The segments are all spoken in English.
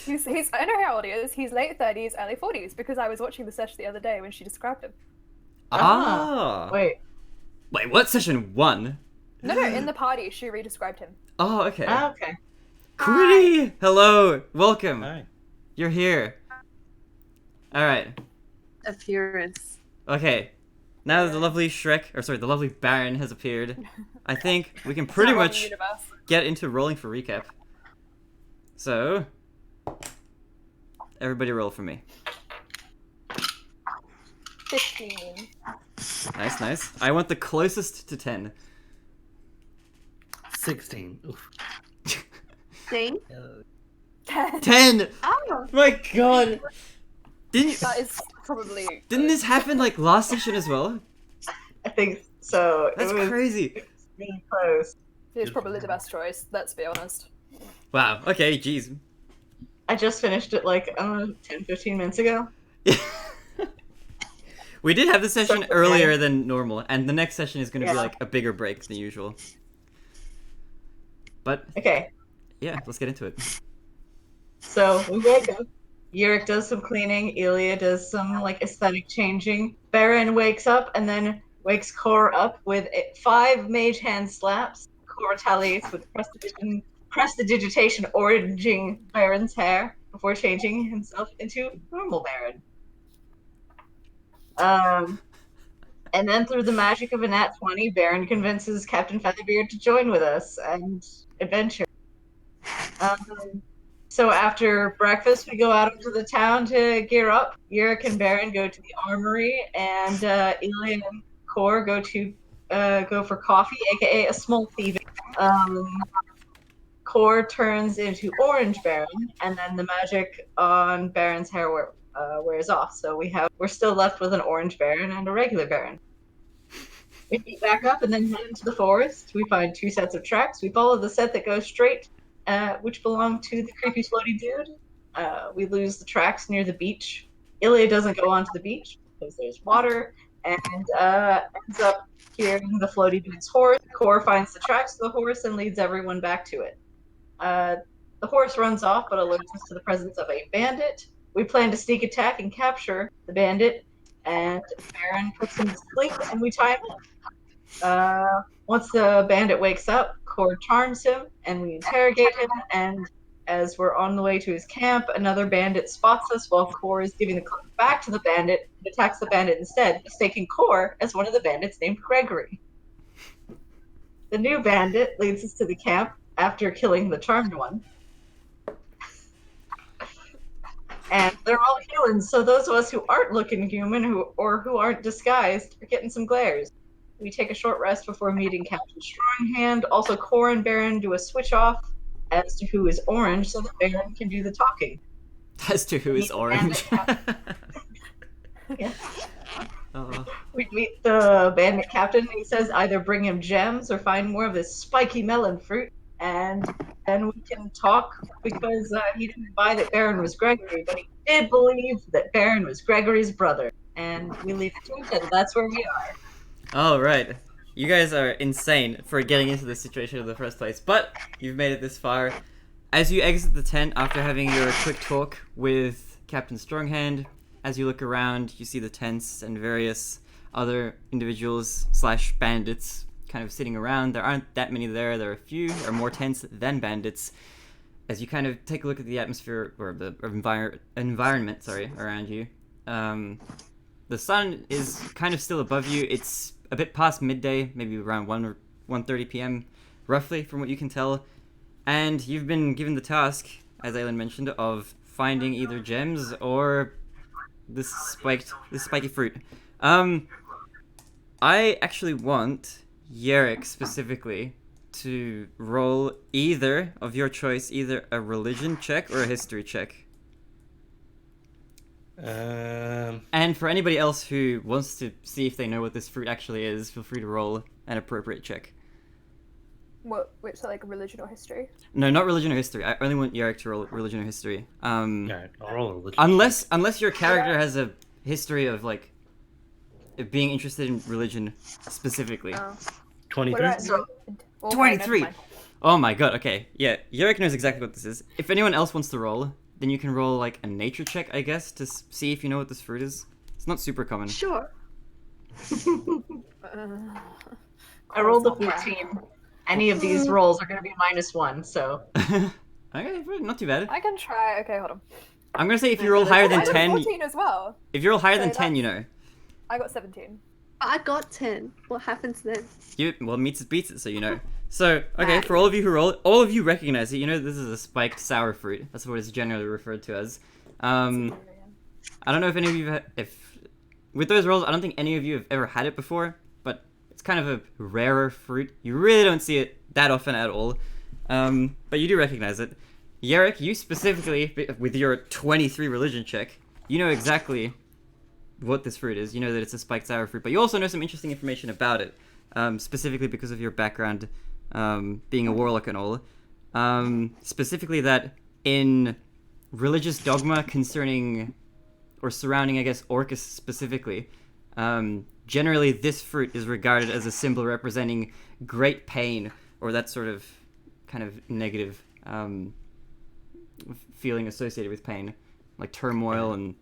I know how old he is. He's late 30s, early 40s, because I was watching the session the other day when she described him. Ah. Wait. Wait, what session 1? No, in the party, she re-described him. Oh, okay. Okay. Quitty! Hello! Welcome! Hi. You're here. Alright. Appearance. Okay. Now that the lovely the lovely Baron has appeared, I think we can pretty much get into rolling for recap. So, everybody roll for me. 15. Nice, nice. I want the closest to 10. 16. Oof. Thing? 10! Oh. My god! That is probably... Didn't this happen like last session as well? I think so. That's it was crazy. really close. It's probably the best choice, let's be honest. Wow, okay, jeez. I just finished it like, I don't know, 10, 15 minutes ago. We did have the session So, okay. earlier than normal, and the next session is going to be Yeah. like a bigger break than usual. But, Okay, yeah, let's get into it. so we wake up. Yurik does some cleaning. Ilya does some like aesthetic changing. Baron wakes up and then wakes Kor up with 5 mage hand slaps. Kor retaliates with prestidigitation oranging Baron's hair before changing himself into normal Baron. And then through the magic of a nat 20, Baron convinces Captain Featherbeard to join with us and adventure. So after breakfast, we go out into the town to gear up. Yurik and Baron go to the armory, and Ilya and Kor go for coffee, aka a small thieving. Kor turns into Orange Baron, and then the magic on Baron's hair wears off. So we're still left with an Orange Baron and a regular Baron. We meet back up and then head into the forest. We find 2 sets of tracks. We follow the set that goes straight, which belong to the creepy floaty dude. We lose the tracks near the beach. Ilya doesn't go onto the beach because there's water, and ends up hearing the floaty dude's horse. Kor finds the tracks of the horse and leads everyone back to it. The horse runs off, but alerts us to the presence of a bandit. We plan to sneak attack and capture the bandit, and Baron puts him to sleep, and we tie him up. Once the bandit wakes up, Kor charms him, and we interrogate him, and as we're on the way to his camp, another bandit spots us while Kor is giving the cloak back to the bandit and attacks the bandit instead, mistaking Kor as one of the bandits named Gregory. The new bandit leads us to the camp after killing the charmed one. And they're all humans, so those of us who aren't looking human who aren't disguised are getting some glares. We take a short rest before meeting Captain Stronghand. Also, Kor and Baron do a switch off as to who is orange so that Baron can do the talking. As to who is orange. Yeah. Oh. We meet the bandit captain, and he says either bring him gems or find more of this spiky melon fruit, and then we can talk because he didn't buy that Baron was Gregory, but he did believe that Baron was Gregory's brother. And we leave it to him, and that's where we are. Alright. You guys are insane for getting into this situation in the first place, but you've made it this far. As you exit the tent after having your quick talk with Captain Stronghand, as you look around, you see the tents and various other individuals / bandits kind of sitting around. There aren't that many there. There are a few. There are more tents than bandits. As you kind of take a look at the atmosphere, or the environment, around you, the sun is kind of still above you. It's a bit past midday, maybe around 1 or 1:30 p.m., roughly, from what you can tell. And you've been given the task, as Aylin mentioned, of finding either gems or this spiky fruit. I actually want Yerrick specifically to roll either of your choice, either a religion check or a history check. And for anybody else who wants to see if they know what this fruit actually is, feel free to roll an appropriate check. What? Wait, so like religion or history? No, not religion or history. I only want Yerrick to roll religion or history. Alright, I'll roll a religion. Unless your character has a history of like being interested in religion specifically. 23? What about... Okay, 23! never mind. Oh my god, okay. Yeah, Yerrick knows exactly what this is. If anyone else wants to roll, then you can roll like a nature check, I guess, to see if you know what this fruit is. It's not super common. Sure. I rolled a Cross off 14. Any of these rolls are going to be -1, so. Okay, not too bad. I can try. Okay, hold on. I'm gonna say if you roll higher I than got 10, 14 as well. if you roll higher than So 10, you know. I got 17. I got 10. What happens then? Well, meets it beats it, so you know. So, okay, for all of you who roll, all of you recognize it. You know this is a spiked sour fruit. That's what it's generally referred to as. I don't know if any of you with those rolls, I don't think any of you have ever had it before, but it's kind of a rarer fruit. You really don't see it that often at all. But you do recognize it. Yerrick, you specifically, with your 23 religion check, you know exactly what this fruit is. You know that it's a spiked sour fruit, but you also know some interesting information about it, specifically because of your background being a warlock and all. Specifically that in religious dogma concerning, or surrounding, I guess, Orcus specifically, generally this fruit is regarded as a symbol representing great pain, or that sort of kind of negative feeling associated with pain, like turmoil and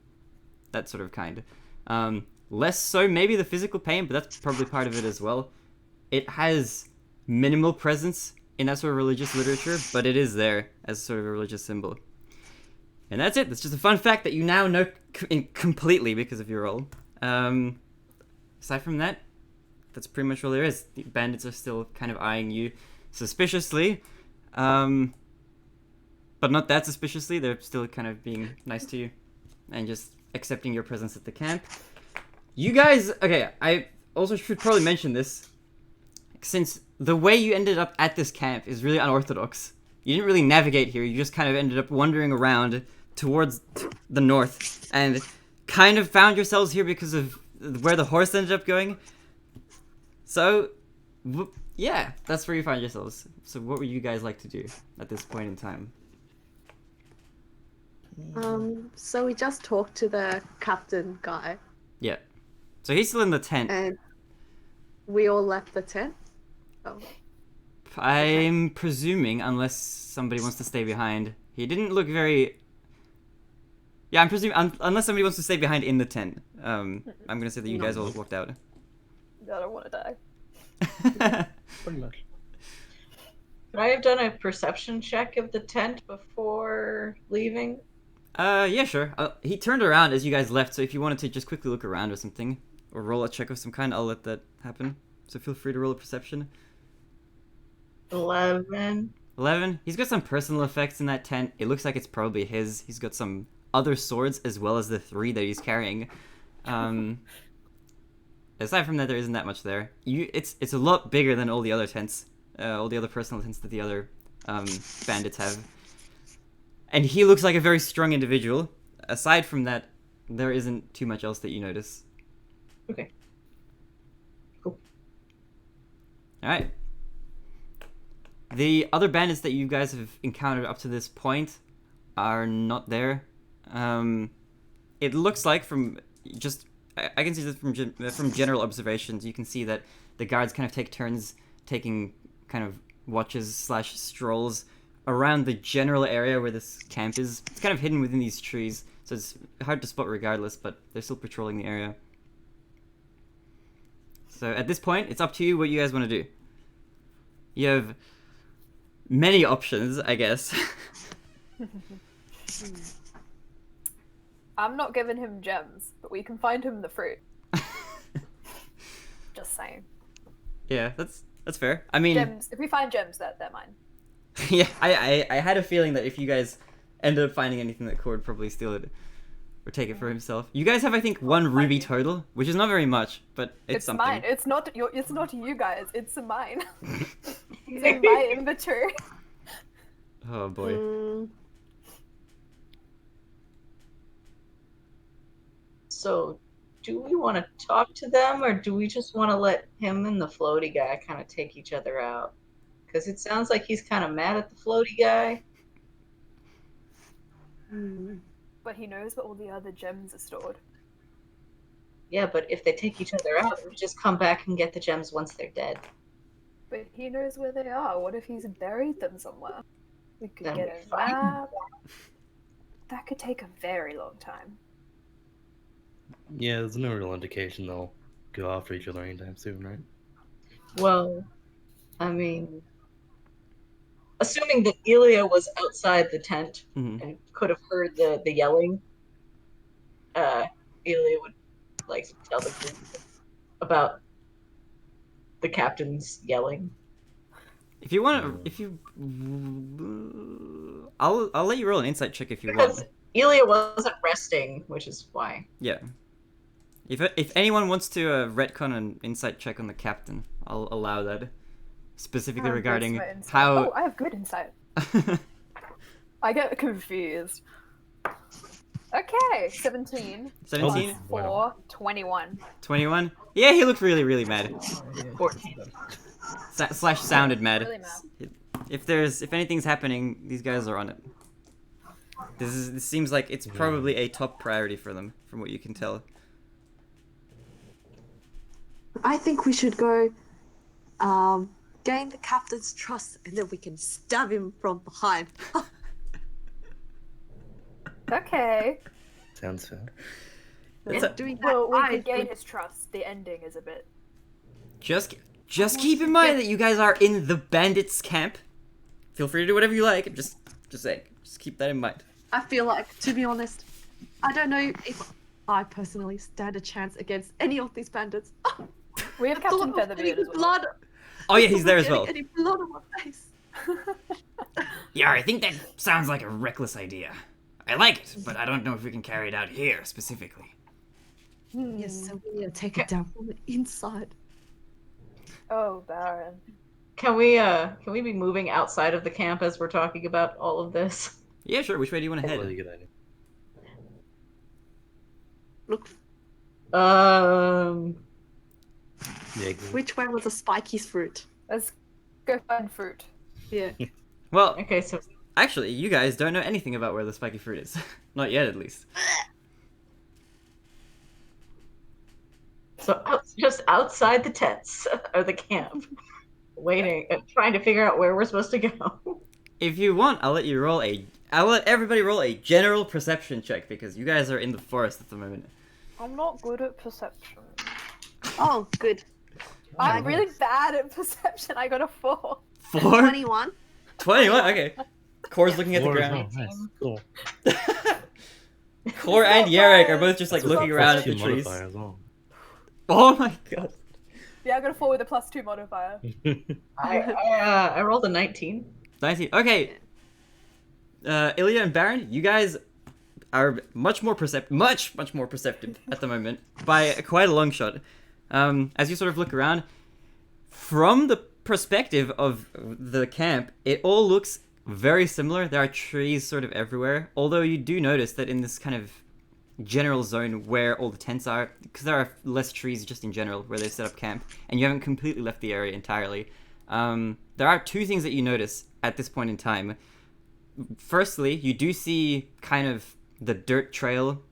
that sort of kind. Less so maybe the physical pain, but that's probably part of it as well. It has minimal presence in that sort of religious literature, but it is there as sort of a religious symbol. And that's it. That's just a fun fact that you now know completely because of your role. Aside from that, that's pretty much all there is. The bandits are still kind of eyeing you suspiciously. But not that suspiciously. They're still kind of being nice to you and just accepting your presence at the camp. You guys, okay, I also should probably mention this, since the way you ended up at this camp is really unorthodox. You didn't really navigate here. You just kind of ended up wandering around towards the north and kind of found yourselves here because of where the horse ended up going. So, yeah, that's where you find yourselves. So what would you guys like to do at this point in time? So we just talked to the captain guy. Yeah. So he's still in the tent. And we all left the tent? Oh. I'm presuming, unless somebody wants to stay behind. He didn't look very... Yeah, I'm presuming, unless somebody wants to stay behind in the tent. I'm gonna say that you guys all walked out. I don't want to die. Pretty much. Could I have done a perception check of the tent before leaving? Yeah, sure. He turned around as you guys left, so if you wanted to just quickly look around or something, or roll a check of some kind, I'll let that happen. So feel free to roll a perception. 11. 11. He's got some personal effects in that tent. It looks like it's probably his. He's got some other swords as well as the 3 that he's carrying. Aside from that, there isn't that much there. It's a lot bigger than all the other tents, all the other personal tents that the other bandits have. And he looks like a very strong individual. Aside from that, there isn't too much else that you notice. Okay. Cool. Alright. The other bandits that you guys have encountered up to this point are not there. It looks like from just... I can see this from general observations. You can see that the guards kind of take turns taking kind of watches / strolls around the general area where this camp is. It's kind of hidden within these trees, so it's hard to spot regardless, but they're still patrolling the area. So at this point, it's up to you what you guys want to do. You have many options, I guess. I'm not giving him gems, but we can find him the fruit. Just saying. Yeah, that's fair. I mean, Gems. If we find gems, they're mine. yeah, I had a feeling that if you guys ended up finding anything, that Cord would probably steal it or take it for himself. You guys have, I think, 1 ruby total, which is not very much, but it's something. Mine. It's not you guys. It's mine. It's in my inventory. Oh boy. So, do we want to talk to them, or do we just want to let him and the floaty guy kind of take each other out? Because it sounds like he's kind of mad at the floaty guy. But he knows where all the other gems are stored. Yeah, but if they take each other out, we just come back and get the gems once they're dead. But he knows where they are. What if he's buried them somewhere? We could Then get we a find them. map. That could take a very long time. Yeah, there's no real indication they'll go after each other anytime soon, right? Well, I mean, assuming that Elia was outside the tent Mhm. and could have heard the yelling, Elia would like to tell the group about the captain's yelling. If you want, if you, I'll let you roll an insight check if you Because want. Elia wasn't resting, which is why. Yeah. If anyone wants to retcon an insight check on the captain, I'll allow that. Specifically How good's regarding my insight? how. Oh, I have good insight. I get confused. Okay, 17. 17? Plus 4, 21. 21? Yeah, he looked really, really mad. 14. Slash sounded mad. Really mad. If anything's happening, these guys are on it. This seems like it's probably a top priority for them, from what you can tell. I think we should go gain the captain's trust and then we can stab him from behind. Okay. Sounds fair. And doing that, Well, we I could gain think- his trust. The ending is a bit. Just keep in mind that you guys are in the bandits' camp. Feel free to do whatever you like. Just saying. Just keep that in mind. I feel like, to be honest, I don't know if I personally stand a chance against any of these bandits. We have Captain Featherbeard as well. Blood. Oh yeah, he's there as well. Any blood on my face. Yeah, I think that sounds like a reckless idea. I like it, but I don't know if we can carry it out here specifically. Yes, so we need to take it down from the inside. Oh, Baron. Can we be moving outside of the camp as we're talking about all of this? Yeah, sure. Which way do you want to head? Really good idea. Look, Yeah, which way was the spiky's fruit? Let's go find fruit. Yeah. Well, Okay, so actually, you guys don't know anything about where the spiky fruit is. Not yet, at least. just outside the tents or the camp, waiting, trying to figure out where we're supposed to go. If you want, I'll let everybody roll a general perception check because you guys are in the forest at the moment. I'm not good at perception. Oh, good. I'm really bad at perception. I got a 4. 4? 21. 21? Okay. Core's looking at the ground. Oh, nice. Cool. Core and Yarek are both just like That's looking a around at Plus the two trees. modifier as well. Oh my god. Yeah, I got a 4 with a +2 modifier. I rolled a 19. 19. Okay. Ilya and Baron, you guys are much more perceptive at the moment by quite a long shot. As you sort of look around, from the perspective of the camp, it all looks very similar. There are trees sort of everywhere, although you do notice that in this kind of general zone where all the tents are, because there are less trees just in general where they set up camp, and you haven't completely left the area entirely. There are two things that you notice at this point in time. Firstly, you do see kind of the dirt trail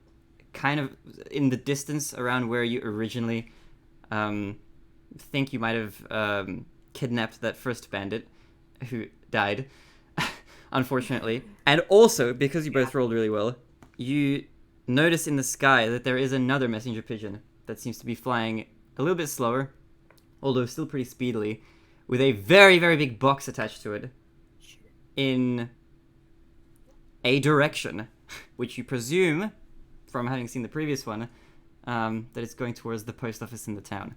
kind of in the distance around where you originally think you might have kidnapped that first bandit who died, unfortunately. And also, because you both rolled really well, you notice in the sky that there is another messenger pigeon that seems to be flying a little bit slower, although still pretty speedily, with a very, very big box attached to it in a direction, which you presume, from having seen the previous one, that it's going towards the post office in the town.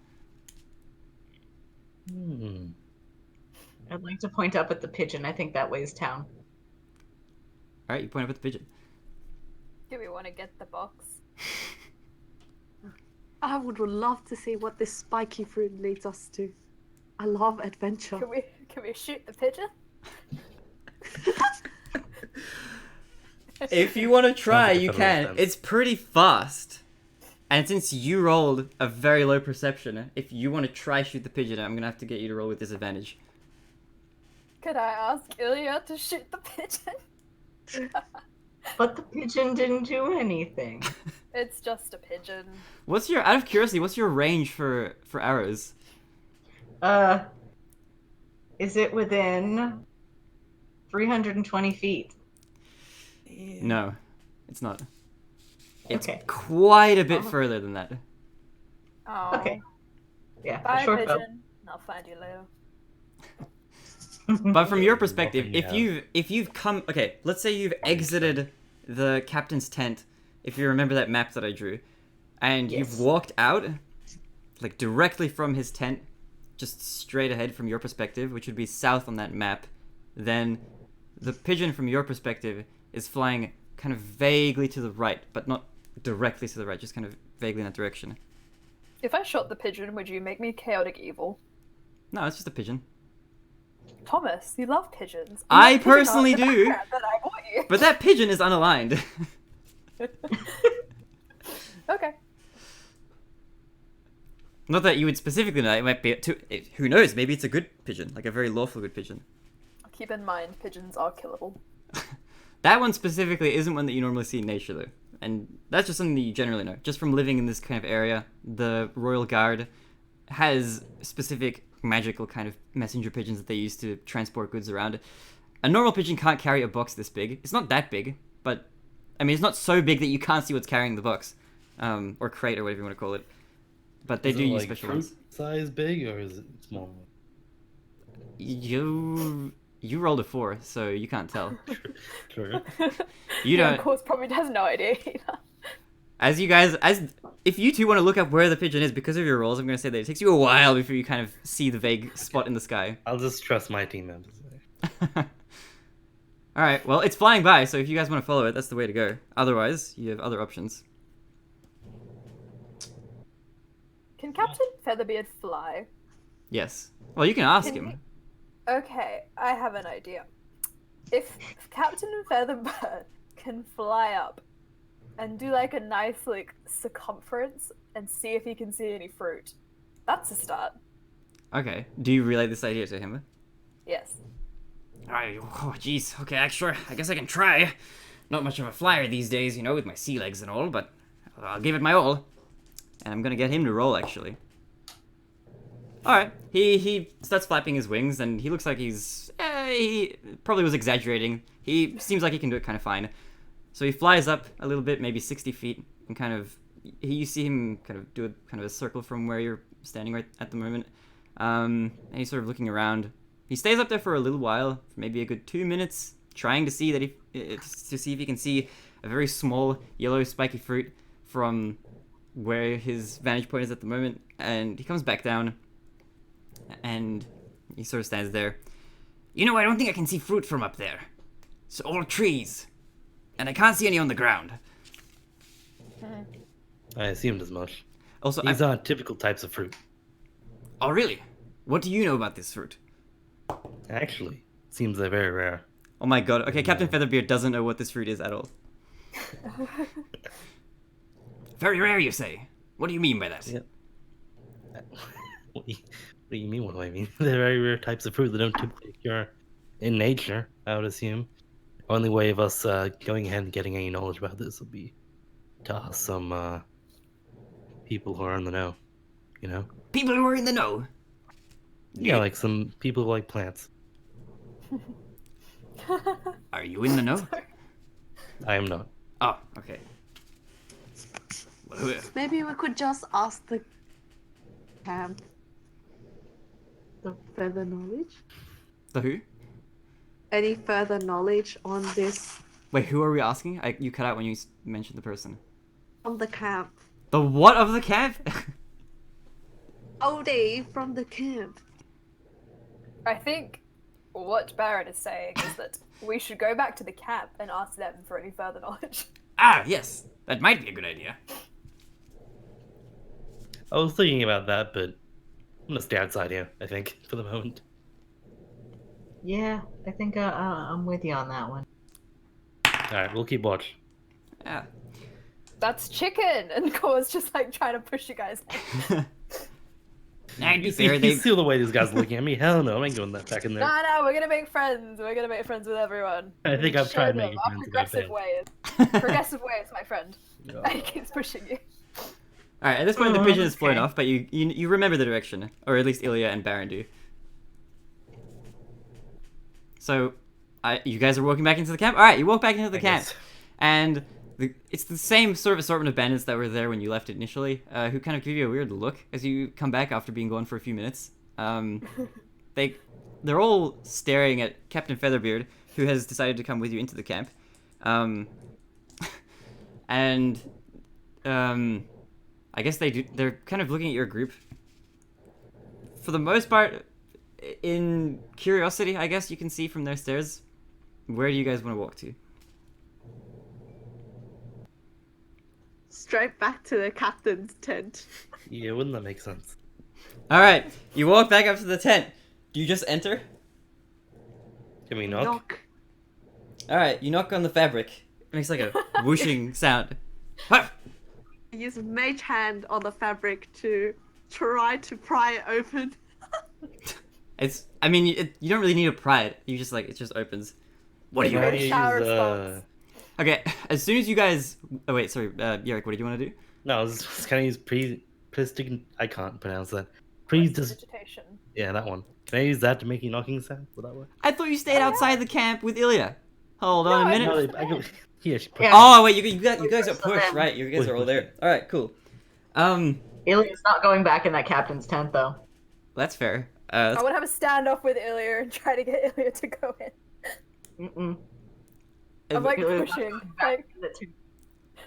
I'd like to point up at the pigeon. I think that way's town. Alright, you point up at the pigeon. Do we want to get the box? I would love to see what this spiky fruit leads us to. I love adventure. Can we shoot the pigeon? If you want to try, Sounds like a you federal can. offense. It's pretty fast. And since you rolled a very low perception, if you want to try shoot the pigeon, I'm going to have to get you to roll with disadvantage. Could I ask Ilya to shoot the pigeon? But the pigeon didn't do anything. It's just a pigeon. Out of curiosity, what's your range for arrows? Is it within 320 feet? No. It's not. It's Okay. quite a bit Uh-huh. further than that. Oh. Okay. Yeah, a Bye, short bow. pigeon. I'll find you later. But from your What perspective, can you if you've come, okay, let's say you've exited the captain's tent, if you remember that map that I drew, and Yes. you've walked out, like directly from his tent, just straight ahead from your perspective, which would be south on that map, then the pigeon from your perspective is flying kind of vaguely to the right, but not directly to the right, just kind of vaguely in that direction. If I shot the pigeon, would you make me chaotic evil? No, it's just a pigeon. Thomas, you love pigeons. I You have pigeon art personally in the do. background that I bought you. But that pigeon is unaligned. Okay. Not that you would specifically know, it might be, who knows, maybe it's a good pigeon, like a very lawful good pigeon. Keep in mind, pigeons are killable. That one specifically isn't one that you normally see in nature, though. And that's just something that you generally know. Just from living in this kind of area, the Royal Guard has specific magical kind of messenger pigeons that they use to transport goods around. A normal pigeon can't carry a box this big. It's not that big, but, I mean, it's not so big that you can't see what's carrying the box. Or crate, or whatever you want to call it. But they Is do it use like special fruit ones. size big or is it small? You rolled a 4, so you can't tell. True. You Yeah, don't. of course, probably has no idea either. As you guys, if you two want to look up where the pigeon is because of your rolls, I'm going to say that it takes you a while before you kind of see the vague spot in the sky. I'll just trust my team members. All right, well, it's flying by, so if you guys want to follow it, that's the way to go. Otherwise, you have other options. Can Captain Featherbeard fly? Yes. Well, you can ask Can him. Okay, I have an idea. If Captain Featherbird can fly up and do like a nice like circumference and see if he can see any fruit, that's a start. Okay. Do you relay this idea to him? Yes. Oh, jeez. Okay, sure. I guess I can try. Not much of a flyer these days, you know, with my sea legs and all, but I'll give it my all. And I'm gonna get him to roll, actually. Alright, he starts flapping his wings, and he looks like he probably was exaggerating. He seems like he can do it kind of fine. So he flies up a little bit, maybe 60 feet, and kind of, you see him kind of do a circle from where you're standing right at the moment. And he's sort of looking around. He stays up there for a little while, for maybe a good 2 minutes, trying to see that to see if he can see a very small yellow spiky fruit from where his vantage point is at the moment. And he comes back down, and he sort of stands there. You know, I don't think I can see fruit from up there. It's all trees. And I can't see any on the ground. I assumed as much. Also, These aren't typical types of fruit. Oh, really? What do you know about this fruit? Actually, seems they're very rare. Oh my god. Okay, Captain Featherbeard doesn't know what this fruit is at all. Very rare, you say? What do you mean by that? Yep. What do you mean? What do I mean? They're very rare types of fruit that don't typically occur in nature, I would assume. Only way of us going ahead and getting any knowledge about this will be to ask some people who are in the know, you know? People who are in the know. Yeah, like some people who like plants. Are you in the know? I am not. Oh, okay. Well, Maybe we could just ask the camp the further knowledge. the who? Any further knowledge on this Wait, who are we asking? You cut out when you mentioned the person. from the camp? The what of the camp? Odie from the camp. I think what Baron is saying is that we should go back to the camp and ask them for any further knowledge. Ah, yes. That might be a good idea. I was thinking about that, but I'm gonna stay outside here, I think, for the moment. Yeah, I think I'm with you on that one. Alright, we'll keep watch. Yeah. That's chicken! And Core's just like trying to push you guys. Now, to be You see, fair, you see the way these guys are looking at me? Hell no, I ain't going that back in there. No, we're gonna make friends. We're gonna make friends with everyone. I think I've Show tried them making our friends, but I progressive failed. ways. Progressive ways, my friend. And he keeps pushing you. Alright, at this point the pigeon has flown Okay. off, but you remember the direction. Or at least Ilya and Baron do. So, you guys are walking back into the camp? Alright, you walk back into the I camp. guess. And It's the same sort of assortment of bandits that were there when you left initially, who kind of give you a weird look as you come back after being gone for a few minutes. They're all staring at Captain Featherbeard, who has decided to come with you into the camp. And I guess they're kind of looking at your group. For the most part, in curiosity, I guess you can see from their stares. Where do you guys want to walk to? Straight back to the captain's tent. Yeah, wouldn't that make sense? Alright, you walk back up to the tent. Do you just enter? Can we knock? Alright, you knock on the fabric. It makes like a whooshing sound. Ha! Use a mage hand on the fabric to try to pry it open. You don't really need to pry it. You just it just opens. What do you Can I want? Shower use, response. Okay, as soon as you guys... Oh wait, sorry, Yarrick, what did you want to do? No, I was just gonna use I can't pronounce that. Vegetation. Yeah, that one. Can I use that to make a knocking sound? Will that work? I thought you stayed outside the camp with Ilya. Hold on a minute. No, I can... Yeah, she Yeah. Oh wait, you guys got So pushed, then- right? You guys are all there. All right, cool. Ilya's not going back in that captain's tent, though. That's fair. I want to have a standoff with Ilya and try to get Ilya to go in. Mm-mm. I'm like Ilya's not pushing. going back Like, in the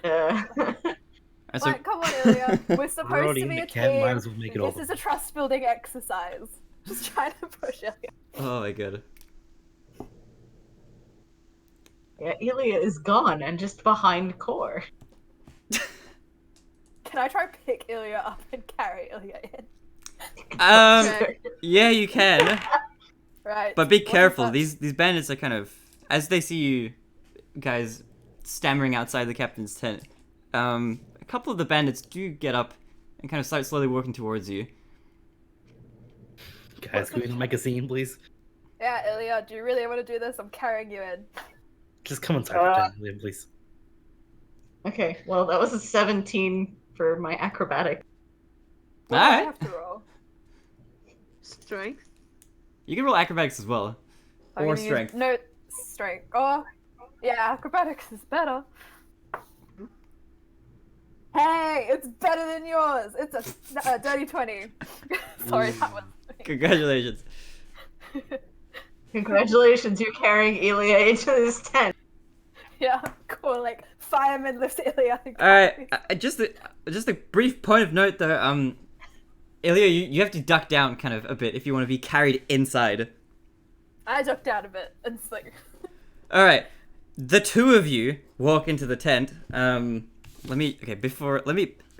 tent. so, like, come on, Ilya. We're supposed already to in be the a camp, team. might as well make it all This is a trust building exercise. Just trying to push Ilya. oh my god. Yeah, Ilya is gone and just behind Core. Can I try pick Ilya up and carry Ilya in? Okay. Yeah, you can. Right. But be what is careful. that? These bandits are kind of, as they see you guys stammering outside the captain's tent. A couple of the bandits do get up and kind of start slowly walking towards you. Guys, can we make a scene, please? Yeah, Ilya, do you really want to do this? I'm carrying you in. Just come inside the tent, Liam, please. Okay, well, that was a 17 for my acrobatic. What do I Alright. have to roll? Strength. You can roll acrobatics as well. I'm Or gonna use- strength. No, strength. Oh, yeah, acrobatics is better. Hey, it's better than yours. It's a dirty 20. Sorry, that was. Congratulations. Congratulations, you're carrying Ilya into this tent. Yeah, cool. Like fireman lifts Ilya. Alright, just a brief point of note though, Ilya, you have to duck down kind of a bit if you want to be carried inside. I ducked out a bit and it's like. Alright, the two of you walk into the tent.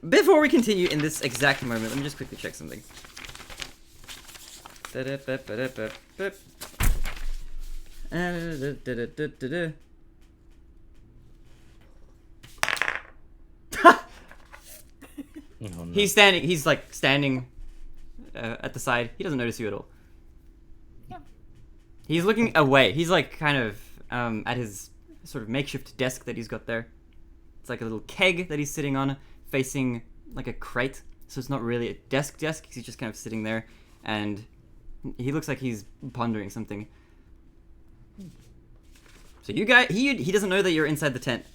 Before we continue in this exact moment, let me just quickly check something. Oh, no. He's standing at the side. He doesn't notice you at all. Yeah. He's looking away. He's like kind of at his sort of makeshift desk that he's got there. It's like a little keg that he's sitting on, facing like a crate. So it's not really a desk. He's just kind of sitting there, and he looks like he's pondering something. So you guys, he doesn't know that you're inside the tent.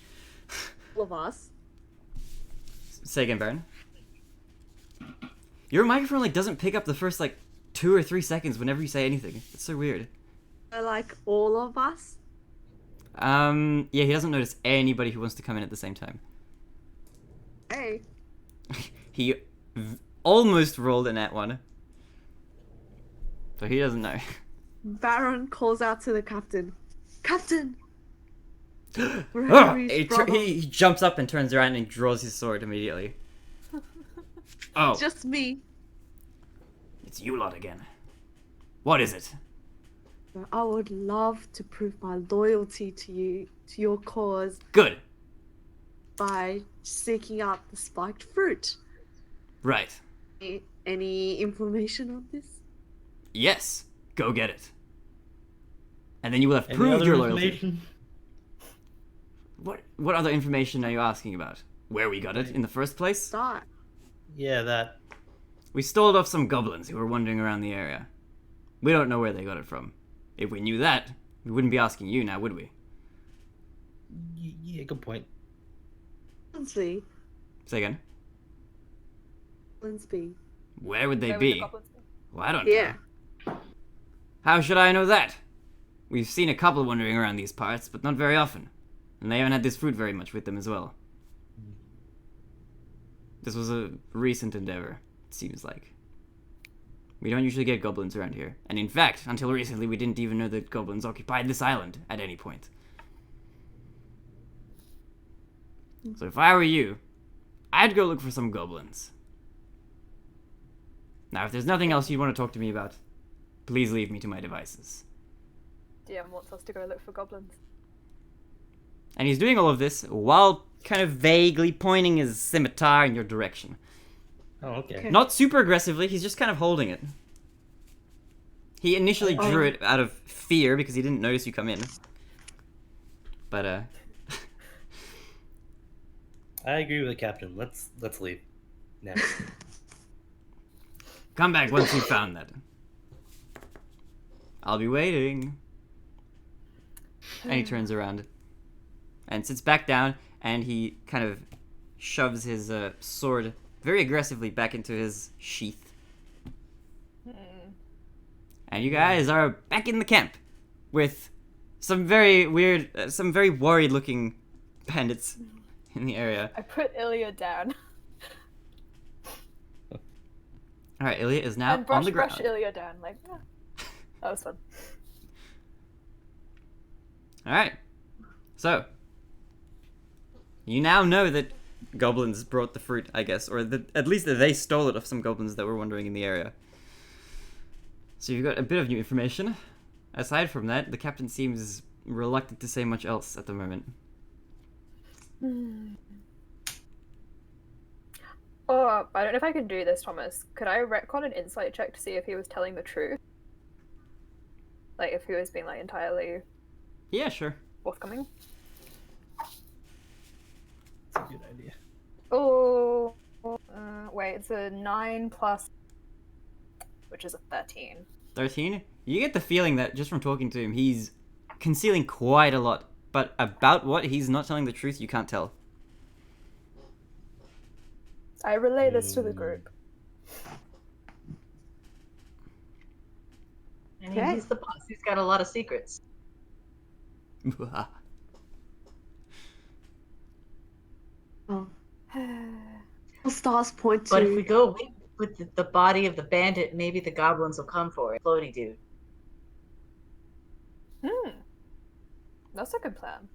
All of us. Say again, Baron. Your microphone doesn't pick up the first 2 or 3 seconds whenever you say anything. It's so weird. Like all of us. Yeah, he doesn't notice anybody who wants to come in at the same time. Hey. He almost rolled a nat 1. But he doesn't know. Baron calls out to the captain. Captain! We're Henry's he, brother. he jumps up and turns around and draws his sword immediately. Oh, Just me. it's you lot again. What is it? I would love to prove my loyalty to you, to your cause, Good. by seeking out the spiked fruit. Right. Any information on this? Yes. Go get it. And then you will have Any proved other your loyalty. information? What other information are you asking about? Where we got it in the first place? Start. Yeah, that. We stole it off some goblins who were wandering around the area. We don't know where they got it from. If we knew that, we wouldn't be asking you now, would we? Yeah, good point. Linsby. Say again. Linsby. Where would they Where would the be? goblins be? Well, I don't Yeah. know. How should I know that? We've seen a couple wandering around these parts, but not very often. And they haven't had this fruit very much with them as well. This was a recent endeavor, it seems like. We don't usually get goblins around here. And in fact, until recently, we didn't even know that goblins occupied this island at any point. So if I were you, I'd go look for some goblins. Now, if there's nothing else you'd want to talk to me about, please leave me to my devices. DM wants us to go look for goblins. And he's doing all of this while kind of vaguely pointing his scimitar in your direction. Oh, okay. Okay. Not super aggressively, he's just kind of holding it. He initially drew it out of fear because he didn't notice you come in. But, I agree with the captain. Let's leave. Now. come back once you've found that. I'll be waiting. And he turns around and sits back down, and he kind of shoves his sword very aggressively back into his sheath. And you guys are back in the camp with some very weird, some very worried-looking bandits in the area. I put Ilya down. All right, Ilya is now And brush, on the ground. brush Ilya down. Like, that was fun. All right, so you now know that goblins brought the fruit, I guess, or that at least that they stole it off some goblins that were wandering in the area. So you've got a bit of new information. Aside from that, the captain seems reluctant to say much else at the moment. Oh, I don't know if I can do this, Thomas. Could I retcon an insight check to see if he was telling the truth? Like, if he was being, like, entirely Yeah, sure. forthcoming? That's a good idea. Oh, wait, it's a 9 plus, which is a 13. 13? You get the feeling that just from talking to him, he's concealing quite a lot, but about what he's not telling the truth, you can't tell. I relay this to the group. And Okay. he's the boss. He's got a lot of secrets. Oh. Well, stars point to. But if we go away with the body of the bandit, maybe the goblins will come for it. Floaty dude. That's a good plan.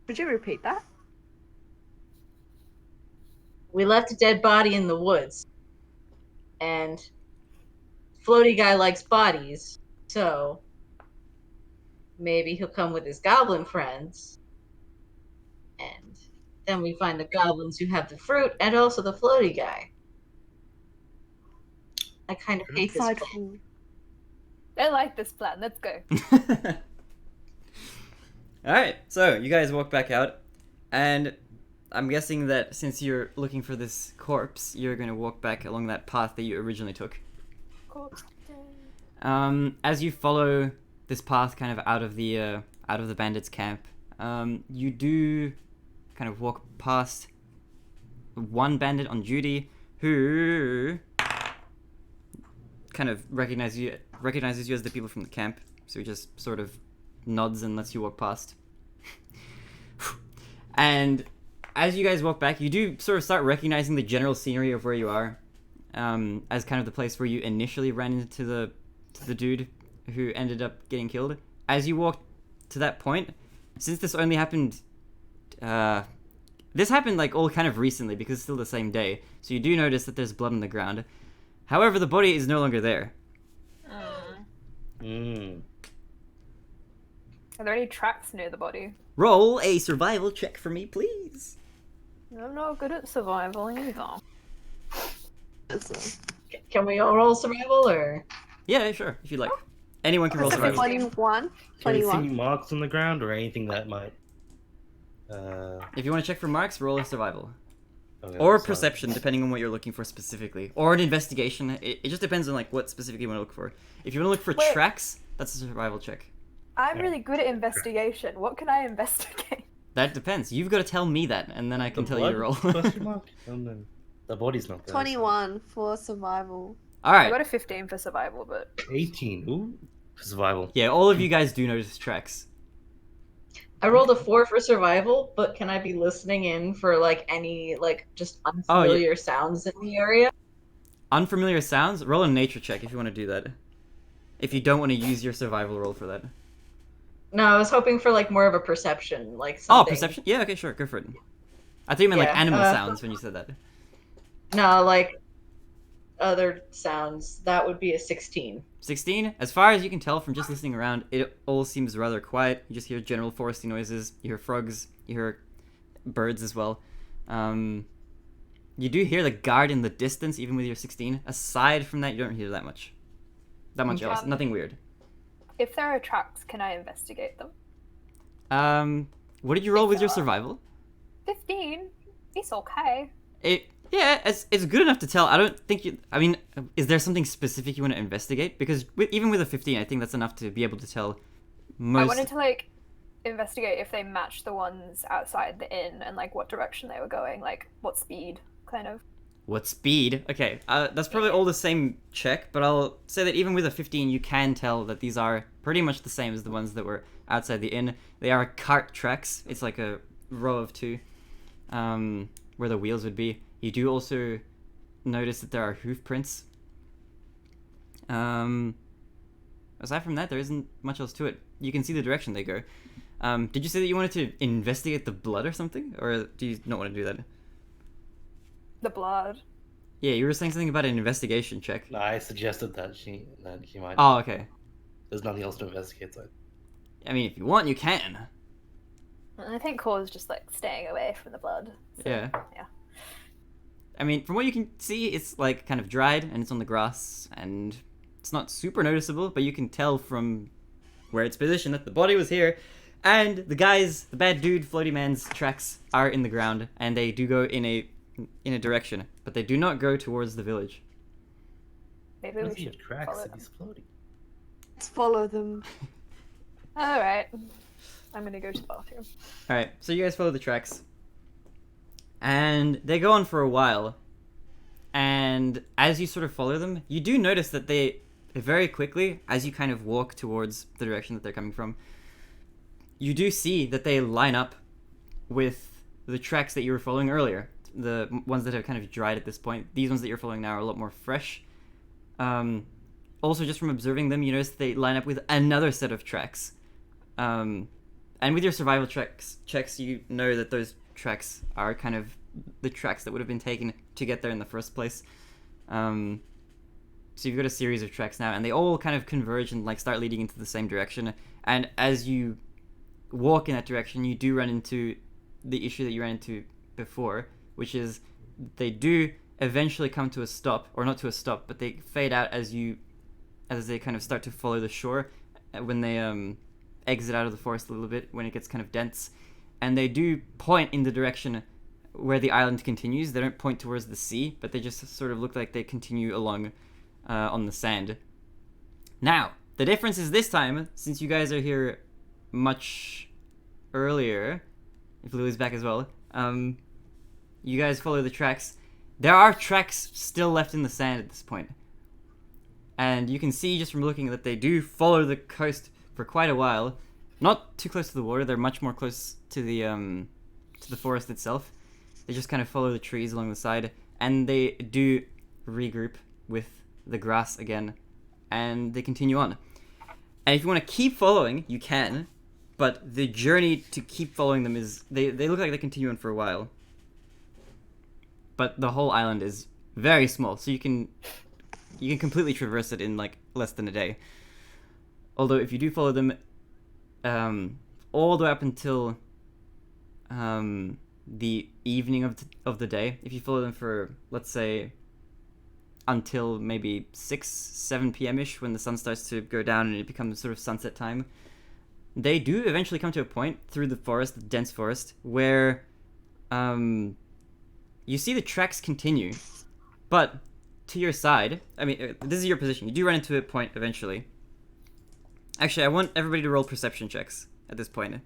Would you repeat that? We left a dead body in the woods. And Floaty guy likes bodies, so maybe he'll come with his goblin friends. And then we find the goblins who have the fruit and also the Floaty guy. I kind of hate this plan. Insightful. I like this plan. Let's go. Alright, so you guys walk back out, and I'm guessing that since you're looking for this corpse, you're going to walk back along that path that you originally took. As you follow this path kind of out of the bandits' camp, you do kind of walk past one bandit on duty who kind of recognizes you as the people from the camp, so he just sort of nods and lets you walk past. And as you guys walk back, you do sort of start recognizing the general scenery of where you are, as kind of the place where you initially ran into the dude who ended up getting killed. As you walk to that point, since this only happened, this happened like all kind of recently because it's still the same day, so you do notice that there's blood on the ground. However, the body is no longer there. Mm. Are there any tracks near the body? Roll a survival check for me, please. I'm not good at survival either. Can we all roll survival, or? Yeah, sure, if you'd like. Anyone can roll That's a survival. 21. Can we see 21. marks on the ground or anything that might? If you want to check for marks, roll a survival. Okay, Or so- perception, depending on what you're looking for specifically. Or an investigation. It just depends on like what specifically you want to look for. If you want to look for Wait. tracks, that's a survival check. I'm Yeah. really good at investigation. What can I investigate? That depends. You've got to tell me that, and then I can tell you to roll. Question mark? And then the body's not there. 21 for survival. All I right. got a 15 for survival, but 18. Ooh. Survival. Yeah, all of you guys do notice tracks. I rolled a 4 for survival, but can I be listening in for like any like just unfamiliar sounds in the area? Unfamiliar sounds? Roll a nature check if you want to do that. If you don't want to use your survival roll for that. No, I was hoping for like more of a perception, like Oh, something. perception? Yeah, okay, sure, go for it. I thought you meant like Yeah, animal sounds when you said that. No, like other sounds. That would be a 16. 16? As far as you can tell from just listening around, it all seems rather quiet. You just hear general foresty noises, you hear frogs, you hear birds as well. You do hear the guard in the distance, even with your 16. Aside from that, you don't hear that much. That much else. Nothing weird. if there are tracks, can I investigate them? What did you roll with your survival? 15. It's okay. It's good enough to tell. I don't think you. I mean, is there something specific you want to investigate? Because even with a 15, I think that's enough to be able to tell. Most. I wanted to like investigate if they matched the ones outside the inn and like what direction they were going, like what speed, kind of. What speed? Okay, that's probably all the same check, but I'll say that even with a 15, you can tell that these are pretty much the same as the ones that were outside the inn. They are cart tracks. It's like a row of two, where the wheels would be. You do also notice that there are hoof prints. Aside from that, there isn't much else to it. You can see the direction they go. Did you say that you wanted to investigate the blood or something? Or do you not want to do that? The blood. Yeah, you were saying something about an investigation check. No, I suggested that he might. Oh, okay. There's nothing else to investigate, so. I mean, if you want, you can. I think Core's just like staying away from the blood. So, Yeah. Yeah. I mean, from what you can see, it's like kind of dried and it's on the grass and it's not super noticeable, but you can tell from where it's positioned that the body was here. And the bad dude, floaty man's tracks are in the ground and they do go in a direction, but they do not go towards the village. Maybe we He should cracks follow and them. he's floating. Let's follow them. All right. I'm gonna go to the bathroom. All right, so you guys follow the tracks, and they go on for a while. And as you sort of follow them, you do notice that they very quickly, as you kind of walk towards the direction that they're coming from, you do see that they line up with the tracks that you were following earlier. The ones that have kind of dried at this point. These ones that you're following now are a lot more fresh. Also, just from observing them, you notice they line up with another set of tracks. And with your survival checks, you know that those tracks are kind of the tracks that would have been taken to get there in the first place. So you've got a series of tracks now, and they all kind of converge and like start leading into the same direction. And as you walk in that direction, you do run into the issue that you ran into before, which is they do eventually come to a stop, or not to a stop, but they fade out as they kind of start to follow the shore when they exit out of the forest a little bit, when it gets kind of dense. And they do point in the direction where the island continues. They don't point towards the sea, but they just sort of look like they continue along on the sand. Now, the difference is this time, since you guys are here much earlier, if Lily's back as well, you guys follow the tracks. There are tracks still left in the sand at this point. And you can see just from looking that they do follow the coast for quite a while. Not too close to the water, they're much more close to the forest itself. They just kind of follow the trees along the side, and they do regroup with the grass again, and they continue on. And if you want to keep following, you can, but the journey to keep following them is, they look like they continue on for a while. But the whole island is very small, so you can completely traverse it in like less than a day. Although if you do follow them all the way up until the evening of the day, if you follow them for, let's say, until maybe 6-7 p.m.-ish, when the sun starts to go down and it becomes sort of sunset time, they do eventually come to a point through the forest, the dense forest, where you see the tracks continue, but to your side, I mean, this is your position. You do run into a point eventually. Actually, I want everybody to roll perception checks at this point.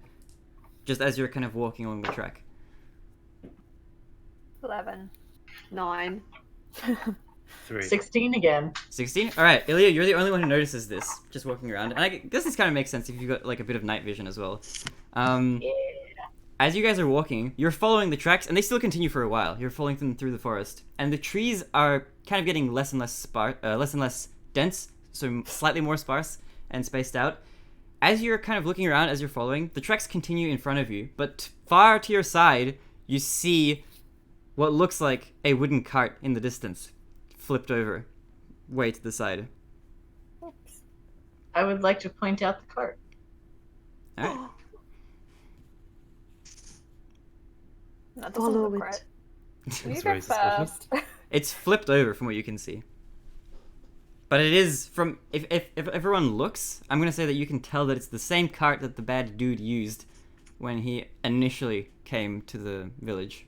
just as you're kind of walking along the track. 11. 9. 3. 16 again. 16? Alright, Ilya, you're the only one who notices this, just walking around. And I guess this kind of makes sense if you've got like a bit of night vision as well. Yeah. As you guys are walking, you're following the tracks, and they still continue for a while. You're following them through the forest. And the trees are kind of getting less and less dense, so slightly more sparse and spaced out. As you're kind of looking around, as you're following, the tracks continue in front of you, but far to your side, you see what looks like a wooden cart in the distance, flipped over, way to the side. Oops. I would like to point out the cart. Alright. That doesn't Follow look it. right. You It's go very suspicious. first. It's flipped over from what you can see. But it is from if everyone looks, I'm gonna say that you can tell that it's the same cart that the bad dude used when he initially came to the village.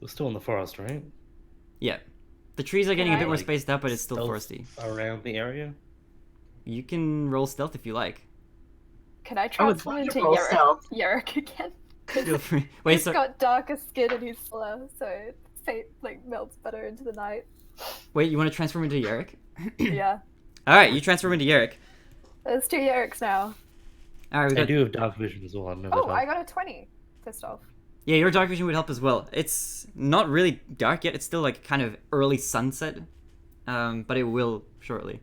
We're still in the forest, right? Yeah. The trees are getting a bit more Like, spaced out, but it's still stealth foresty. Around the area? You can roll stealth if you like. Can I I would transform love into to roll stealth. Yorick again? Feel free. Wait, He's so got darker skin and he's slow, so fate like melts better into the night. wait, you want to transform into Yorick? Yeah. Alright, you transform into Yorick. There's 2 Yoricks now. Alright, we I got do have dark vision as well. I've never Oh, I done. got a 20 for stealth. yeah, your dark vision would help as well. It's not really dark yet, it's still like kind of early sunset. But it will shortly.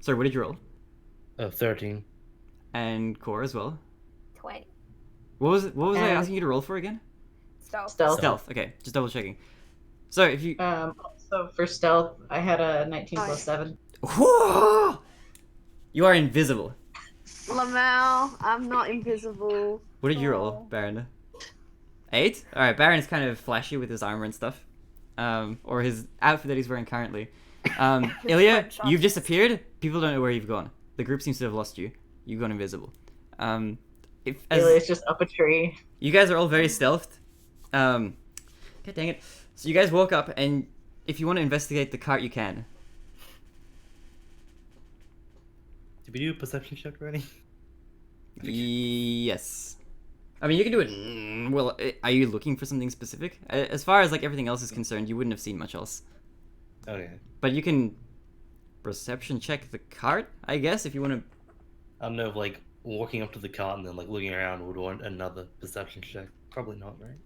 Sorry, what did you roll? 13. And core as well. 20. What was I And- asking you to roll for again? Stealth. Stealth. Stealth. Okay, just double checking. So if you So for stealth, I had a 19 Oh, plus 7. you are invisible. Lamau, I'm not invisible. What did you roll, Oh. Baron? 8? Alright, Baron is kind of flashy with his armor and stuff. Or his outfit that he's wearing currently. Ilya, French you've artist. disappeared. People don't know where you've gone. The group seems to have lost you. You've gone invisible. As It's just up a tree. you guys are all very stealthed. God dang it. So you guys walk up, and if you want to investigate the cart, you can. Did we do a perception check already? Yes. I mean, you can do it. Well, are you looking for something specific? As far as like everything else is concerned, you wouldn't have seen much else. Okay. But you can perception check the cart, I guess, if you want to. I don't know if like walking up to the cart and then like looking around would want another perception check. Probably not, right?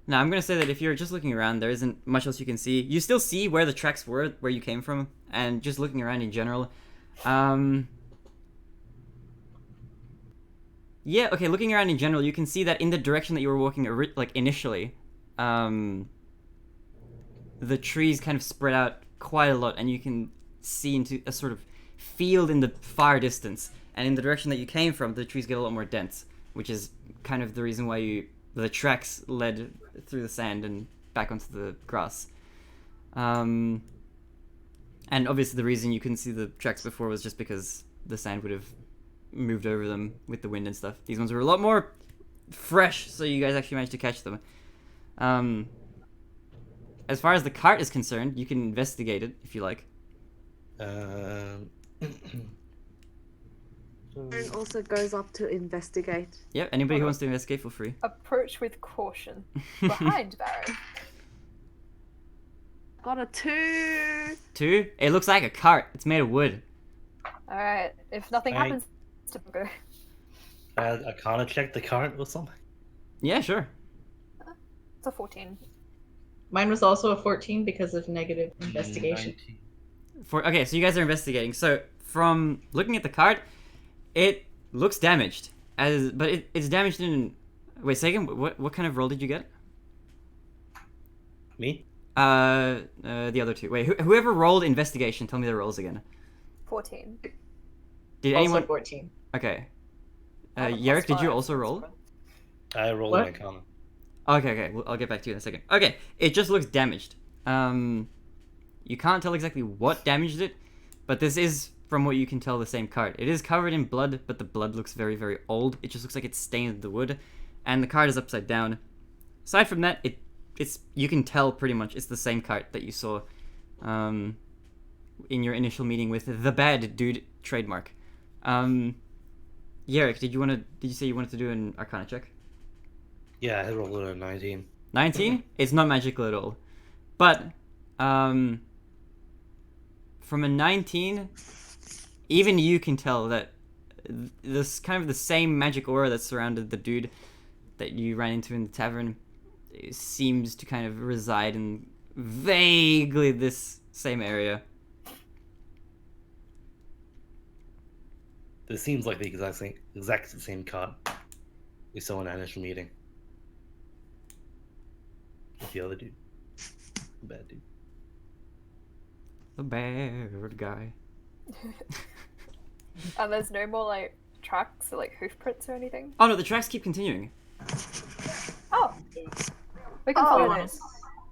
No, I'm gonna say that if you're just looking around, there isn't much else you can see. You still see where the tracks were, where you came from, and just looking around in general. Yeah, okay, looking around in general, you can see that in the direction that you were walking, like, initially, the trees kind of spread out quite a lot, and you can see into a sort of field in the far distance. And in the direction that you came from, the trees get a lot more dense, which is kind of the reason why the tracks led through the sand and back onto the grass. And obviously the reason you couldn't see the tracks before was just because the sand would have moved over them with the wind and stuff. These ones were a lot more fresh, so you guys actually managed to catch them. As far as the cart is concerned, you can investigate it if you like. Aaron also goes up to investigate. Yep, anybody who wants to investigate, feel free. Approach with caution. Behind Baron. Got a 2. 2? It looks like a cart. It's made of wood. Alright, if nothing I- happens to go. I kind of checked the cart or something. Yeah, sure. It's a 14. Mine was also a 14 because of negative investigation. 19. Okay, so you guys are investigating. So from looking at the cart, it looks damaged. But it's damaged in. Wait, second. What kind of roll did you get? Me? The other two. Wait, whoever rolled investigation, tell me their rolls again. 14. Did Also anyone? 14. Okay. I have a Yarrick, did plus you 5, also so roll? it's I rolled What? an Arcana. Okay. I'll get back to you in a second. Okay, it just looks damaged. You can't tell exactly what damaged it, but this is, from what you can tell, the same cart. It is covered in blood, but the blood looks very, very old. It just looks like it's stained the wood, and the cart is upside down. Aside from that, it's you can tell pretty much it's the same cart that you saw, in your initial meeting with the bad dude trademark. Yarrick, did you say you wanted to do an Arcana check? Yeah, I rolled a 19. 19? It's not magical at all. But, from a 19, even you can tell that this kind of the same magic aura that surrounded the dude that you ran into in the tavern seems to kind of reside in vaguely this same area. This seems like the exact same card we saw in our initial meeting. With the other dude. The bad dude. The bad guy. And there's no more like tracks or like hoof prints or anything. Oh no, the tracks keep continuing. Oh, we can Oh. follow those.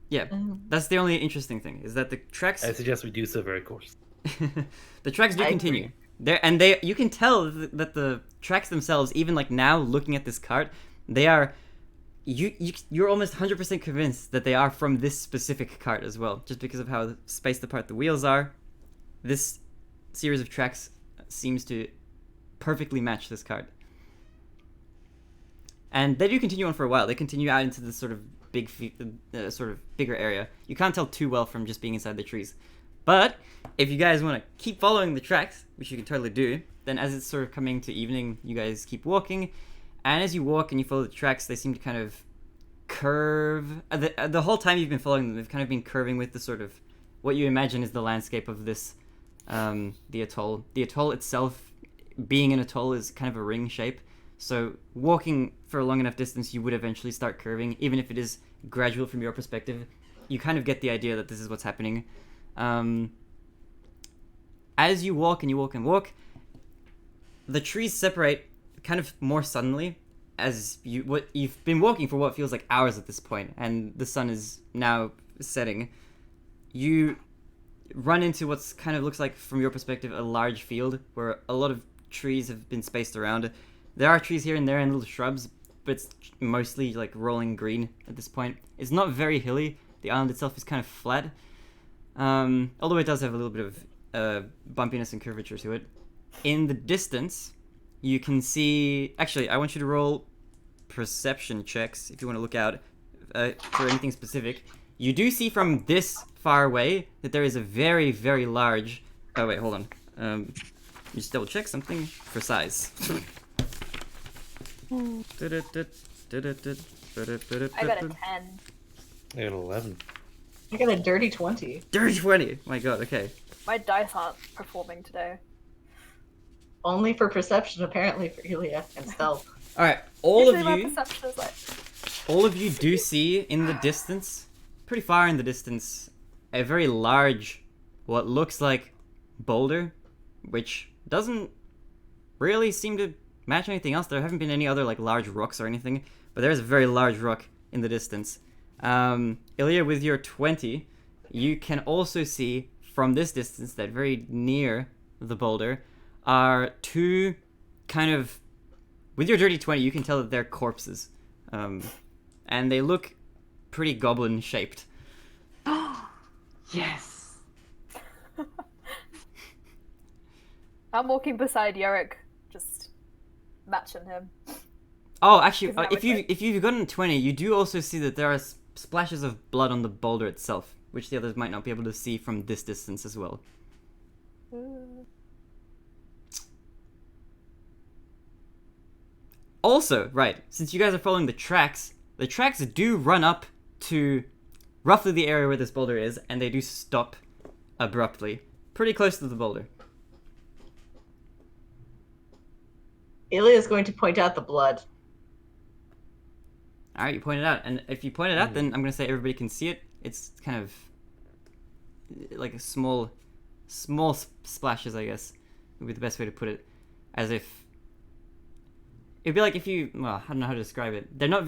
Yeah, that's the only interesting thing, is that the tracks... I suggest we do so very course. the tracks do I continue. You can tell that the tracks themselves, even like now looking at this cart, they are... You're almost 100% convinced that they are from this specific cart as well, just because of how spaced apart the wheels are. This series of tracks seems to perfectly match this cart. And they do continue on for a while. They continue out into this sort of sort of bigger area. You can't tell too well from just being inside the trees. But if you guys want to keep following the tracks, which you can totally do, then as it's sort of coming to evening, you guys keep walking. And as you walk and you follow the tracks, they seem to kind of curve. The whole time you've been following them, they've kind of been curving with the sort of what you imagine is the landscape of this, the atoll. The atoll itself, being an atoll, is kind of a ring shape. So walking for a long enough distance, you would eventually start curving, even if it is gradual from your perspective. You kind of get the idea that this is what's happening. As you walk and you walk and walk, the trees separate kind of more suddenly, as you've been walking for what feels like hours at this point, and the sun is now setting. You run into what's kind of looks like, from your perspective, a large field where a lot of trees have been spaced around. There are trees here and there and little shrubs, but it's mostly like rolling green at this point. It's not very hilly. The island itself is kind of flat, although it does have a little bit of bumpiness and curvature to it. In the distance, you can see... Actually, I want you to roll perception checks if you want to look out for anything specific. You do see from this far away that there is a very, very large... Oh, wait, hold on. Just double check something for size. I got a 10. I got 11. I got a dirty 20. Dirty 20! My god, okay. My dice aren't performing today. Only for perception, apparently, for Elia and stealth. Alright, all Usually of my you... perception is like... All of you do see in the distance, pretty far in the distance, a very large, what looks like boulder, which doesn't really seem to match anything else. There haven't been any other like large rocks or anything, but there's a very large rock in the distance. Ilya, with your 20, you can also see from this distance that very near the boulder are two kind of... With your dirty 20, you can tell that they're corpses. And they look pretty goblin-shaped. Yes. I'm walking beside Yarrick, just matching him. Oh, actually, Isn't that if you've gotten a 20, you do also see that there are splashes of blood on the boulder itself, which the others might not be able to see from this distance as well. Also, right, since you guys are following the tracks do run up to roughly the area where this boulder is, and they do stop abruptly, pretty close to the boulder. Elia is going to point out the blood. Alright, you point it out, and if you point it out, then I'm gonna say everybody can see it. It's kind of like a small splashes, I guess, would be the best way to put it. As if... It'd be like if you... Well, I don't know how to describe it. They're not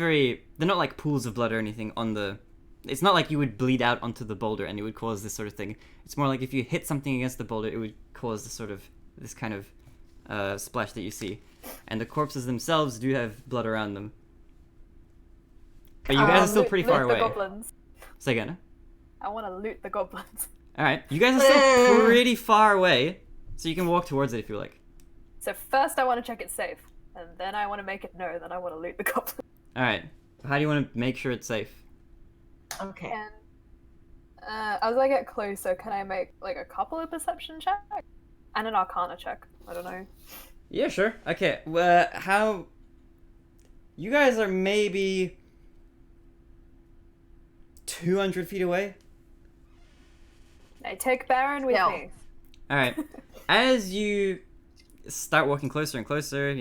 like pools of blood or anything on the... It's not like you would bleed out onto the boulder and it would cause this sort of thing. It's more like if you hit something against the boulder, it would cause this kind of splash that you see. And the corpses themselves do have blood around them. But you guys are still pretty far loot away. The goblins. Say again. I want to loot the goblins. Alright, you guys are still pretty far away, so you can walk towards it if you like. So first I want to check it's safe. and then I want to make it known that I want to loot the goblin. All right. How do you want to make sure it's safe? Okay. And as I get closer, can I make like a couple of perception checks and an arcana check? I don't know. Yeah, sure. Okay. Well, how? You guys are maybe 200 feet away. I take Baron with Yeah. me. All right. As you start walking closer and closer,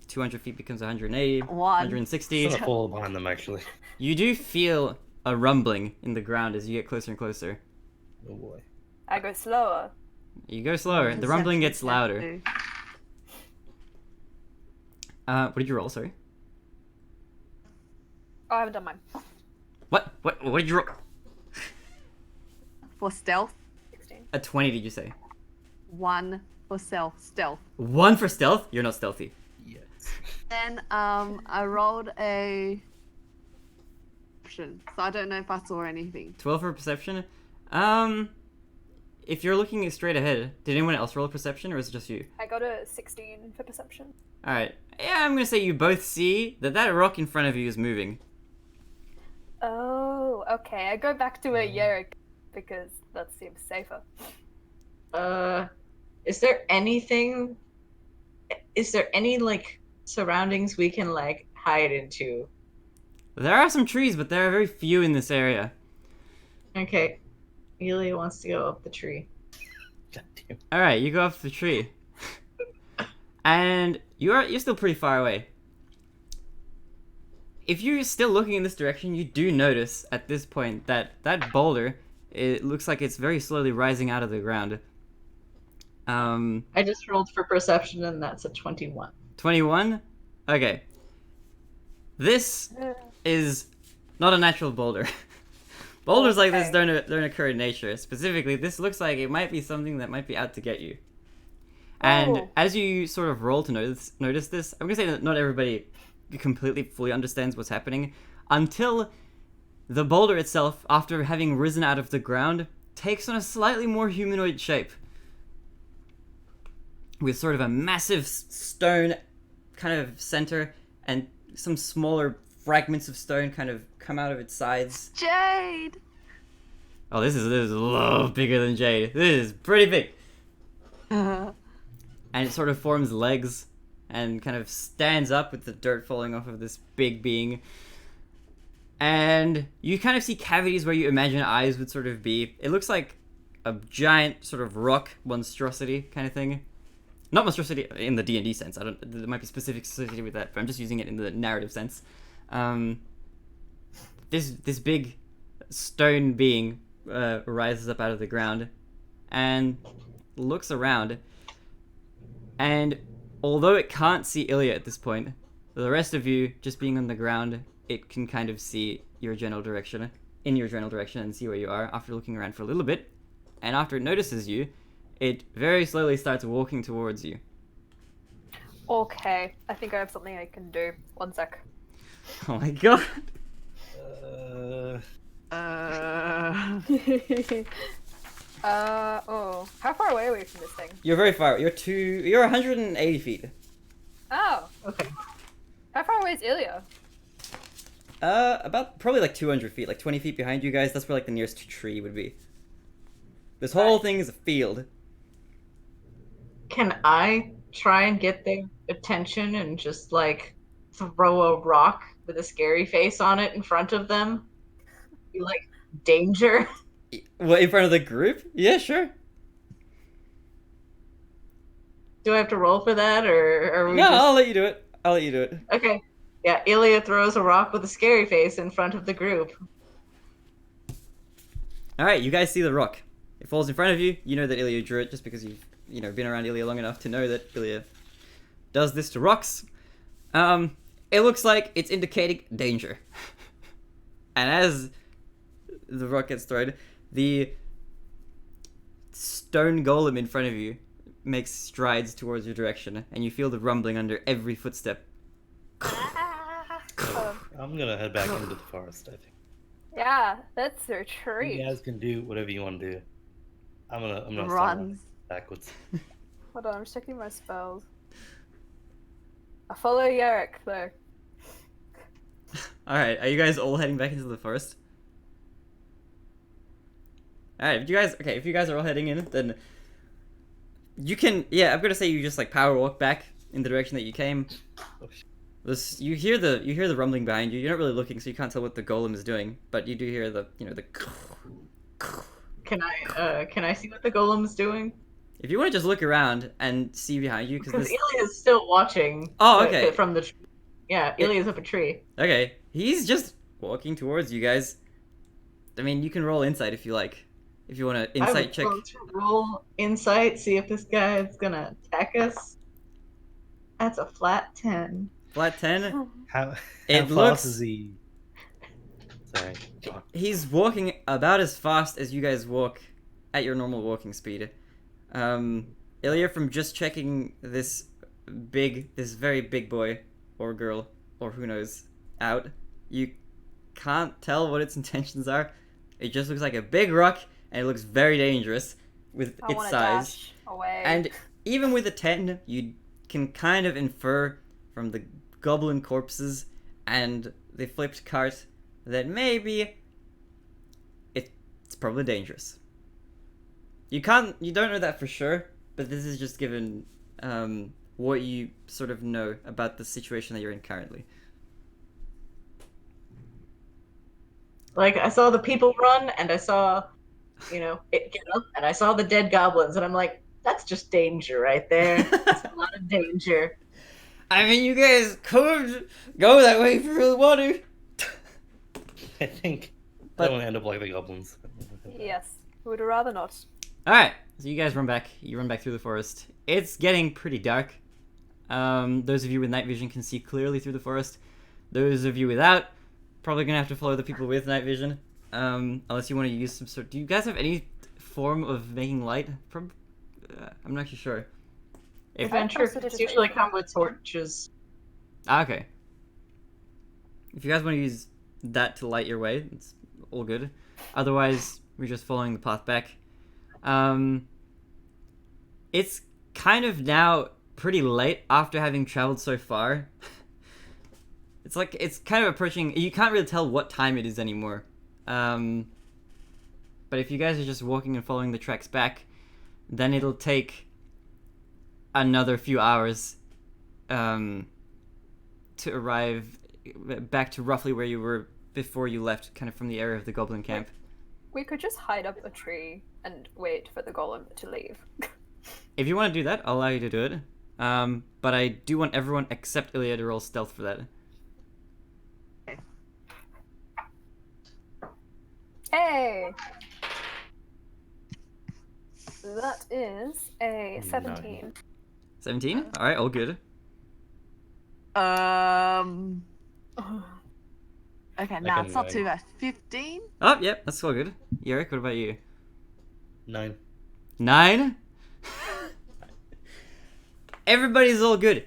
200 feet becomes 180, 160. Sort of fall behind them, actually. You do feel a rumbling in the ground as you get closer and closer. Oh boy. I go slower. You go slower. The rumbling gets louder. What did you roll? Sorry. Oh, I haven't done mine. What did you roll? For stealth, 16. A 20, did you say? 1 for stealth. 1 for stealth? You're not stealthy. Yes. Then I rolled a perception, so I don't know if I saw anything. 12 for perception? If you're looking straight ahead, did anyone else roll a perception, or is it just you? I got a 16 for perception. Alright. Yeah, I'm gonna say you both see that rock in front of you is moving. Oh, okay. I go back to a Yerrick because that seems safer. Is there anything? Is there any like surroundings we can like hide into? There are some trees, but there are very few in this area. Okay, Elia wants to go up the tree. God damn. Alright, you go up the tree. And you're still pretty far away. If you're still looking in this direction, you do notice at this point that boulder, it looks like it's very slowly rising out of the ground. I just rolled for perception and that's a 21. 21? Okay. This is not a natural boulder. Boulders like this don't occur in nature. Specifically, this looks like it might be something that might be out to get you. And Oh. as you sort of roll to notice this, I'm gonna say that not everybody completely fully understands what's happening until the boulder itself, after having risen out of the ground, takes on a slightly more humanoid shape. With sort of a massive stone kind of center and some smaller fragments of stone kind of come out of its sides. Jade! Oh, this is a lot bigger than Jade. This is pretty big. And it sort of forms legs and kind of stands up with the dirt falling off of this big being. And you kind of see cavities where you imagine eyes would sort of be. It looks like a giant sort of rock monstrosity kind of thing. Not monstrosity in the D&D sense. There might be specific associated with that, but I'm just using it in the narrative sense. This big stone being rises up out of the ground and looks around. And although it can't see Ilya at this point, the rest of you, just being on the ground, it can kind of see in your general direction, and see where you are after looking around for a little bit. And after it notices you, it very slowly starts walking towards you. Okay, I think I have something I can do. 1 sec. Oh my god. How far away are we from this thing? You're very far. You're 180 feet. Oh, Okay. how far away is Ilya? About probably like 200 feet, like 20 feet behind you guys. That's where like the nearest tree would be. This whole thing is a field. Can I try and get their attention and just like throw a rock with a scary face on it in front of them? Be like, danger. What, in front of the group? Yeah, sure. Do I have to roll for that, or are we No, just... I'll let you do it. Okay. Yeah, Ilya throws a rock with a scary face in front of the group. Alright, you guys see the rock. It falls in front of you. You know that Ilya drew it just because you've, been around Ilya long enough to know that Ilya does this to rocks. It looks like it's indicating danger. And as the rock gets thrown, the stone golem in front of you makes strides towards your direction, and you feel the rumbling under every footstep. I'm gonna head back into the forest, I think. Yeah, that's a treat. You guys can do whatever you want to do. I'm gonna start Run. running backwards. Hold on, I'm just checking my spells. I follow Yarrick though. Alright, are you guys all heading back into the forest? Alright, if you guys are all heading in, then you can, yeah, I'm gonna say you just like power walk back in the direction that you came. You hear the rumbling behind you. You're not really looking, so you can't tell what the golem is doing, but you do hear the Can I see what the golem's doing? If you want to just look around and see behind you, Because Ilya's still watching. Oh, okay. From the tree. Yeah, Ilya's up a tree. Okay, he's just walking towards you guys. I mean, you can roll insight if you like. If you want to insight check. I would to roll insight, see if this guy is gonna attack us. That's a flat 10. Flat 10? How It fast looks- is he? Sorry. He's walking about as fast as you guys walk at your normal walking speed. Ilya, from just checking this very big boy or girl or who knows out, you can't tell what its intentions are. It just looks like a big rock, and it looks very dangerous with I its wanna size. dash away. And even with a 10, you can kind of infer from the goblin corpses and the flipped cart that maybe it's probably dangerous. You don't know that for sure, but this is just given what you sort of know about the situation that you're in currently. Like, I saw the people run, and I saw, it get up, and I saw the dead goblins, and I'm like, that's just danger right there. That's a lot of danger. I mean, you guys could go that way if you really want to. I think But- I don't want to end up like the goblins. Yes, would rather not. Alright, so you guys run back. You run back through the forest. It's getting pretty dark. Those of you with night vision can see clearly through the forest. Those of you without, probably gonna have to follow the people with night vision. Unless you want to use some sort. Do you guys have any form of making light? I'm not actually sure. If Adventure kits usually come with torches. okay. If you guys want to use that to light your way, it's all good. Otherwise, we're just following the path back. It's kind of now pretty late after having traveled so far. It's kind of approaching. You can't really tell what time it is anymore. But if you guys are just walking and following the tracks back, then it'll take another few hours to arrive back to roughly where you were before you left, kind of from the area of the goblin camp. We could just hide up a tree and wait for the golem to leave. If you want to do that, I'll allow you to do it. But I do want everyone except Ilya to roll stealth for that. Hey! That is a 17. 17? Alright, all good. Okay, now it's not nine. too bad. 15? Oh, yep, that's all good. Yerrick, what about you? 9. 9? Everybody's all good.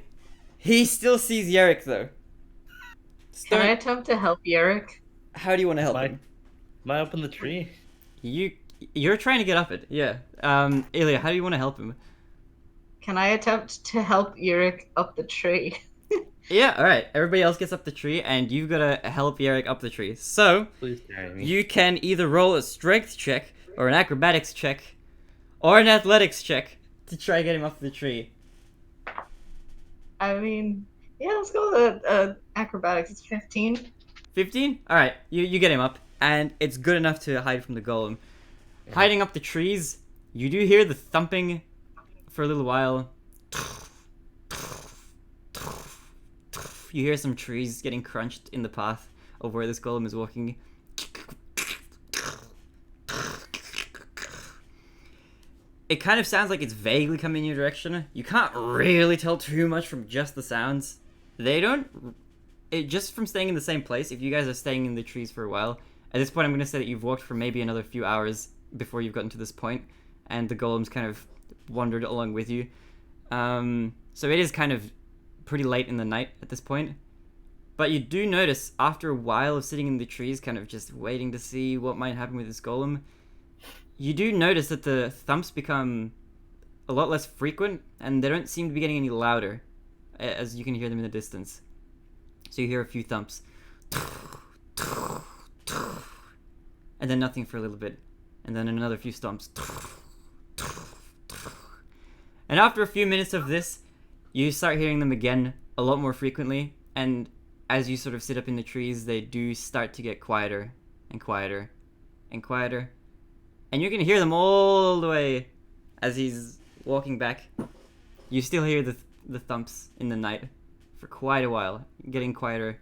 He still sees Yerrick, though. Can I attempt to help Yarrick? How do you want to help him? Am I up in the tree? You're trying to get up it, yeah. Ilya, how do you want to help him? Can I attempt to help Yarrick up the tree? Yeah, alright. Everybody else gets up the tree, and you've got to help Yerrick up the tree. So, Please carry me. you can either roll a strength check, or an acrobatics check, or an athletics check to try and get him up the tree. I mean, yeah, let's go with acrobatics. It's 15. 15? Alright, you get him up, and it's good enough to hide from the golem. Hiding up the trees, you do hear the thumping for a little while. You hear some trees getting crunched in the path of where this golem is walking. It kind of sounds like it's vaguely coming in your direction. You can't really tell too much from just the sounds. Just from staying in the same place, if you guys are staying in the trees for a while, at this point I'm going to say that you've walked for maybe another few hours before you've gotten to this point, and the golem's kind of wandered along with you. So it is kind of pretty late in the night at this point. But you do notice, after a while of sitting in the trees, kind of just waiting to see what might happen with this golem, you do notice that the thumps become a lot less frequent, and they don't seem to be getting any louder. as you can hear them in the distance. So you hear a few thumps. And then nothing for a little bit. And then another few stomps. And after a few minutes of this, you start hearing them again a lot more frequently. And as you sort of sit up in the trees, they do start to get quieter and quieter and quieter. And you can hear them all the way as he's walking back. You still hear the thumps in the night for quite a while, getting quieter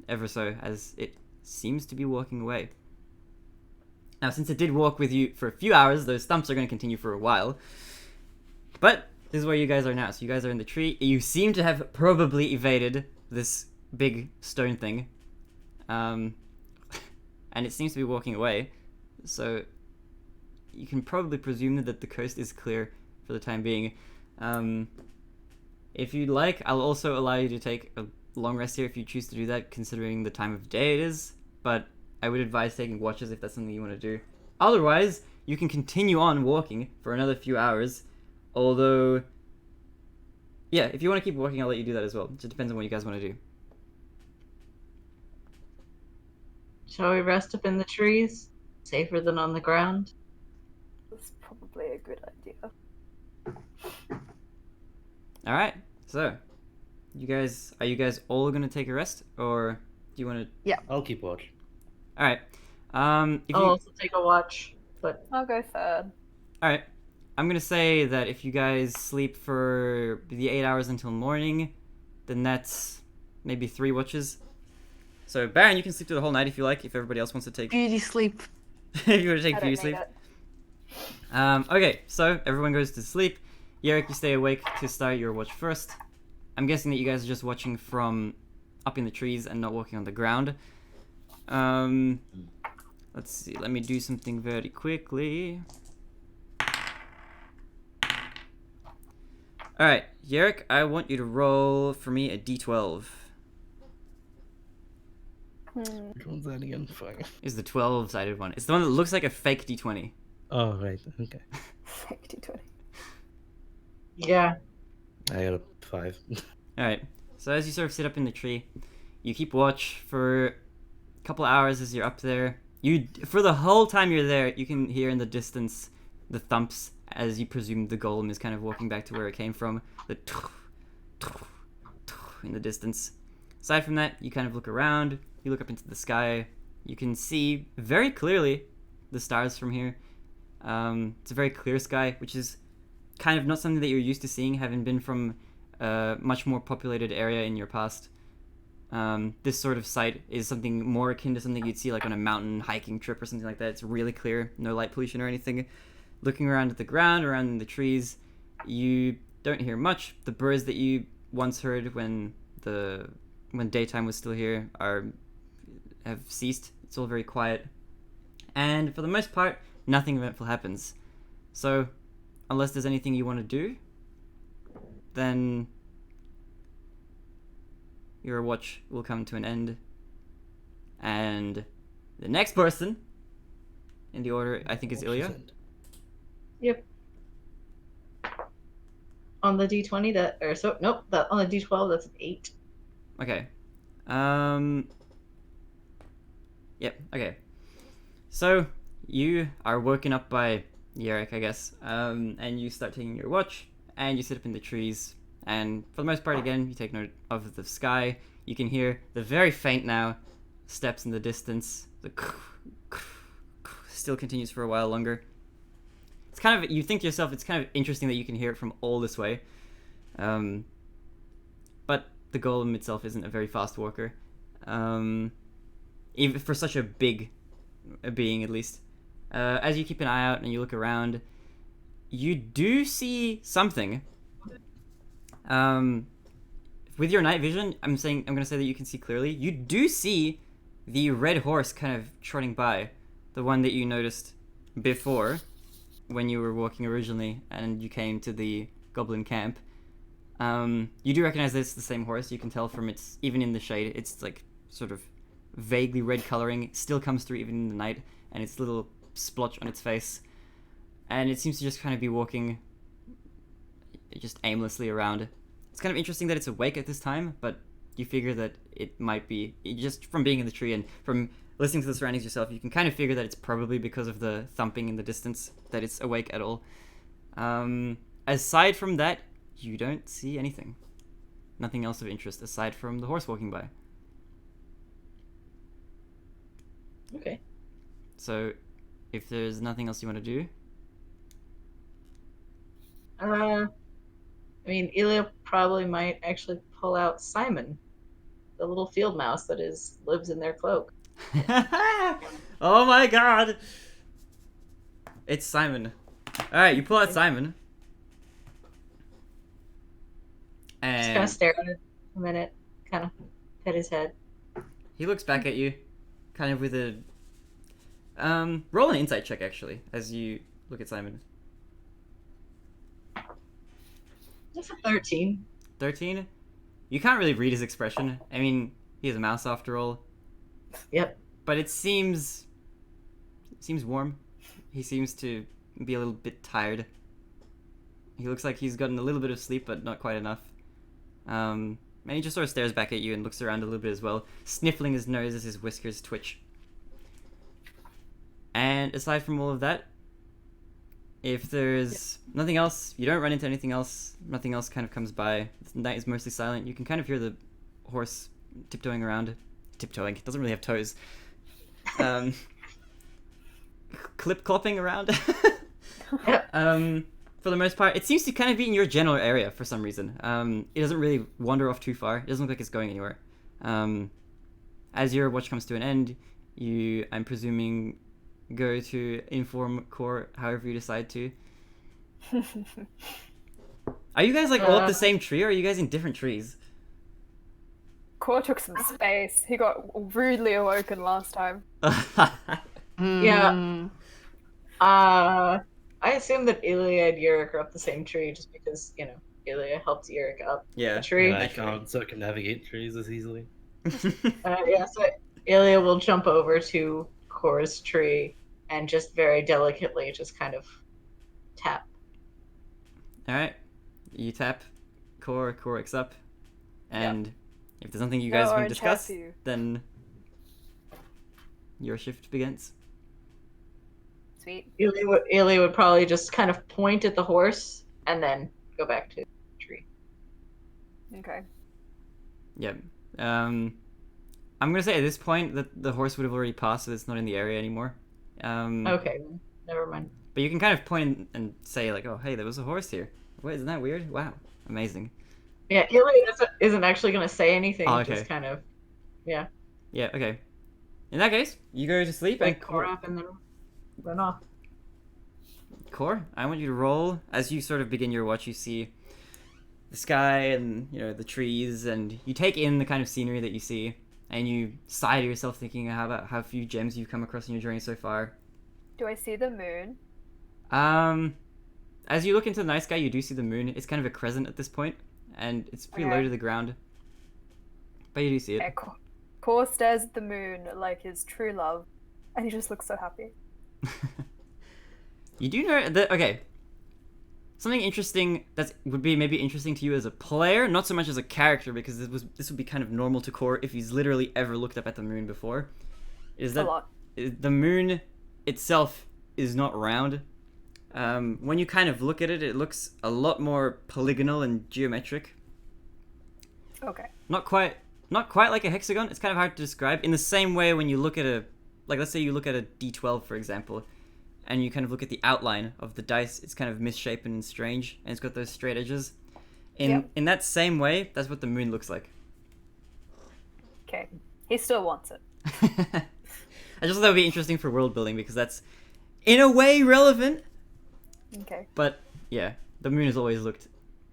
ever so as it seems to be walking away. Now, since it did walk with you for a few hours, those thumps are going to continue for a while. But this is where you guys are now. So you guys are in the tree. You seem to have probably evaded this big stone thing. And it seems to be walking away. So you can probably presume that the coast is clear for the time being. If you'd like, I'll also allow you to take a long rest here if you choose to do that, considering the time of day it is. But I would advise taking watches if that's something you want to do. Otherwise, you can continue on walking for another few hours. Although, yeah, if you want to keep walking, I'll let you do that as well. It just depends on what you guys want to do. Shall we rest up in the trees? Safer than on the ground. That's probably a good idea. All right. So, are you guys all gonna take a rest, or do you want to? I'll keep watch. All right. If I'll you... also take a watch, but I'll go third. All right. I'm gonna say that if you guys sleep for the 8 hours until morning, then that's maybe 3 watches. So Baron, you can sleep through the whole night if you like. If everybody else wants to take, Beauty sleep. if you want to take I beauty don't need sleep. it. Okay. So everyone goes to sleep. Yerrick, you stay awake to start your watch first. I'm guessing that you guys are just watching from up in the trees and not walking on the ground. Let's see. Let me do something very quickly. Alright, Yerrick, I want you to roll for me a d12. Which one's that again? Fuck. Is the 12-sided one. It's the one that looks like a fake d20. Oh, right. Okay. Fake D20. yeah. I got a 5. Alright, so as you sort of sit up in the tree, you keep watch for a couple hours as you're up there. For the whole time you're there, you can hear in the distance the thumps as you presume the golem is kind of walking back to where it came from. The in the distance. Aside from that, you kind of look around, you look up into the sky, you can see very clearly the stars from here. It's a very clear sky, which is kind of not something that you're used to seeing, having been from a much more populated area in your past. This sort of sight is something more akin to something you'd see like on a mountain hiking trip or something like that. It's really clear, no light pollution or anything. Looking around at the ground, around in the trees, you don't hear much. The birds that you once heard when daytime was still here have ceased. It's all very quiet. And for the most part, nothing eventful happens. So, unless there's anything you want to do, then your watch will come to an end. And the next person in the order, I think, is Ilya. Yep. On the D20, that on the D12, that's an 8. Okay. Yep, okay. So, you are woken up by Yerrick, I guess, and you start taking your watch, and you sit up in the trees, and for the most part, again, you take note of the sky. You can hear the very faint now steps in the distance. The still continues for a while longer. It's kind of, you think to yourself, it's kind of interesting that you can hear it from all this way. But the golem itself isn't a very fast walker. Even for such a big being, at least. As you keep an eye out and you look around, you do see something. With your night vision, I'm gonna say that you can see clearly. You do see the red horse kind of trotting by, the one that you noticed before when you were walking originally and you came to the goblin camp. You do recognize that it's the same horse. You can tell from its, even in the shade, it's like sort of vaguely red coloring. It still comes through even in the night, and its little splotch on its face. And it seems to just kind of be walking just aimlessly around. It's kind of interesting that it's awake at this time, but you figure that it might be just from being in the tree and from listening to the surroundings yourself. You can kind of figure that it's probably because of the thumping in the distance that it's awake at all. Aside from that, you don't see anything. Nothing else of interest aside from the horse walking by. Okay. So, if there's nothing else you want to do, I mean, Ilya probably might actually pull out Simon, the little field mouse that lives in their cloak. oh my god! It's Simon. Alright, you pull out Simon. Just kind And of stare at it a minute, kind of pet his head. he looks back at you, kind of with a... roll an insight check, actually, as you look at Simon. Just a 13. 13? You can't really read his expression. I mean, he is a mouse after all. Yep. But it seems warm. He seems to be a little bit tired. He looks like he's gotten a little bit of sleep, but not quite enough. And he just sort of stares back at you and looks around a little bit as well, sniffling his nose as his whiskers twitch. And aside from all of that, if there's nothing else, you don't run into anything else, nothing else kind of comes by, the night is mostly silent, you can kind of hear the horse tiptoeing around. Tiptoeing, it doesn't really have toes. Clip-clopping around. For the most part, it seems to kind of be in your general area for some reason. It doesn't really wander off too far. It doesn't look like it's going anywhere. As your watch comes to an end, you, I'm presuming, go to inform Core however you decide to. Are you guys like all up the same tree, or are you guys in different trees? Core took some space. He got rudely awoken last time. Yeah. I assume that Ilya and Yurik are up the same tree just because, Ilya helped Yurik up Yeah. the tree. And I can't, so I can navigate trees as easily. Yeah, so Ilya will jump over to Core's tree and just very delicately just kind of tap. Alright. You tap, Core wakes up, and if there's something you guys want to discuss, then your shift begins. Sweet. Ilya would probably just kind of point at the horse and then go back to the tree. Okay. Yep. I'm gonna say at this point that the horse would have already passed, so it's not in the area anymore. Okay, then never mind. But you can kind of point and say like, "Oh, hey, there was a horse here. Wait, isn't that weird? Wow, amazing." Yeah, Ilya isn't actually going to say anything. Oh, okay. Just kind of, yeah. Yeah. Okay. In that case, you go to sleep Wake and Core up and then run off. Core, I want you to roll. As you sort of begin your watch, you see the sky and the trees, and you take in the kind of scenery that you see, and you sigh to yourself, thinking about how few gems you've come across in your journey so far. Do I see the moon? As you look into the night sky, you do see the moon. It's kind of a crescent at this point, and it's pretty low to the ground, but you do see it. Okay, Core stares at the moon like his true love, and he just looks so happy. You do know that, okay, something interesting that would be maybe interesting to you as a player, not so much as a character, because this would be kind of normal to Core if he's literally ever looked up at the moon before, is that the moon itself is not round. When you kind of look at it, it looks a lot more polygonal and geometric. Okay. Not quite like a hexagon. It's kind of hard to describe. In the same way, when you look at let's say you look at a D12, for example, and you kind of look at the outline of the dice, it's kind of misshapen and strange, and it's got those straight edges. In that same way, that's what the moon looks like. Okay. He still wants it. I just thought that would be interesting for world building, because that's, in a way, relevant. Okay. But, yeah, the moon has always looked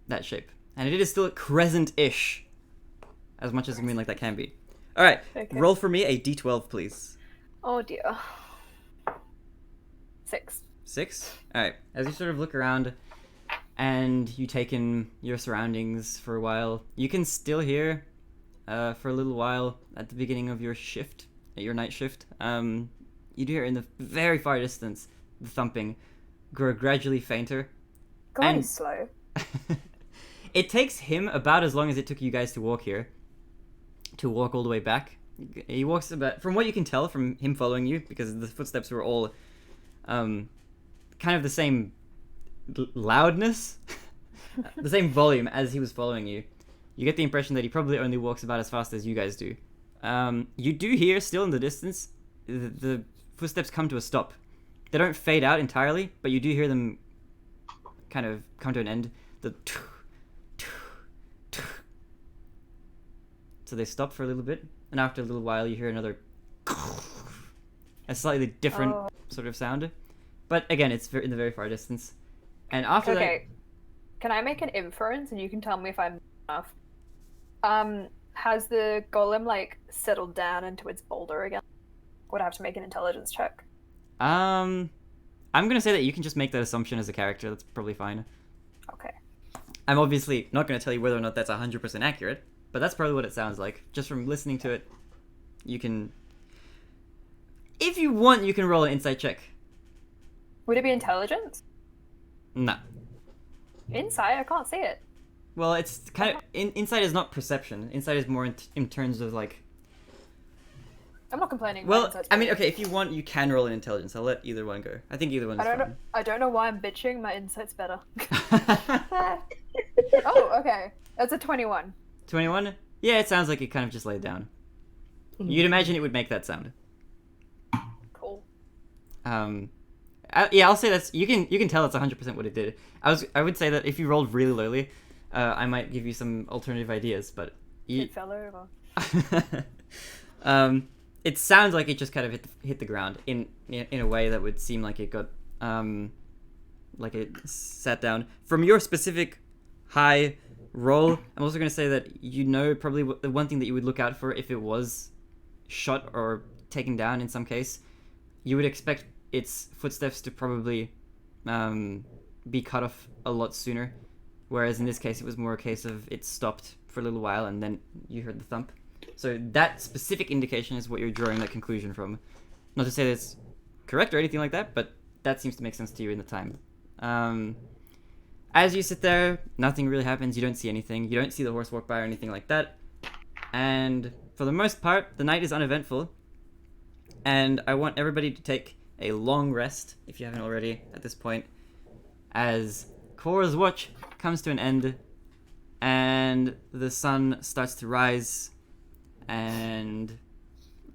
that shape. And it is still crescent-ish, as much as a moon like that can be. Alright, roll for me a D12, please. Oh dear. 6. 6? Alright, as you sort of look around and you take in your surroundings for a while, you can still hear, for a little while, at the beginning of your shift, at your night shift, you do hear in the very far distance the thumping grow gradually fainter. Going slow. It takes him about as long as it took you guys to walk here. To walk all the way back. He walks about, from what you can tell from him following you, because the footsteps were all kind of the same loudness, the same volume as he was following you. You get the impression that he probably only walks about as fast as you guys do. You do hear, still in the distance, the footsteps come to a stop. They don't fade out entirely, but you do hear them kind of come to an end. So they stop for a little bit, and after a little while you hear another a slightly different sort of sound. But again, it's in the very far distance. And after Okay. Can I make an inference and you can tell me if I'm enough? Has the golem like settled down into its boulder again? Would I have to make an intelligence check? that, I'm gonna say that you can just make that assumption as a character. That's probably fine. Okay. I'm obviously not gonna tell you whether or not that's 100% accurate, but that's probably what it sounds like. Just from listening to it, you can... If you want, you can roll an insight check. Would it be intelligence? No. Insight? I can't see it. Well, it's kind of... insight is not perception. Insight is more in terms of, like... I'm not complaining. my Well, insight's I mean, good. okay, if you want, you can roll an intelligence. I'll let either one go. I think either one is fine. I don't know why I'm bitching. My insight's better. Oh, okay. That's a 21. 21? Yeah, it sounds like it kind of just laid down. You'd imagine it would make that sound. Cool. Yeah, I'll say that's... You can tell it's 100% what it did. I would say that if you rolled really lowly, I might give you some alternative ideas, but... It fell over. It sounds like it just kind of hit the ground in a way that would seem like it got like it sat down. From your specific high roll, I'm also going to say that you know probably the one thing that you would look out for if it was shot or taken down in some case, you would expect its footsteps to probably be cut off a lot sooner, whereas in this case it was more a case of it stopped for a little while and then you heard the thump. So that specific indication is what you're drawing that conclusion from. Not to say that it's correct or anything like that, but that seems to make sense to you in the time. As you sit there, nothing really happens. You don't see anything. You don't see the horse walk by or anything like that. And for the most part, the night is uneventful. And I want everybody to take a long rest, if you haven't already at this point, as Cora's watch comes to an end and the sun starts to rise. And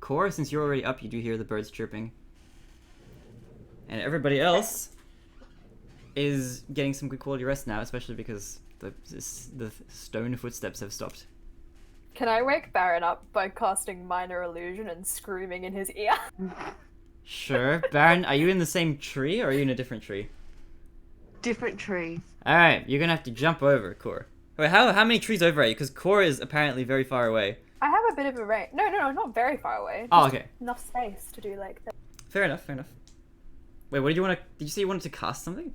Cora, since you're already up, you do hear the birds chirping. And everybody else is getting some good quality rest now, especially because the stone footsteps have stopped. Can I wake Baron up by casting Minor Illusion and screaming in his ear? Sure. Baron, are you in the same tree or are you in a different tree? Different tree. Alright, you're gonna have to jump over, Cora. Wait, how many trees over are you? Because Cora is apparently very far away. I have a bit of a range. No, not very far away. Oh, Just okay. Enough space to do like that. Fair enough. Wait, what did you want to... Did you say you wanted to cast something?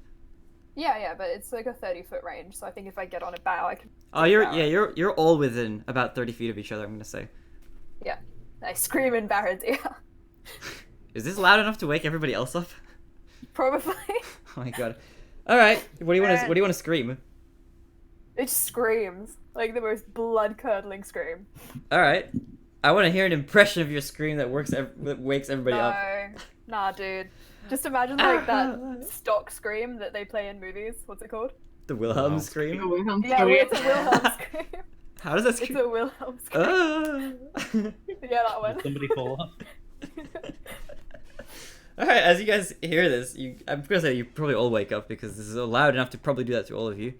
Yeah, but it's like a 30-foot range, so I think if I get on a bough, I can... Oh, you're all within about 30 feet of each other, I'm gonna say. Yeah. I scream in Baron's ear. Is this loud enough to wake everybody else up? Probably. Oh my god. Alright, what do you want to scream? It just screams. Like the most blood-curdling scream. Alright. I want to hear an impression of your scream that wakes everybody up. Nah, dude. Just imagine like that stock scream that they play in movies. What's it called? The Wilhelm Oh, scream? Yeah, it's a Wilhelm scream. How does that It's scream? a Wilhelm scream. Yeah, that one. Did somebody fall off? Alright, as you guys hear this, I'm gonna say you probably all wake up because this is loud enough to probably do that to all of you.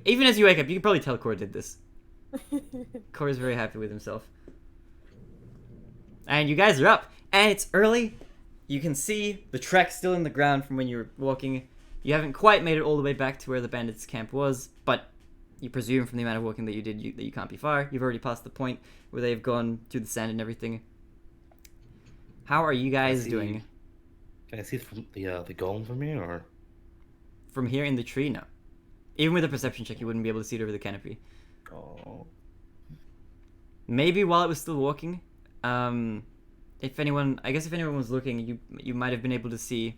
Even as you wake up, you can probably tell Cora did this. Cora's very happy with himself. And you guys are up, and it's early. You can see the track still in the ground from when you were walking. You haven't quite made it all the way back to where the bandits' camp was, but you presume from the amount of walking that you did that you can't be far. You've already passed the point where they've gone through the sand and everything. How are you guys doing? Can I see from the golem from here, or? From here in the tree? No. Even with a perception check, you wouldn't be able to see it over the canopy. Oh. Maybe while it was still walking. If anyone was looking, you might have been able to see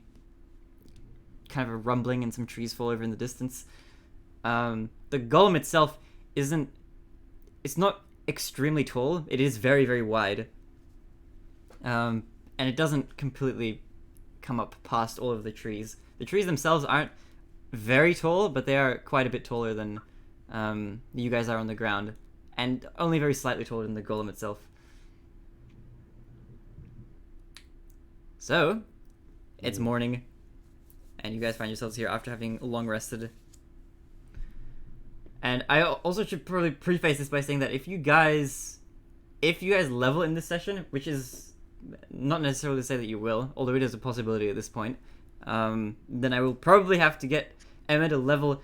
kind of a rumbling and some trees fall over in the distance. The golem itself it's not extremely tall. It is very, very wide. And it doesn't completely come up past all of the trees. The trees themselves aren't very tall, but they are quite a bit taller than you guys are on the ground, and only very slightly taller than the golem itself. So, it's morning, and you guys find yourselves here after having long rested. And I also should probably preface this by saying that if you guys level in this session, which is not necessarily to say that you will, although it is a possibility at this point, then I will probably have to get Emma to level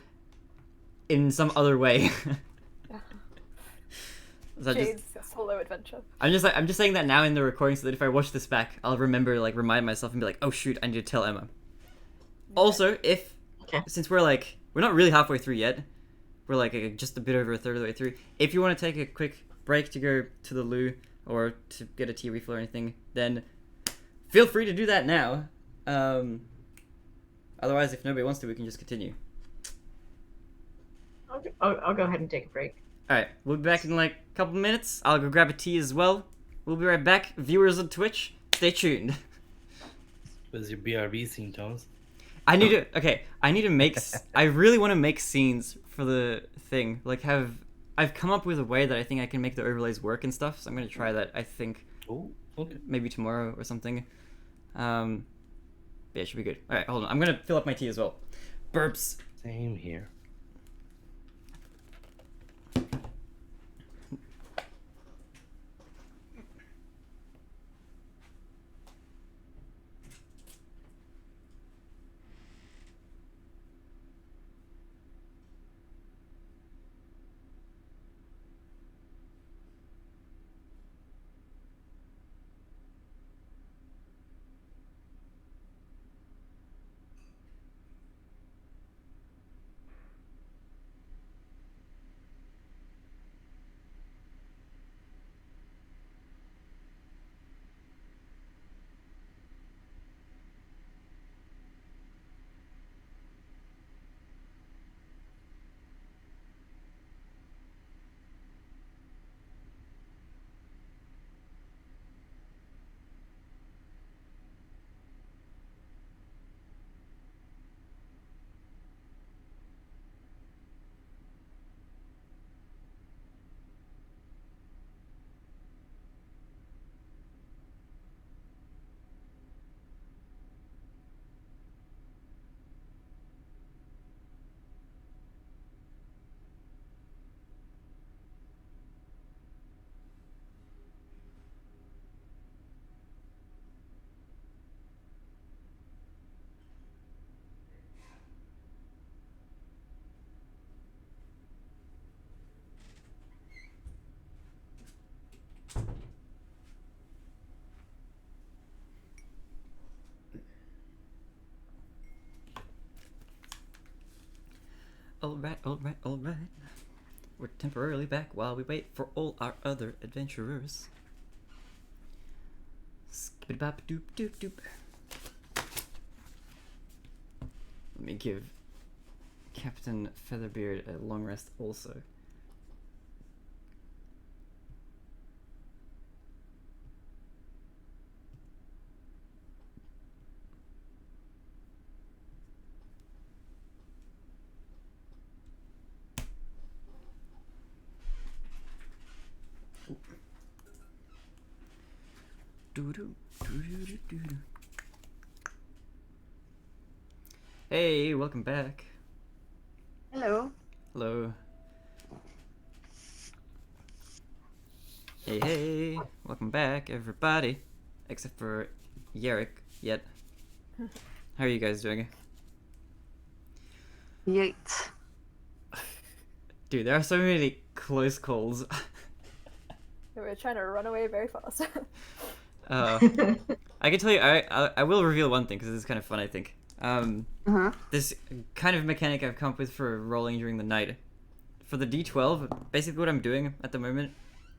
in some other way. So Jade's solo adventure. I'm just saying that now in the recording so that if I watch this back, I'll remember to remind myself and be like, oh shoot, I need to tell Emma. Also, since we're not really halfway through yet, we're just a bit over a third of the way through. If you want to take a quick break to go to the loo or to get a tea refill or anything, then feel free to do that now. Otherwise, if nobody wants to, we can just continue. I'll go ahead and take a break. Alright, we'll be back in a couple minutes. I'll go grab a tea as well. We'll be right back. Viewers on Twitch, stay tuned. What's your BRB scene, Thomas? I need to make... I really want to make scenes for the thing. I've come up with a way that I think I can make the overlays work and stuff, so I'm going to try that, I think. Oh, okay. Maybe tomorrow or something. Yeah, it should be good. Alright, hold on. I'm going to fill up my tea as well. Burps. Same here. Alright. We're temporarily back while we wait for all our other adventurers. Skip-a-bop-doop-doop-doop. Let me give Captain Featherbeard a long rest also. Hey, welcome back. Hello. Hello. Hey, welcome back, everybody. Except for Yarrick, yet. How are you guys doing? Yeet. Dude, there are so many close calls. We're trying to run away very fast. I can tell you, I will reveal one thing because this is kind of fun, I think. This kind of mechanic I've come up with for rolling during the night. For the D12, basically what I'm doing at the moment,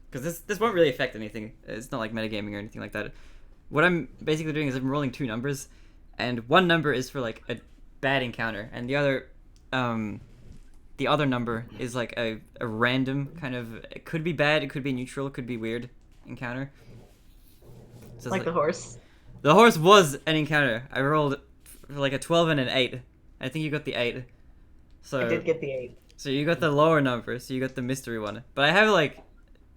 because this won't really affect anything. It's not like metagaming or anything like that. What I'm basically doing is I'm rolling two numbers, and one number is for like bad encounter, and the other number is like a random kind of. It could be bad, it could be neutral, it could be weird encounter. So it's Like the horse. The horse was an encounter. I rolled like a 12 and an 8. I think you got the 8. So I did get the 8. So you got the lower number, so you got the mystery one. But I have like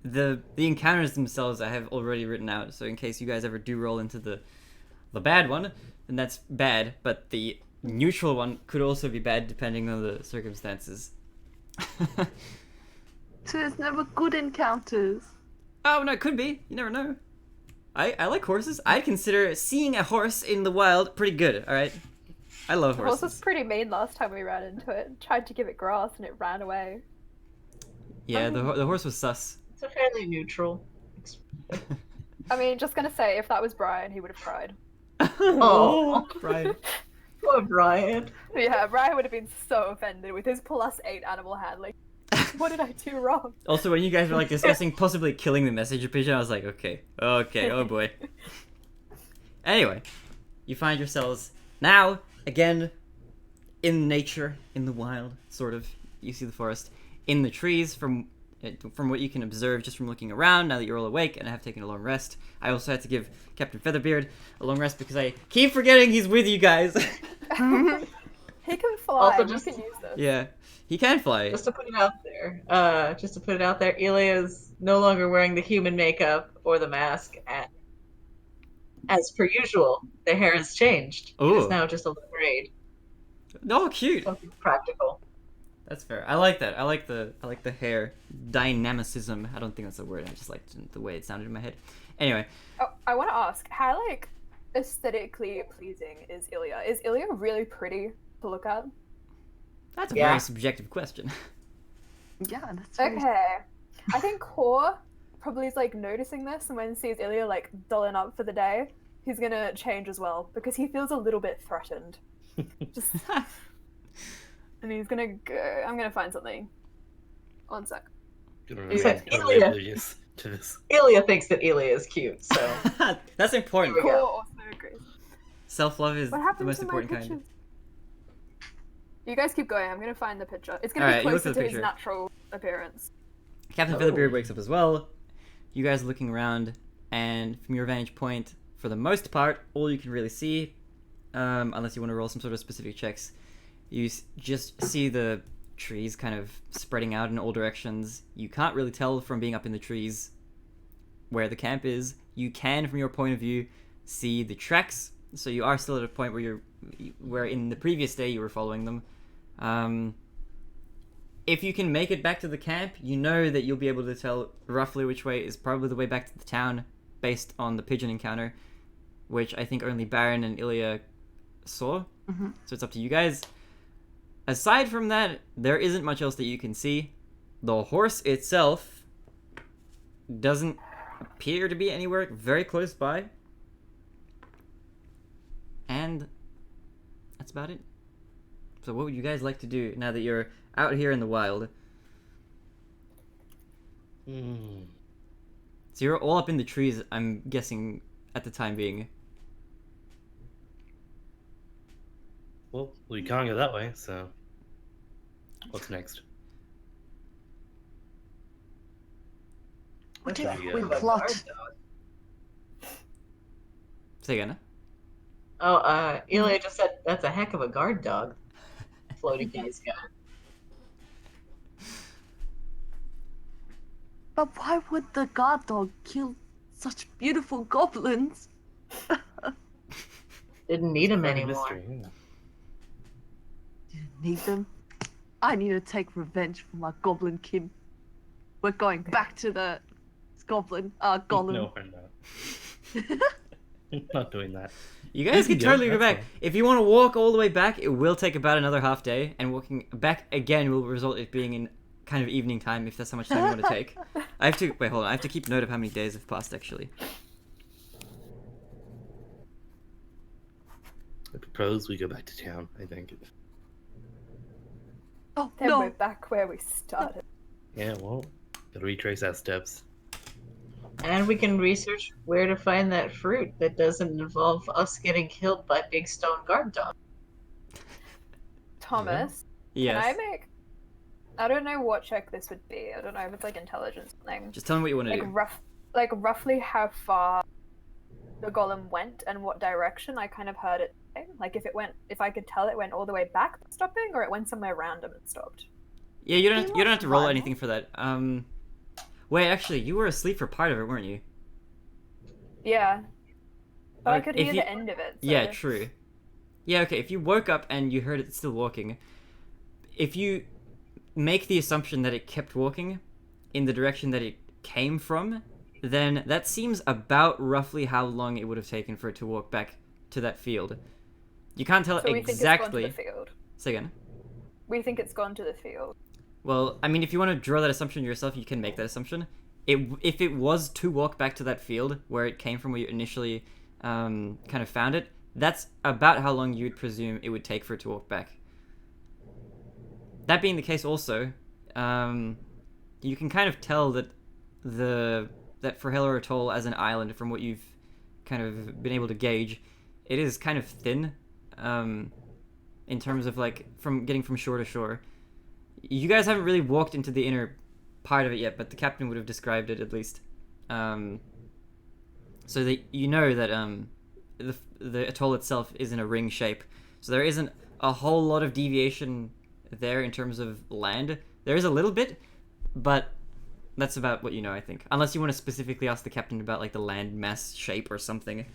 the encounters themselves I have already written out, so in case you guys ever do roll into the bad one, then that's bad, but the neutral one could also be bad depending on the circumstances. So there's never good encounters. Oh no, it could be. You never know. I like horses. I'd consider seeing a horse in the wild pretty good, alright? I love The horse horses. was pretty mean last time we ran into it. Tried to give it grass and it ran away. Yeah, the horse was sus. It's a fairly neutral. I mean, just gonna say, if that was Brian, he would have cried. Oh. Brian. Poor Brian. Yeah, Brian would have been so offended with his +8 animal handling. What did I do wrong? Also, when you guys were like discussing possibly killing the messenger pigeon, I was like, okay, oh boy. Anyway, you find yourselves now again in nature, in the wild, sort of. You see the forest, in the trees. From what you can observe just from looking around, now that you're all awake and have taken a long rest. I also had to give Captain Featherbeard a long rest because I keep forgetting he's with you guys. He can fly. Also You just- can use this. Yeah, he can fly. Just to put it out there, Elia's no longer wearing the human makeup or the mask. And as per usual, the hair has changed. It Ooh. is now just a little braid. Oh, cute. Something practical. That's fair. I like that. I like the hair dynamicism. I don't think that's a word. I just liked the way it sounded in my head. Anyway, Oh, I want to ask, how like aesthetically pleasing is Ilya? Is Ilya really pretty to look at? that's a Yeah. very subjective question. Yeah, that's very... Okay. I think Core probably is like noticing this, and when he sees Ilya like dulling up for the day, he's gonna change as well because he feels a little bit threatened. Just, and he's gonna go. I'm gonna find something. One sec. It's like Totally Ilya. oblivious to this. Ilya thinks that Ilya is cute, so That's important. Here we Core go. also agrees. Self-love is What the happened most to my important pictures? kind. You guys keep going. I'm gonna find the picture. It's gonna Alright, be you look closer at the to his picture. natural appearance. Captain Oh. Featherbeard wakes up as well. You guys are looking around, and from your vantage point, for the most part, all you can really see, unless you want to roll some sort of specific checks, you just see the trees kind of spreading out in all directions. You can't really tell from being up in the trees where the camp is. You can, from your point of view, see the tracks. So you are still at a point where in the previous day you were following them. If you can make it back to the camp, you know that you'll be able to tell roughly which way is probably the way back to the town, based on the pigeon encounter, which I think only Baron and Ilya saw. Mhm. So it's up to you guys. Aside from that, there isn't much else that you can see. The horse itself doesn't appear to be anywhere very close by. And that's about it. So what would you guys like to do now that you're out here in the wild? Hmm. So you're all up in the trees, I'm guessing, at the time being. Well, we can't go that way, so what's next? What There if we we go. plot? Say again. Oh, Ilya just said that's a heck of a guard dog. Floaty guy's got. But why would the guard dog kill such beautiful goblins? Didn't need him Very anymore. mystery, yeah. Didn't need them. I need to take revenge for my goblin kin. We're going back to the goblin, golem. No, we're not. Not doing that. You guys You can can go, totally go that's back. fine. If you want to walk all the way back, it will take about another half day, and walking back again will result in it being in kind of evening time, if that's how much time you want to take. I have to, wait, hold on, I have to keep note of how many days have passed, actually. I propose we go back to town, I think. Oh Then no! we're back where we started. Yeah, well, gotta retrace our steps. And we can research where to find that fruit that doesn't involve us getting killed by big stone guard dogs. Thomas, Yes. can I make? I don't know what check this would be. I don't know if it's like intelligence or something. Just tell me what you want to do. Roughly how far the golem went and what direction. I kind of heard it say. Like if I could tell it went all the way back stopping, or it went somewhere random and stopped. Yeah, you don't have to roll Fun. anything for that. Wait, actually, you were asleep for part of it, weren't you? Yeah. But I Like, could if hear you- the end of it. So... Yeah, true. Yeah, okay, if you woke up and you heard it still walking, if you make the assumption that it kept walking in the direction that it came from, then that seems about roughly how long it would have taken for it to walk back to that field. You can't tell So we exactly. think it's gone to the field. Say again. We think it's gone to the field. Well, I mean, if you want to draw that assumption yourself, you can make that assumption. If it was to walk back to that field where it came from, where you initially kind of found it, that's about how long you'd presume it would take for it to walk back. That being the case, also, you can kind of tell that that Frahela Atoll as an island, from what you've kind of been able to gauge, it is kind of thin, in terms of like from getting from shore to shore. You guys haven't really walked into the inner part of it yet, but the captain would have described it at least. So that you know that the atoll itself is in a ring shape, so there isn't a whole lot of deviation there in terms of land. There is a little bit, but that's about what you know, I think. Unless you want to specifically ask the captain about like the land mass shape or something.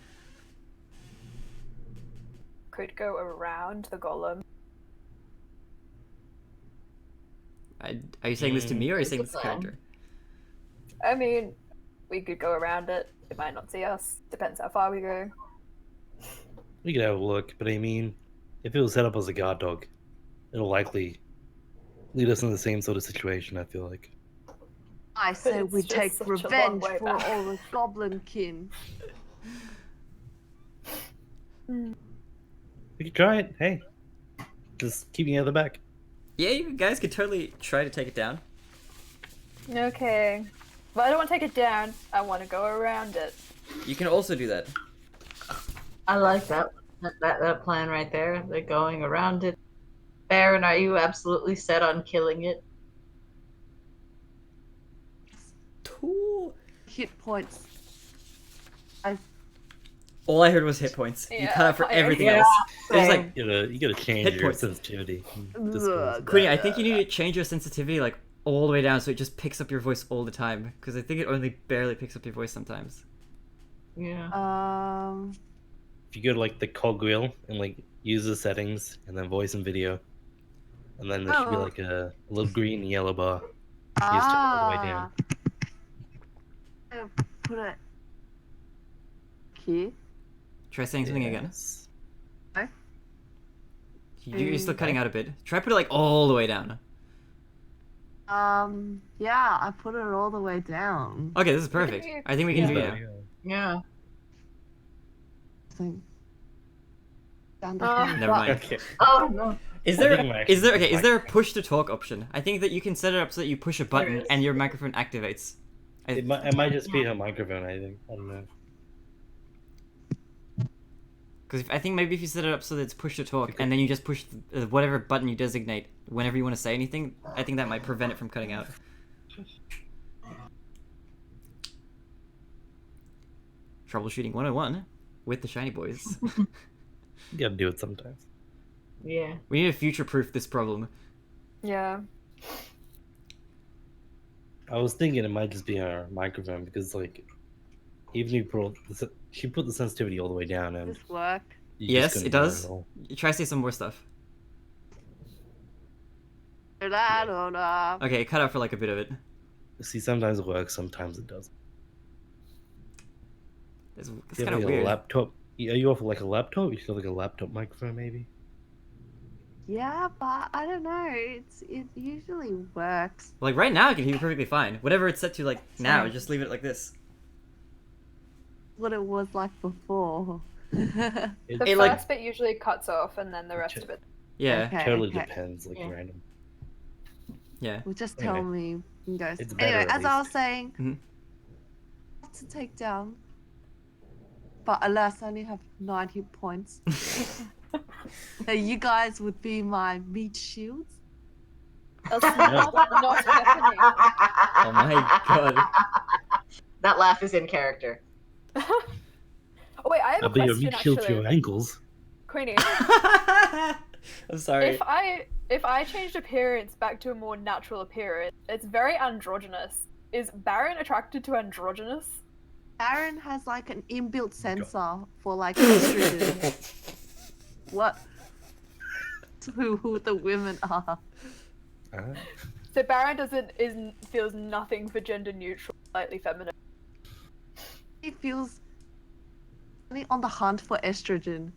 Could go around the golem. Are you saying this to me, or are you saying this to the character? I mean, we could go around it. It might not see us. Depends how far we go. We could have a look, but I mean, if it was set up as a guard dog, it'll likely lead us in the same sort of situation, I feel like. I say It's we just take such a long revenge way for back. all the goblin kin. We could try it, hey. Just keeping it at the back. Yeah, you guys could totally try to take it down. Okay. But I don't want to take it down. I want to go around it. You can also do that. I like that plan right there. They're going around it. Baron, are you absolutely set on killing it? Cool. Hit points. All I heard was hit points. You Yeah, cut out for I- everything yeah, else. There's like, You gotta change Hit your points. sensitivity. Ugh. Queenie, I think you need to change your sensitivity like all the way down so it just picks up your voice all the time. Because I think it only barely picks up your voice sometimes. Yeah. If you go to like the cogwheel and like user settings and then voice and video, and then there should be Oh. like a little green and yellow bar. You just turn it all the way down. Put it here. Try saying something again. Yes. You're still cutting out a bit. Try put it like all the way down. Yeah, I put it all the way down. Okay, this is perfect. I think we can do There it you go. Yeah. Thing. Down Never But- mind. Okay. Oh no. Is I there think I'm is there actually okay? Is there a push to talk option? I think that you can set it up so that you push a button is. and your microphone activates. It might just be her microphone, I think. I don't know. Because I think maybe if you set it up so that it's push to talk and then you just push whatever button you designate whenever you want to say anything, I think that might prevent it from cutting out. Troubleshooting 101 with the Shiny Boys. You gotta do it sometimes. Yeah. We need to future-proof this problem. Yeah. I was thinking it might just be her microphone because, like, even if you she put the sensitivity all the way down, and Does this work? you Yes, just it couldn't hear does. at all. You try to say some more stuff. Okay. Okay, cut out for like a bit of it. See, sometimes it works, sometimes it doesn't. It's Do you kind have, of like, weird. a laptop? Are you off like a laptop? You should have like a laptop microphone, maybe. Yeah, but I don't know. It usually works. Like right now, I can hear you perfectly fine. Whatever it's set to, like now, Sorry. just leave it like this. What it was like before. The It, first like- bit usually cuts off, and then the rest Okay. of it. Yeah, Okay, Totally okay. depends, like Yeah. random. yeah. Well, just tell me and goes. It's better, Anyway, at as I least. was saying, Mhm. to take down. But alas, I only have 9 hit points. You guys would be my meat shields. That's not happening. Oh my god. That laugh is in character. Oh wait, I have I'll a be your question meat shield for actually. your ankles. Queenie, I'm sorry. if I changed appearance back to a more natural appearance, it's very androgynous. Is Baron attracted to androgynous? Aaron has like an inbuilt sensor for like estrogen. What? Who the women are. So Baron feels nothing for gender neutral, slightly feminine. He feels only on the hunt for estrogen.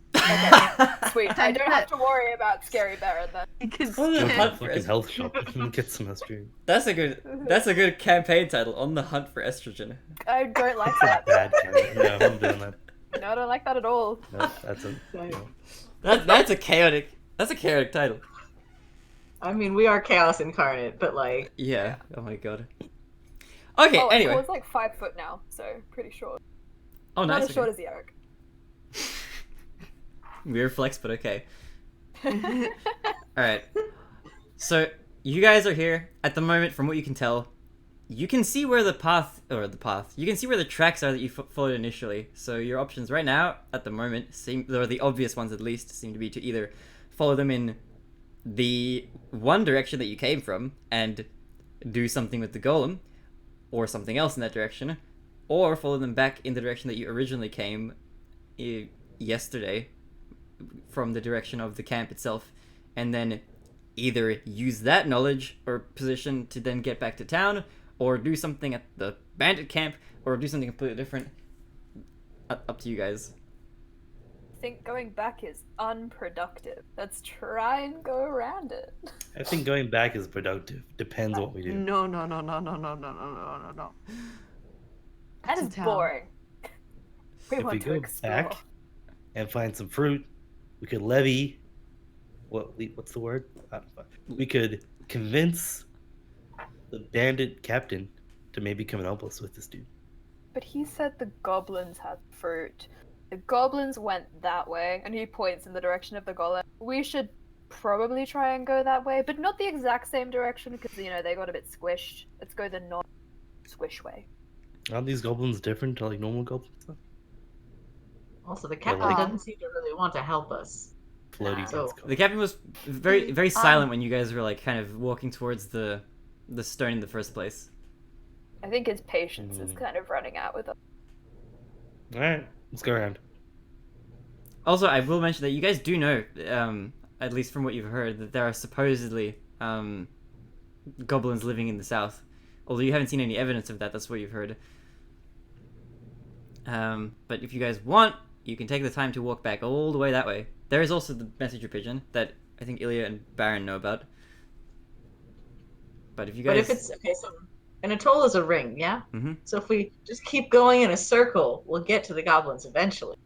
Sweet. I don't have to worry about scary Baron then. He can Oh, Go to hunt the for fucking estrogen. health shop and get some estrogen. That's a good campaign title. On the hunt for estrogen. I don't like That's a that. bad candidate. No, I'm doing that. No, I don't like that at all. No, that's a. No. That's a chaotic title. I mean, we are chaos incarnate, but like, Yeah. Oh my god. Okay. Oh, Anyway. Core's like 5 foot now, so pretty short. Oh, Not nice. as short Okay. as Eric. Weird flex, but okay. All right. So you guys are here at the moment. From what you can tell, you can see where the path. You can see where the tracks are that you followed initially. So your options right now, at the moment, or the obvious ones at least, seem to be to either follow them in the one direction that you came from and do something with the golem, or something else in that direction, or follow them back in the direction that you originally came yesterday, from the direction of the camp itself, and then either use that knowledge or position to then get back to town, or do something at the bandit camp, or do something completely different. Up to you guys. I think going back is unproductive. Let's try and go around it. I think going back is productive. Depends what we do. No. That is To town. boring. We If want we to go explore. back and find some fruit, we could levy. What's the word? We could convince the bandit captain to maybe come and help us with this dude. But he said the goblins had fruit. The goblins went that way, and he points in the direction of the golem. We should probably try and go that way, but not the exact same direction, because, you know, they got a bit squished. Let's go the non-squish way. Aren't these goblins different to like normal goblins? also the captain like- doesn't seem to really want to help us. Floaty So- The captain was very silent when you guys were like kind of walking towards the stone in the first place. I think his patience is kind of running out with us. All right, let's go around. Also, I will mention that you guys do know, at least from what you've heard, that there are supposedly goblins living in the south. Although you haven't seen any evidence of that, that's what you've heard. But if you guys want, you can take the time to walk back all the way that way. There is also the messenger pigeon that I think Ilya and Baron know about. But if you guys... But if it's okay, so an atoll is a ring, yeah. Mhm. So if we just keep going in a circle, we'll get to the goblins eventually.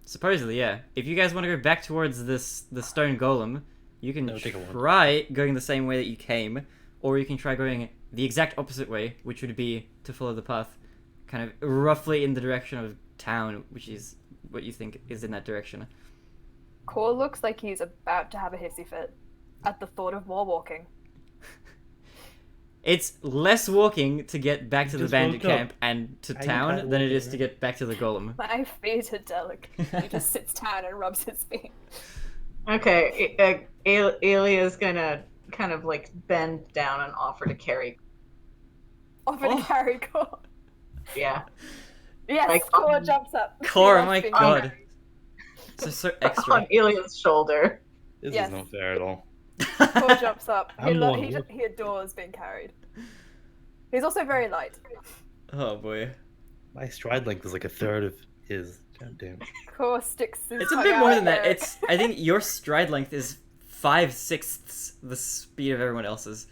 Supposedly, yeah. If you guys want to go back towards the stone golem, you can That would take a while. try going the same way that you came, or you can try going the exact opposite way, which would be to follow the path kind of roughly in the direction of town, which is what you think is in that direction. Core looks like he's about to have a hissy fit at the thought of more walking. It's less walking to get back to the Just bandit woke up. camp and to How you town can't than it walk is to around? get back to the golem. My feet are delicate. He just sits down and rubs his feet. Okay, Elia's gonna kind of like bend down and offer to carry. Offer Oh. to carry Core. Yeah. Yes, Like, Core jumps up. Core, He oh my loves being god. carried. So On extra. Elia's shoulder. This Yes. is not fair at all. Core jumps up. I'm the one who- He adores being carried. He's also very light. Oh boy. My stride length is like a third of his. God damn. Core sticks his It's a tongue bit out more than that. there. It's I think your stride length is 5/6 the speed of everyone else's.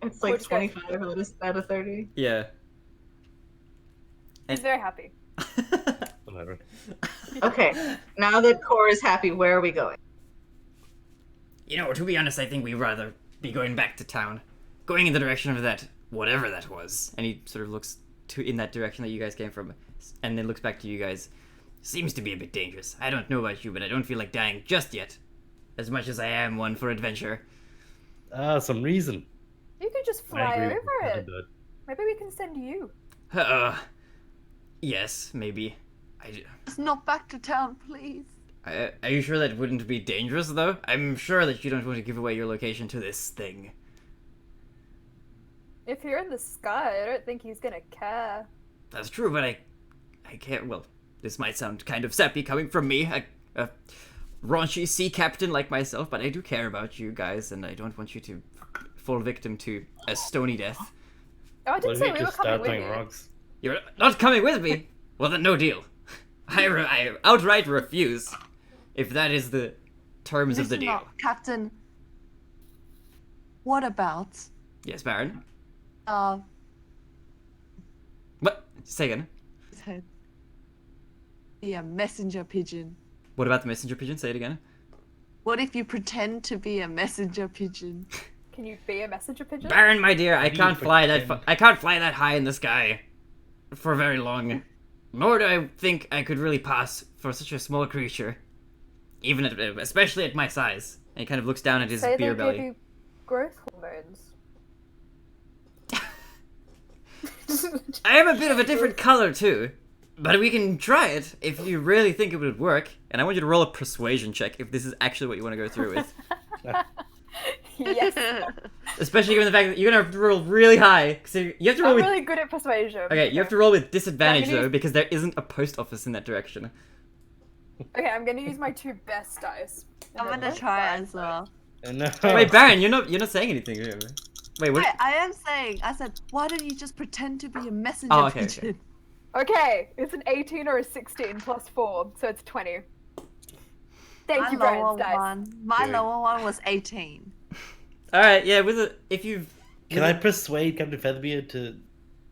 It's like Which guy? 25 out of 30. Yeah. He's very happy. Whatever. Okay, now that Core is happy, where are we going? You know, to be honest, I think we'd rather be going back to town. Going in the direction of that, whatever that was. And he sort of looks in that direction that you guys came from, and then looks back to you guys. Seems to be a bit dangerous. I don't know about you, but I don't feel like dying just yet. as much as I am one for adventure. Some reason. You could just I fly agree over with it. Thunderbird. Maybe we can send you. Yes, maybe. Just not back to town, please. Are you sure that wouldn't be dangerous, though? I'm sure that you don't want to give away your location to this thing. If you're in the sky, I don't think he's gonna care. That's true, but I can't. Well, this might sound kind of sappy coming from me, a raunchy sea captain like myself, but I do care about you guys, and I don't want you to fall victim to a stony death. Oh, I What didn't if say you we were just coming start with throwing you. rocks? You're not coming with me? Well, then no deal. I outright refuse, if that is the terms of the Listen deal. up, Captain. What about Yes, Baron? uh What? Say again. be a messenger pigeon? What about the messenger pigeon? Say it again. What if you pretend to be a messenger pigeon? Can you be a messenger pigeon? Baron, my dear, I do you can't fly that. pretend? I can't fly that high in the sky for very long. Nor do I think I could really pass for such a small creature, even especially at my size. And he kind of looks down at his Say beer they belly. give you growth hormones. I am a bit of a different color too, but we can try it if you really think it would work. And I want you to roll a persuasion check if this is actually what you want to go through with. Yes. Especially given the fact that you're gonna have to roll really high. So you have to roll I'm with. really good at persuasion. Okay, you have to roll with disadvantage Yeah, I'm gonna though, because there isn't a post office in that direction. Okay, I'm gonna use my 2 best dice. I'm gonna try as well. No. Wait, Baron, you're not saying anything. Remember? Wait, what? Wait, I am saying. I said, why don't you just pretend to be a messenger Oh, okay, pigeon? Okay, it's an 18 or a 16 plus 4, so it's 20. Thank My you, lower Brian's dice. one. My Good. lower one was 18. All right, yeah. If you've. Can I persuade Captain Featherbeard to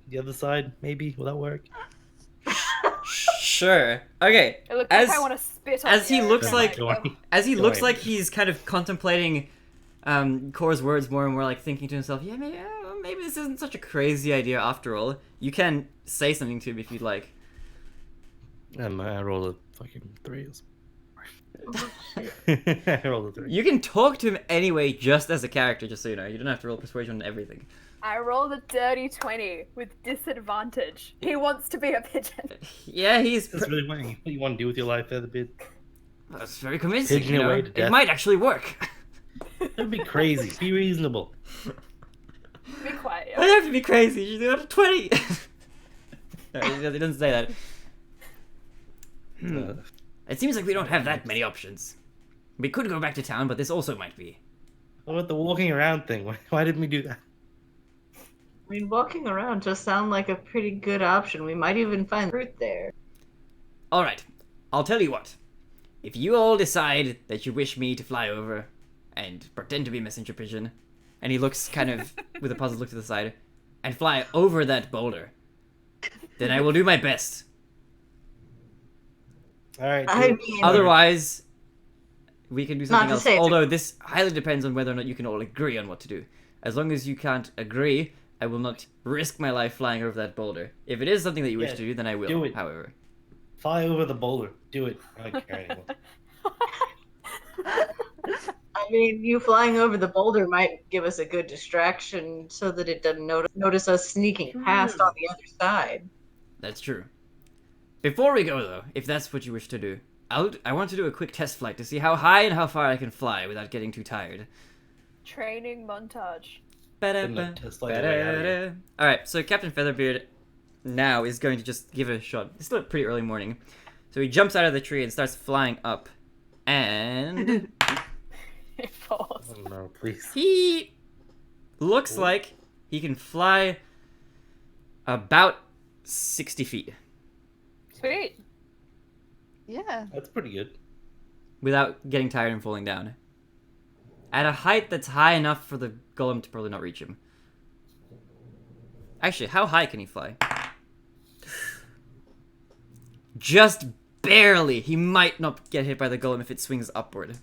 the other side? Maybe will that work? Sure. Okay. It looks As like I want to spit on as he you. looks Oh like- my God. as he Go looks ahead. like he's kind of contemplating Cora's words more and more, like thinking to himself, yeah, maybe this isn't such a crazy idea after all. You can say something to him if you'd like. I rolled a fucking 3. I rolled a 3. You can talk to him anyway, just as a character, just so you know. You don't have to roll persuasion on everything. I rolled a dirty 20 with disadvantage. He wants to be a pigeon. Yeah, he's. That's really what you want to do with your life, Featherbeard. That's very convincing. Pigeon You know? away to It death. might actually work. That'd be crazy. Be reasonable. Be quiet. I have to be crazy. You do it at 20. No, he doesn't say that. Uh, It seems like we don't have that many options. We could go back to town, but this also might be. what about the walking around thing? Why didn't we do that? I mean, walking around just sound like a pretty good option. We might even find fruit there. Alright, I'll tell you what. If you all decide that you wish me to fly over and pretend to be a messenger pigeon, and he looks kind of with a puzzled look to the side, and fly over that boulder, then I will do my best. All right. I cool. mean, Otherwise, we can do Not something to else. say it's a- Although this highly depends on whether or not you can all agree on what to do. As long as you can't agree, I will not risk my life flying over that boulder. If it is something that you wish Yeah, to do, then I will, do it. however. Fly over the boulder. Do it. I don't care anymore. I mean, you flying over the boulder might give us a good distraction so that it doesn't notice us sneaking past on the other side. That's true. Before we go, though, if that's what you wish to do, I want to do a quick test flight to see how high and how far I can fly without getting too tired. Training montage. Couldn't test flight away out of here. Alright, so Captain Featherbeard now is going to just give it a shot. It's still pretty early morning. So he jumps out of the tree and starts flying up. And It falls. Oh no, please. he looks like he can fly about 60 feet Sweet. Yeah. That's pretty good. without getting tired and falling down. At a height that's high enough for the golem to probably not reach him. Actually, how high can he fly? Just barely. He might not get hit by the golem if it swings upward.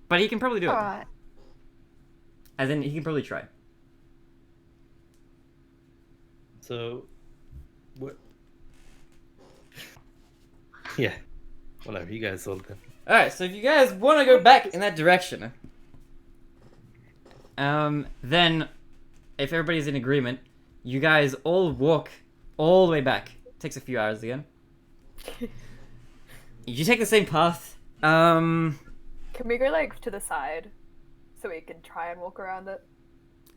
But he can probably do it. Alright. As in, he can probably try. So, what? Yeah. Whatever. You guys sold them. Alright, so if you guys want to go back in that direction, then, if everybody's in agreement, you guys all walk all the way back. Takes a few hours again. You take the same path. Can we go like to the side so we can try and walk around it?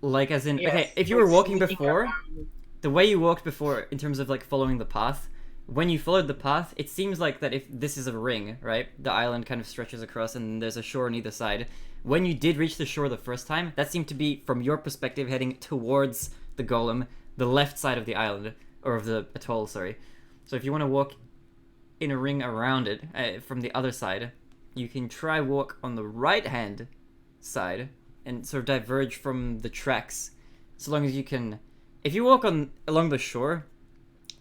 Like as in, Yes, okay, if you we're were walking sneaking before, around. the way you walked before, in terms of like following the path, when you followed the path, it seems like that if this is a ring, right? The island kind of stretches across and there's a shore on either side. When you did reach the shore the first time, that seemed to be, from your perspective, heading towards the golem, the left side of the island, or of the atoll, sorry. So if you want to walk in a ring around it, from the other side, you can try walk on the right-hand side and sort of diverge from the tracks, so long as you can. If you walk along the shore,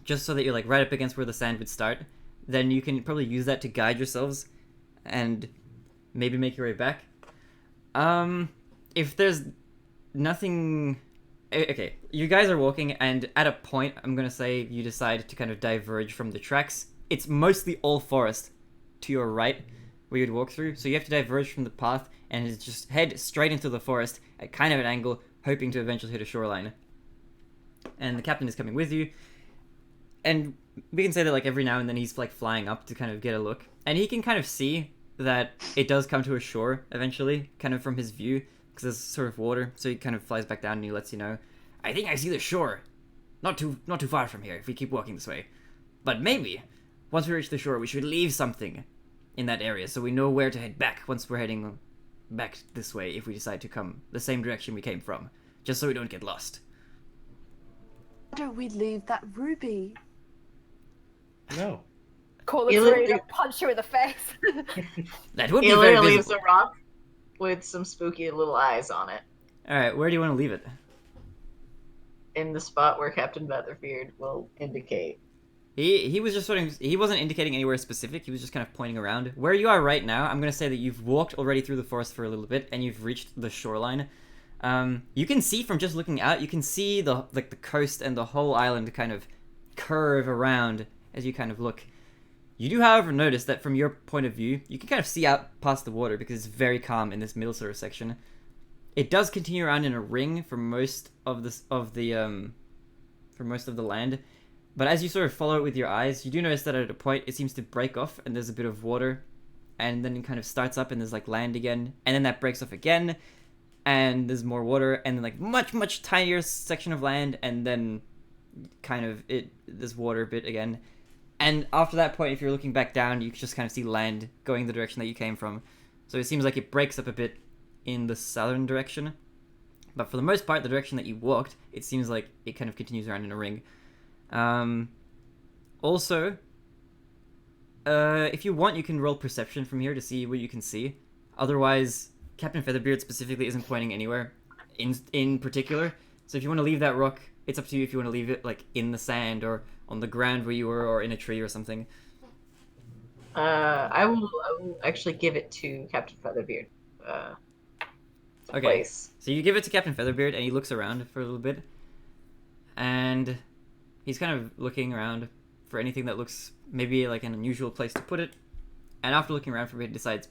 just so that you're like right up against where the sand would start, then you can probably use that to guide yourselves and maybe make your way back. If there's nothing. Okay, you guys are walking, and at a point, I'm gonna say you decide to kind of diverge from the tracks. It's mostly all forest to your right, where you'd walk through, so you have to diverge from the path and just head straight into the forest at kind of an angle, hoping to eventually hit a shoreline. And the captain is coming with you, and we can say that like every now and then he's like flying up to kind of get a look, and he can kind of see that it does come to a shore eventually, kind of from his view, because there's sort of water, so he kind of flies back down and he lets you know, I think I see the shore. Not too far from here if we keep walking this way. But maybe, once we reach the shore, we should leave something in that area so we know where to head back once we're heading back this way if we decide to come the same direction we came from, just so we don't get lost. Why don't we leave that ruby? No. Call it You ready to li- punch you in the face. That would be He very literally leaves visible. a rock with some spooky little eyes on it Alright, where do you want to leave it? in the spot where Captain Featherbeard will indicate. He was just he wasn't indicating anywhere specific, he was just kind of pointing around. Where you are right now, I'm going to say that you've walked already through the forest for a little bit, and you've reached the shoreline. You can see from just looking out, you can see the coast and the whole island kind of curve around as you kind of look. You do, however, notice that from your point of view, you can kind of see out past the water because it's very calm in this middle sort of section. It does continue around in a ring for most of the land, but as you sort of follow it with your eyes, you do notice that at a point it seems to break off and there's a bit of water, and then it kind of starts up and there's like land again, and then that breaks off again, and there's more water, and then like much tinier section of land, and then kind of there's water a bit again. And after that point, if you're looking back down, you can just kind of see land going the direction that you came from. So it seems like it breaks up a bit in the southern direction. But for the most part, the direction that you walked, it seems like it kind of continues around in a ring. Also, if you want, you can roll perception from here to see what you can see. Otherwise, Captain Featherbeard specifically isn't pointing anywhere in particular. So if you want to leave that rock, it's up to you if you want to leave it like in the sand or on the ground where you were, or in a tree or something. I will actually give it to Captain Featherbeard. Okay. Place. So you give it to Captain Featherbeard, and he looks around for a little bit, and he's kind of looking around for anything that looks maybe like an unusual place to put it. And after looking around for a bit, he decides,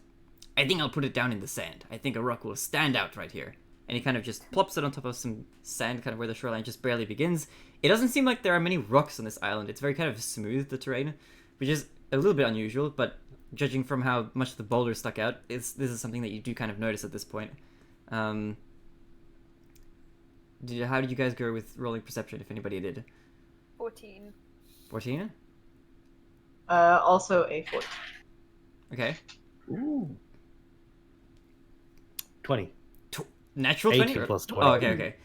I think I'll put it down in the sand. I think a rock will stand out right here. And he kind of just plops it on top of some sand, kind of where the shoreline just barely begins. It doesn't seem like there are many rocks on this island. It's very kind of smooth, the terrain, which is a little bit unusual, but judging from how much the boulder stuck out, this is something that you do kind of notice at this point. How did you guys go with rolling perception, if anybody did? 14. 14? Also a 14. Okay. Ooh. 20. Natural 18 20? plus 20. Oh, okay.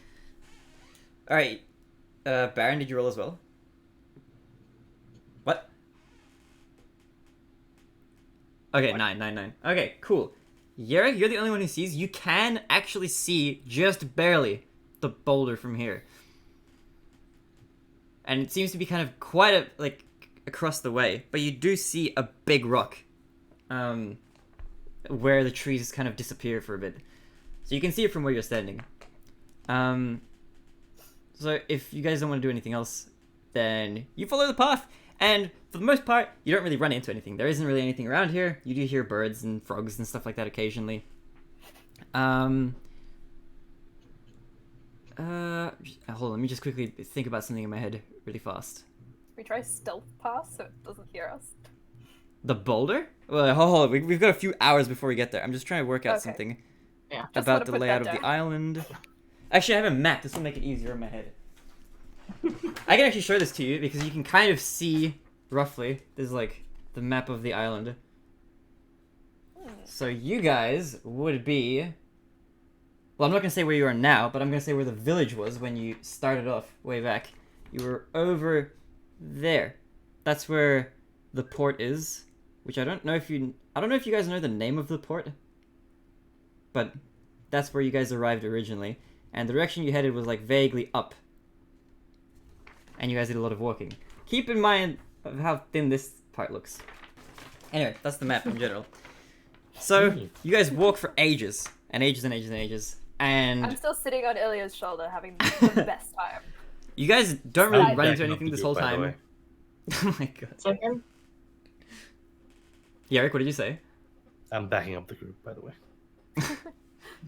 Alright. Baron, did you roll as well? What? Okay, 9. Okay, cool. Yerrick, you're the only one who sees. You can actually see, just barely, the boulder from here. And it seems to be kind of quite across the way. But you do see a big rock. Where the trees kind of disappear for a bit. So you can see it from where you're standing. So if you guys don't want to do anything else, then you follow the path, And for the most part, you don't really run into anything. There isn't really anything around here. You do hear birds and frogs and stuff like that occasionally. Hold on, let me just quickly think about something in my head really fast. We try stealth pass so it doesn't hear us. The boulder? Well, hold on. We've got a few hours before we get there. I'm just trying to work out Okay. something Yeah. Just about wanna the put layout that of the down. island. Actually, I have a map. This will make it easier in my head. I can actually show this to you because you can kind of see roughly. There's like the map of the island. So you guys would be... Well, I'm not going to say where you are now, but I'm going to say where the village was when you started off way back. You were over there. That's where the port is, which I don't know if you guys know the name of the port, but that's where you guys arrived originally. And the direction you headed was like vaguely up. And you guys did a lot of walking. Keep in mind of how thin this part looks. Anyway, that's the map in general. So, you guys walk for ages. And ages and ages and ages. I'm And still sitting on Ilya's shoulder having the best time. you guys don't really I'm run into backing up anything the this group, whole by the time. way. Oh my god. Second. Yarrick, what did you say? I'm backing up the group, by the way.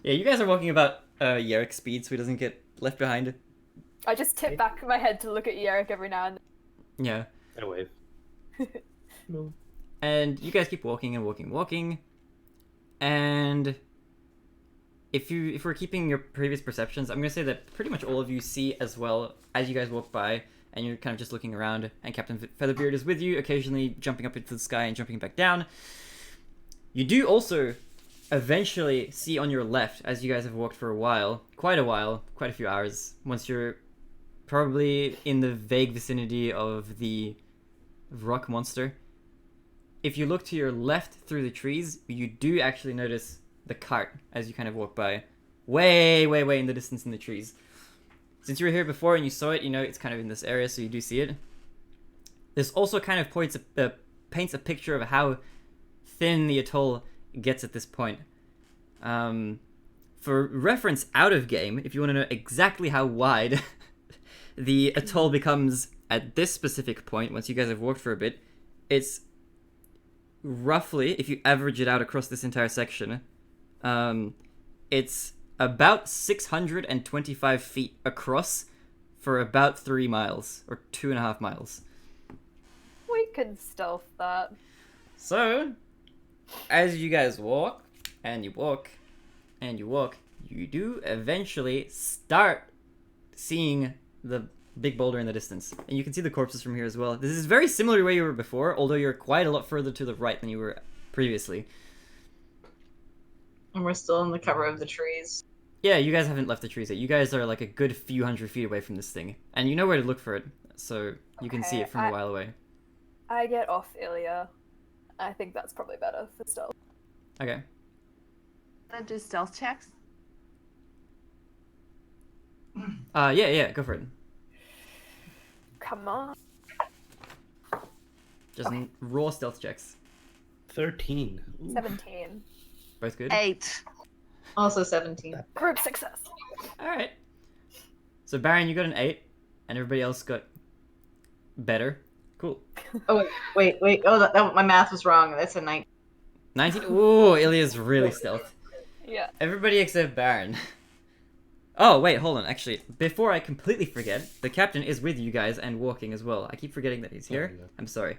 Yeah, you guys are walking about Yarrick's speed so he doesn't get left behind. I just tip back my head to look at Yerrick every now and then. Yeah. I wave. No. And you guys keep walking and walking, walking. And if we're keeping your previous perceptions, I'm gonna say that pretty much all of you see as well as you guys walk by, and you're kind of just looking around, and Captain Featherbeard is with you, occasionally jumping up into the sky and jumping back down. You do also eventually see on your left, as you guys have walked for a while, quite a few hours, once you're probably in the vague vicinity of the rock monster. If you look to your left through the trees, you do actually notice the cart as you kind of walk by. Way, way, way in the distance in the trees. Since you were here before and you saw it, you know it's kind of in this area, so you do see it. This also kind of paints a picture of how thin the atoll gets at this point. For reference out of game, if you want to know exactly how wide the atoll becomes at this specific point, once you guys have walked for a bit, it's roughly, if you average it out across this entire section, it's about 625 feet across for about 3 miles, or 2.5 miles. We can stealth that. So, as you guys walk, and you walk, and you walk, you do eventually start seeing the big boulder in the distance. And you can see the corpses from here as well. This is very similar to where you were before, although you're quite a lot further to the right than you were previously. And we're still in the cover of the trees. Yeah, you guys haven't left the trees yet. You guys are like a good few hundred feet away from this thing. And you know where to look for it, so you can see Okay, it from a while away. I get off Ilya. I think that's probably better for stealth. Okay. Gonna do stealth checks. Yeah, go for it. Come on. Just raw stealth checks. 13. Ooh. 17. Both good? 8. Also 17. Group success. Alright. So Baron, you got an 8, and everybody else got better. Cool. Oh, wait. Oh, my math was wrong. That's a 9. 19? Ooh, Ilya's really stealth. Yeah. Everybody except Baron. Oh, wait, hold on. Actually, before I completely forget, the captain is with you guys and walking as well. I keep forgetting that he's here. yeah. I'm sorry.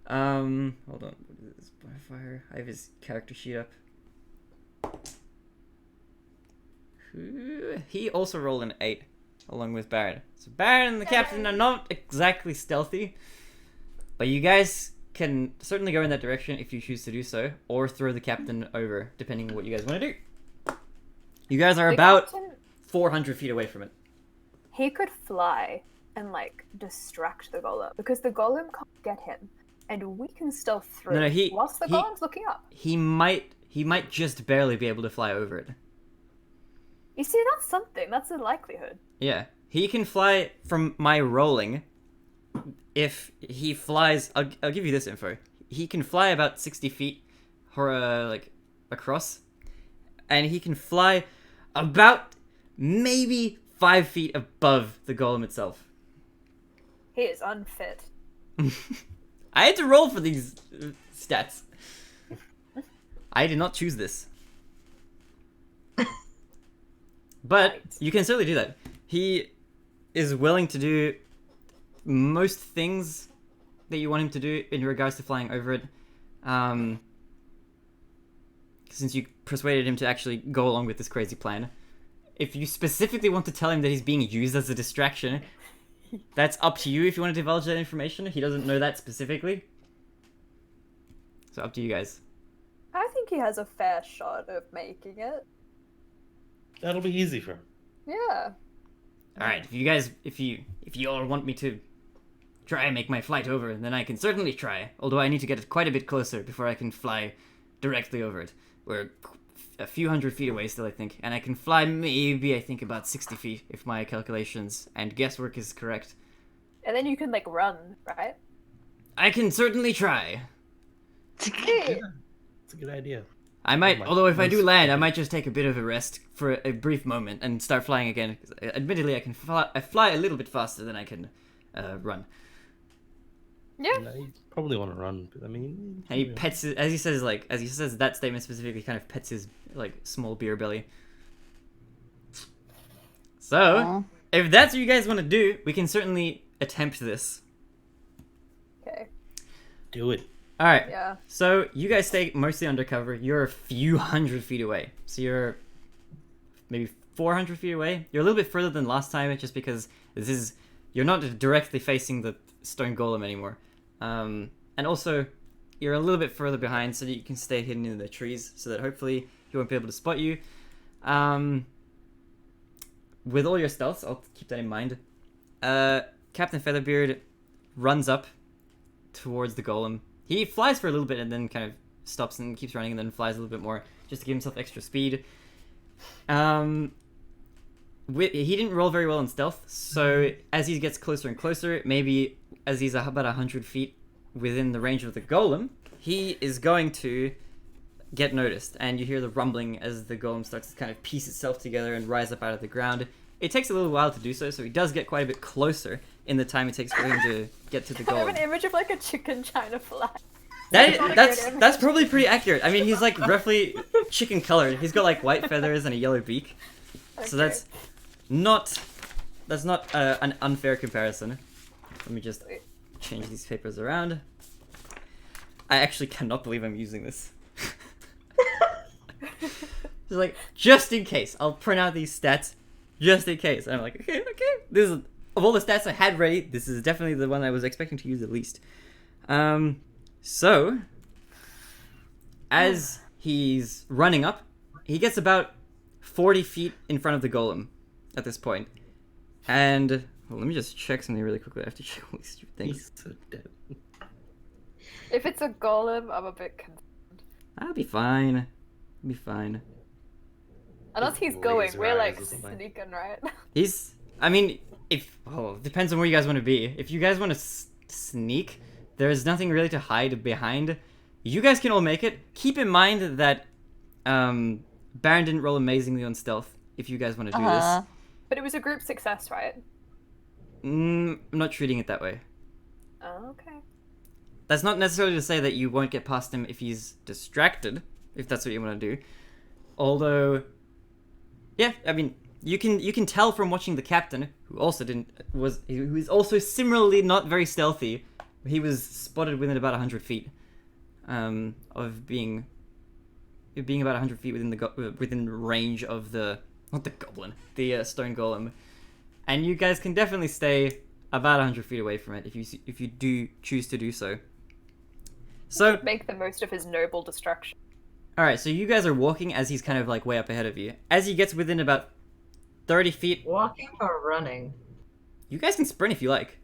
Hold on. What is this? Bonfire. I have his character sheet up. He also rolled an 8, along with Baron. So Baron and the captain are not exactly stealthy, but you guys can certainly go in that direction if you choose to do so, or throw the captain over, depending on what you guys want to do. You guys are The about captain, 400 feet away from it. he could fly and like distract the golem because the golem can't get him, and we can stealth through No, he- whilst the he- golem's looking up. He might just barely be able to fly over it. You see, that's something. That's a likelihood. Yeah. He can fly from my rolling. If he flies, I'll give you this info. He can fly about 60 feet, like across, and he can fly about maybe 5 feet above the golem itself. He is unfit. I had to roll for these stats. I did not choose this. But you can certainly do that. He is willing to do most things that you want him to do in regards to flying over it. Since you persuaded him to actually go along with this crazy plan. If you specifically want to tell him that he's being used as a distraction, that's up to you if you want to divulge that information. He doesn't know that specifically. So up to you guys. I think he has a fair shot of making it. That'll be easy for him. Yeah. Alright, if you all want me to try and make my flight over, then I can certainly try. Although I need to get quite a bit closer before I can fly directly over it. We're a few hundred feet away still, I think. And I can fly maybe, I think, about 60 feet if my calculations and guesswork is correct. And then you can, like, run, right? I can certainly try. Hey. It's a good idea. I might, my although if I do most land, I might just take a bit of a rest for a brief moment and start flying again. 'Cause, admittedly, I fly a little bit faster than I can run. Yeah. And I probably want to run, but I mean... And he pets his, as he says that statement specifically, kind of pets his like small beer belly. So, Aw. if that's what you guys want to do, we can certainly attempt this. Okay. Do it. All right. Yeah. So you guys stay mostly undercover. You're a few hundred feet away. So you're maybe 400 feet away. You're a little bit further than last time, just because you're not directly facing the stone golem anymore. And also, you're a little bit further behind, so that you can stay hidden in the trees, so that hopefully he won't be able to spot you. With all your stealths, I'll keep that in mind. Captain Featherbeard runs up towards the golem. He flies for a little bit and then kind of stops and keeps running and then flies a little bit more just to give himself extra speed. He didn't roll very well in stealth, so as he gets closer and closer, maybe as he's about 100 feet within the range of the golem, he is going to get noticed, and you hear the rumbling as the golem starts to kind of piece itself together and rise up out of the ground. It takes a little while to do so, so he does get quite a bit closer in the time it takes for him to get to the I have an golem. image of, like, a chicken trying to fly. That's probably pretty accurate. I mean, he's like roughly chicken colored. He's got like white feathers and a yellow beak, so Okay. that's not an unfair comparison. Let me just change these papers around. I actually cannot believe I'm using this. It's like, just in case, I'll print out these stats, just in case. And I'm like, okay. This is, of all the stats I had ready, this is definitely the one I was expecting to use at least. So, as he's running up, he gets about 40 feet in front of the golem at this point. And, well, let me just check something really quickly. I have to check all these stupid things. He's so dead. If it's a golem, I'm a bit concerned. I'll be fine. I'll be fine. Unless he's Laser going, we're like eyes or something. sneaking, right? I mean, depends on where you guys want to be. If you guys want to sneak, there's nothing really to hide behind. You guys can all make it. Keep in mind that Baron didn't roll amazingly on stealth, if you guys want to do this. But it was a group success, right? I'm not treating it that way. Oh, okay. That's not necessarily to say that you won't get past him if he's distracted, if that's what you want to do. Although, yeah, I mean, you can tell from watching the captain, who is also similarly not very stealthy. He was spotted within about 100 feet of being about 100 feet within range of the stone golem, and you guys can definitely stay about 100 feet away from it if you do choose to do so. So Make the most of his noble destruction. all right, so you guys are walking as he's kind of like way up ahead of you. As he gets within about 30 feet, Walking or running? you guys can sprint if you like.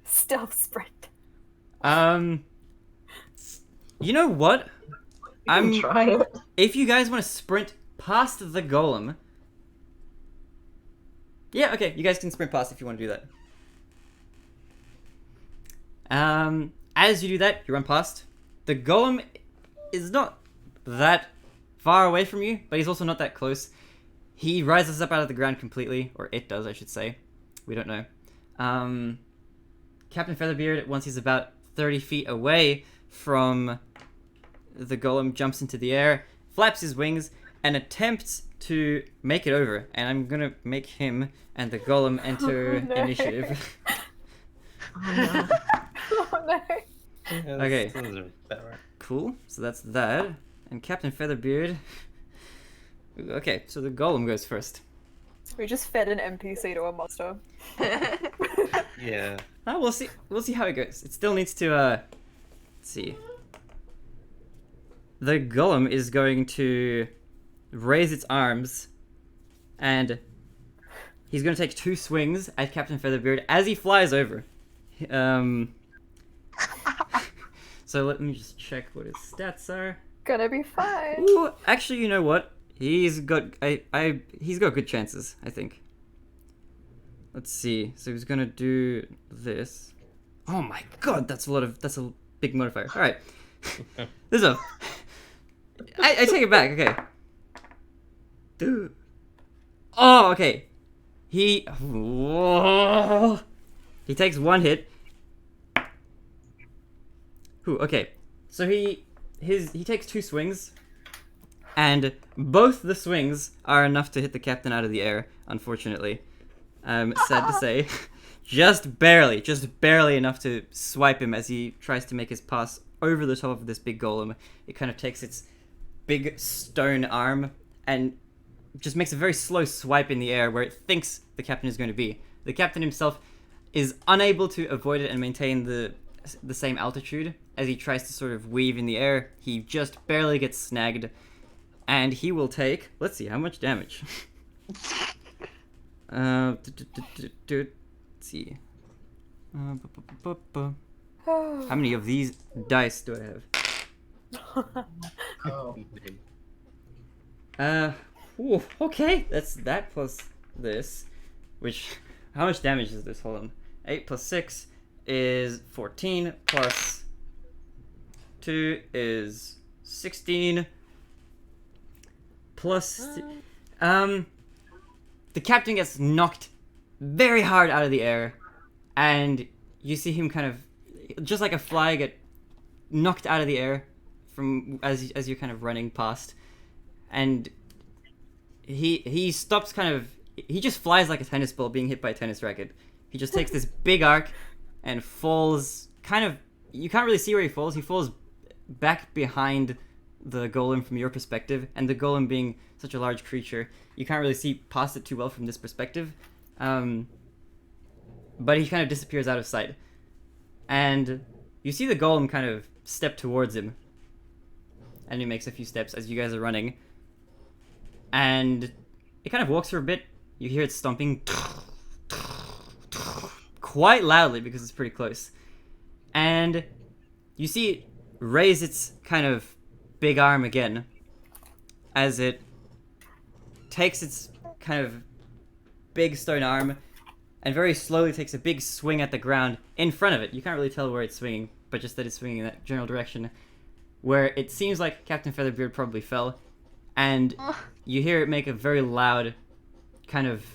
Stealth sprint. You know what? You can try it. If you guys want to sprint past the golem, yeah, okay, you guys can sprint past if you want to do that. As you do that, you run past. The golem is not that far away from you, but he's also not that close. He rises up out of the ground completely, or it does, I should say. We don't know. Captain Featherbeard, once he's about 30 feet away from the golem, jumps into the air, flaps his wings, and attempts to make it over. And I'm gonna make him and the golem enter No. initiative. Oh, Oh no. Okay. Those are better. Cool. So that's that. And Captain Featherbeard. Okay, so the golem goes first. We just fed an NPC to a monster. Yeah. Oh, we'll see. We'll see how it goes. It still needs to. Let's see. The golem is going to raise its arms, and he's going to take 2 swings at Captain Featherbeard as he flies over. So let me just check what his stats are. Gonna be fine. Ooh, actually, you know what? He's got he's got good chances, I think. Let's see. So he's gonna do this. Oh my god, that's a big modifier. All right, this is I take it back. Okay. Dude. Oh, okay. He takes 1 hit. Ooh, okay. So he takes 2 swings, and both the swings are enough to hit the captain out of the air, unfortunately. Sad to say. Just barely enough to swipe him as he tries to make his pass over the top of this big golem. It kind of takes its big stone arm and just makes a very slow swipe in the air where it thinks the captain is going to be. The captain himself is unable to avoid it and maintain the same altitude as he tries to sort of weave in the air. He just barely gets snagged, and he will take, let's see, how much damage? Let's see. How many of these dice do I have? Ooh, okay, that's that plus this, which, how much damage is this? Hold on. 8 plus 6 is 14, plus 2 is 16, plus... The captain gets knocked very hard out of the air, and you see him kind of, just like a fly, get knocked out of the air from as you're kind of running past, and he stops kind of, he just flies like a tennis ball being hit by a tennis racket. He just takes this big arc and falls kind of, you can't really see where he falls. He falls back behind the golem from your perspective, and the golem being such a large creature, you can't really see past it too well from this perspective. But he kind of disappears out of sight. And you see the golem kind of step towards him. And he makes a few steps as you guys are running. And it kind of walks for a bit. You hear it stomping quite loudly because it's pretty close. And you see it raise its kind of big arm again as it takes its kind of big stone arm and very slowly takes a big swing at the ground in front of it. You can't really tell where it's swinging, but just that it's swinging in that general direction, where it seems like Captain Featherbeard probably fell, and you hear it make a very loud kind of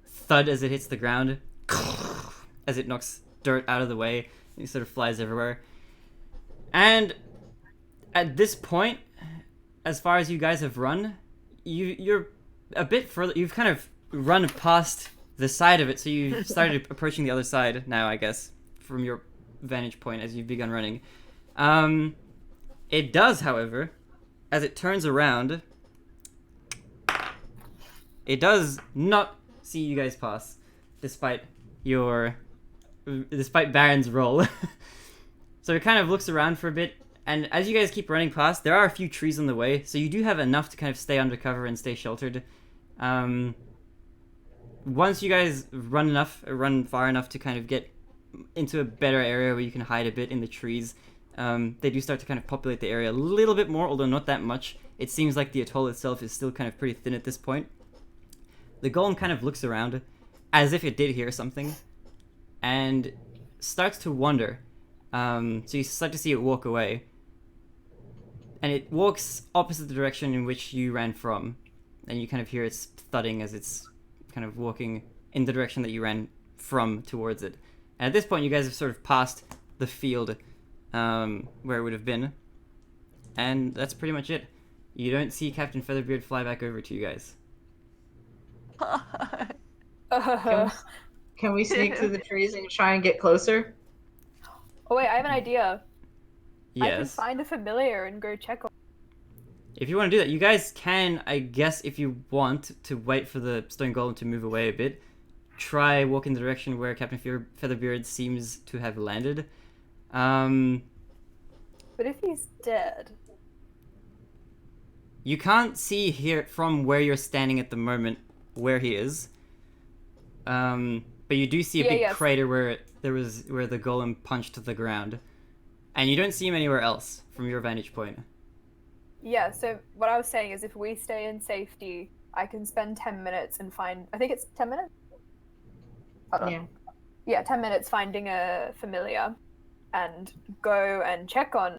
thud as it hits the ground, as it knocks dirt out of the way, and it sort of flies everywhere. And at this point, as far as you guys have run, you're a bit further, you've kind of run past the side of it, so you've started approaching the other side now, I guess, from your vantage point as you've begun running. It does, however, as it turns around, it does not see you guys pass, despite Baron's roll. So it kind of looks around for a bit, and as you guys keep running past, there are a few trees on the way, so you do have enough to kind of stay under cover and stay sheltered. Once you guys run far enough to kind of get into a better area where you can hide a bit in the trees, they do start to kind of populate the area a little bit more, although not that much. It seems like the atoll itself is still kind of pretty thin at this point. The golem kind of looks around as if it did hear something and starts to wonder. So you start to see it walk away, and it walks opposite the direction in which you ran from, and you kind of hear its thudding as it's kind of walking in the direction that you ran from towards it. And at this point, you guys have sort of passed the field where it would have been. And that's pretty much it. You don't see Captain Featherbeard fly back over to you guys. Can we sneak through the trees and try and get closer? Oh wait, I have an idea. I can Yes. find a familiar and go check on. If you want to do that, you guys can, I guess, if you want to wait for the stone golem to move away a bit, try walk in the direction where Captain Featherbeard seems to have landed. But if he's dead, You can't see here from where you're standing at the moment where he is. But you do see a big crater where the golem punched the ground. And you don't see him anywhere else from your vantage point. yeah. So what I was saying is, if we stay in safety, I can spend 10 minutes and find. I think it's 10 minutes. Hold on. Yeah. Yeah, 10 minutes finding a familiar, and go and check on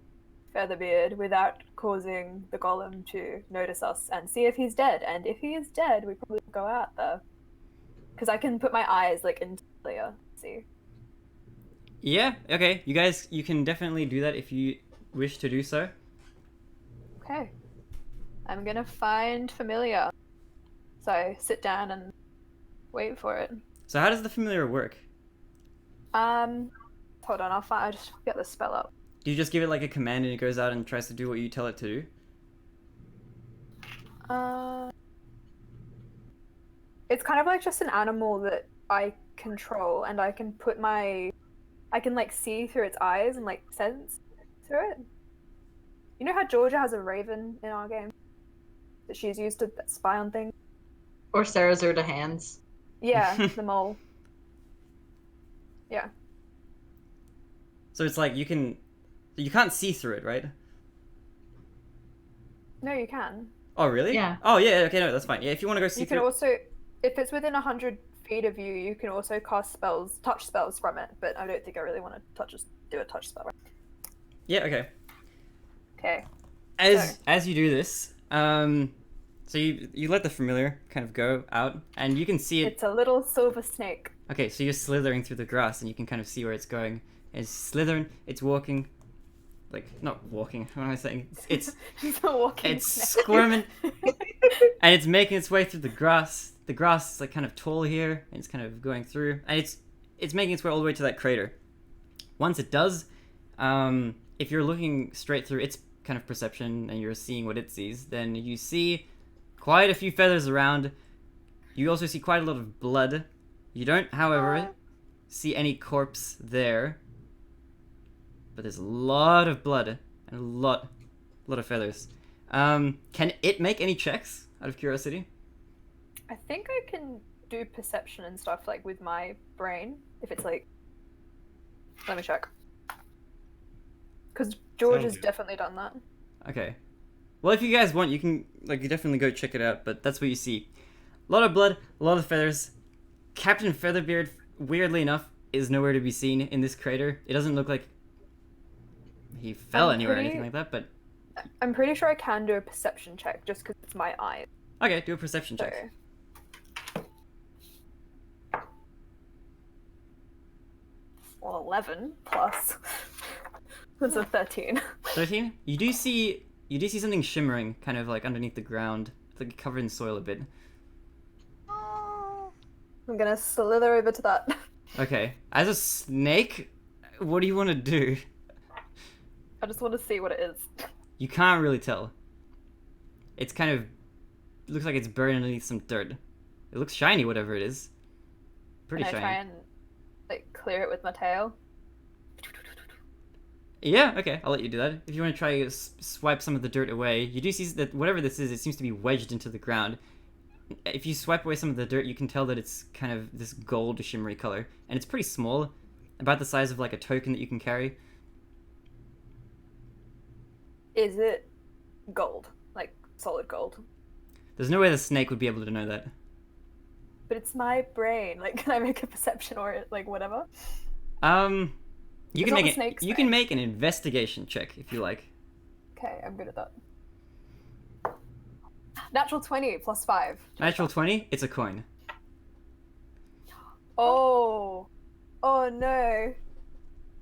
Featherbeard without causing the golem to notice us, and see if he's dead. And if he is dead, we probably go out there. Because I can put my eyes like into the familiar, see. Yeah, okay. You can definitely do that if you wish to do so. Okay. I'm gonna find familiar. So I sit down and wait for it. So how does the familiar work? Hold on, I'll just get the spell up. Do you just give it like a command and it goes out and tries to do what you tell it to do? It's kind of like just an animal that I control, and I can like see through its eyes and like sense through it. You know how Georgia has a raven in our game that she's used to spy on things? Or Sarah's are the hands. Yeah, the mole. Yeah. So it's like you can't see through it, right? No, you can. Oh, really? Yeah. Oh, yeah, okay, no, that's fine. Yeah, if you want to go see You can through also, if it's within 100 feet of you, you can also cast touch spells from it, but I don't think I really want to do a touch spell. Yeah, okay. Okay. As you do this, so you let the familiar kind of go out, and you can see it. It's a little silver snake. Okay, so you're slithering through the grass, and you can kind of see where it's going. It's slithering, it's walking, like, not walking, what am I saying? It's It's a walking it's snake. squirming, and it's making its way through the grass. The grass is like kind of tall here, and it's kind of going through, and it's making its way all the way to that crater. Once it does, if you're looking straight through its kind of perception and you're seeing what it sees, then you see quite a few feathers around. You also see quite a lot of blood. You don't, however, see any corpse there. But there's a lot of blood and a lot of feathers. Can it make any checks, out of curiosity? I think I can do perception and stuff like with my brain. If it's like, let me check. Because George Sounds has good. definitely done that. Okay. Well, if you guys want, you can you definitely go check it out. But that's what you see: a lot of blood, a lot of feathers. Captain Featherbeard, weirdly enough, is nowhere to be seen in this crater. It doesn't look like he fell anywhere or anything like that. But I'm pretty sure I can do a perception check just because it's my eyes. okay, do a perception So. check. Well, 11 plus. That's a 13. 13. You do see something shimmering, kind of like underneath the ground, it's like covered in soil a bit. I'm gonna slither over to that. Okay. As a snake, what do you want to do? I just want to see what it is. You can't really tell. It's kind of looks like it's buried underneath some dirt. It looks shiny, whatever it is. Pretty Can I shiny. try and like clear it with my tail? Yeah, okay, I'll let you do that. If you want to try to swipe some of the dirt away, you do see that whatever this is, it seems to be wedged into the ground. If you swipe away some of the dirt, you can tell that it's kind of this gold shimmery color. And it's pretty small, about the size of like a token that you can carry. Is it gold? Like solid gold? There's no way the snake would be able to know that. But it's my brain. Like, can I make a perception or like whatever? You It's can not make the snake's you can make an investigation check if you like. Okay, I'm good at that. Natural 20 plus 5. Natural 20, it's a coin. Oh. Oh no.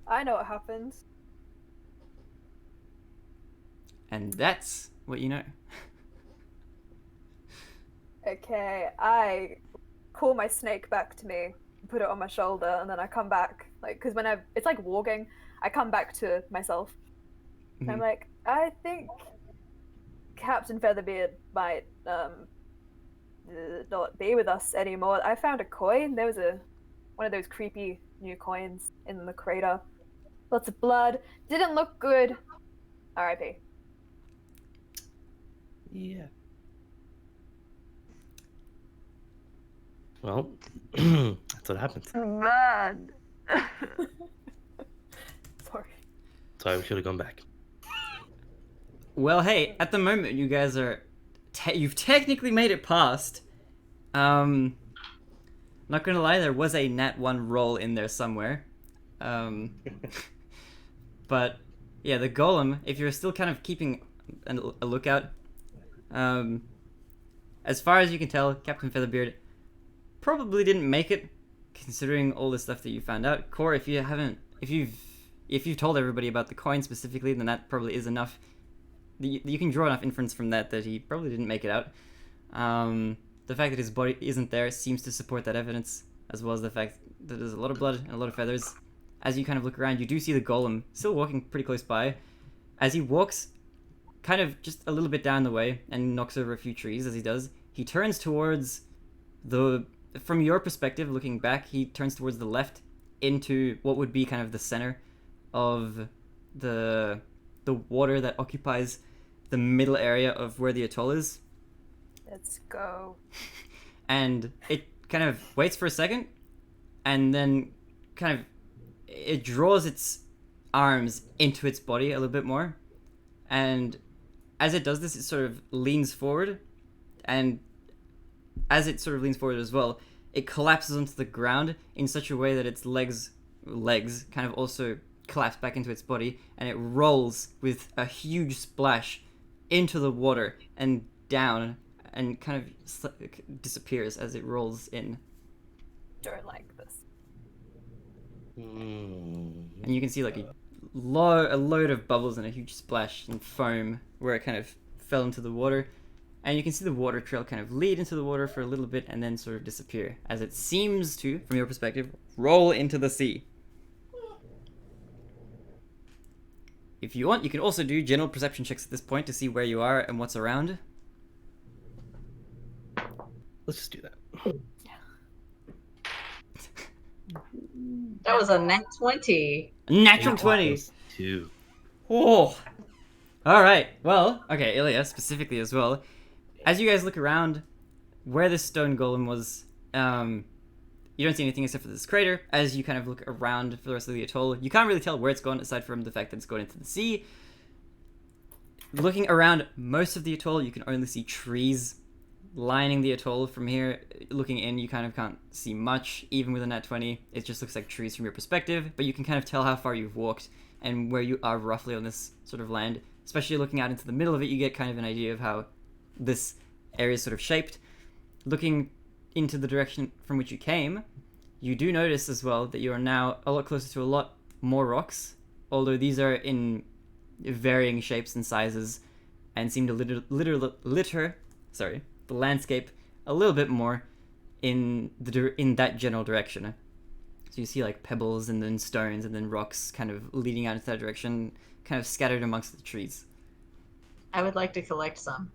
I know what happened. And that's what you know. Okay, I call my snake back to me, put it on my shoulder, and then I come back. Like, because it's like walking, I come back to myself. And I'm Mhm. like, I think Captain Featherbeard might not be with us anymore. I found a coin. There was one of those creepy new coins in the crater. Lots of blood. Didn't look good. R.I.P. Yeah. Well, that's what happens. Man. Sorry. Sorry, we should have gone back. Well, hey, at the moment you guys are, you've technically made it past. Not gonna lie, there was a nat 1 roll in there somewhere. But yeah, the golem, if you're still kind of keeping a lookout, as far as you can tell, Captain Featherbeard probably didn't make it, considering all the stuff that you found out. Core, if you've told everybody about the coin specifically, then that probably is enough. You can draw enough inference from that he probably didn't make it out. The fact that his body isn't there seems to support that evidence, as well as the fact that there's a lot of blood and a lot of feathers. As you kind of look around, you do see the golem still walking pretty close by. As he walks kind of just a little bit down the way and knocks over a few trees as he does, he turns towards from your perspective, looking back, he turns towards the left into what would be kind of the center of the water that occupies the middle area of where the atoll is. Let's go. And it kind of waits for a second, and then kind of it draws its arms into its body a little bit more. And as it does this, it sort of leans forward, and as it sort of leans forward as well, it collapses onto the ground in such a way that its legs kind of also collapse back into its body, and it rolls with a huge splash into the water and down, and kind of disappears as it rolls in. Don't like this. And you can see like a load of bubbles and a huge splash and foam where it kind of fell into the water. And you can see the water trail kind of lead into the water for a little bit and then sort of disappear, as it seems to, from your perspective, roll into the sea. If you want, you can also do general perception checks at this point to see where you are and what's around. Let's just do that. That was a nat 20. Natural 20! Two. Oh! Alright, well, okay, Ilya specifically as well. As you guys look around where this stone golem was, you don't see anything except for this crater. As you kind of look around for the rest of the atoll, you can't really tell where it's gone aside from the fact that it's going into the sea. Looking around most of the atoll, you can only see trees lining the atoll. From here, looking in, you kind of can't see much, even with a nat 20. It just looks like trees from your perspective, but you can kind of tell how far you've walked and where you are roughly on this sort of land. Especially looking out into the middle of it, you get kind of an idea of how this area is sort of shaped. Looking into the direction from which you came, you do notice as well that you are now a lot closer to a lot more rocks, although these are in varying shapes and sizes and seem to litter the landscape a little bit more in that general direction. So you see like pebbles and then stones and then rocks kind of leading out into that direction, kind of scattered amongst the trees. I would like to collect some.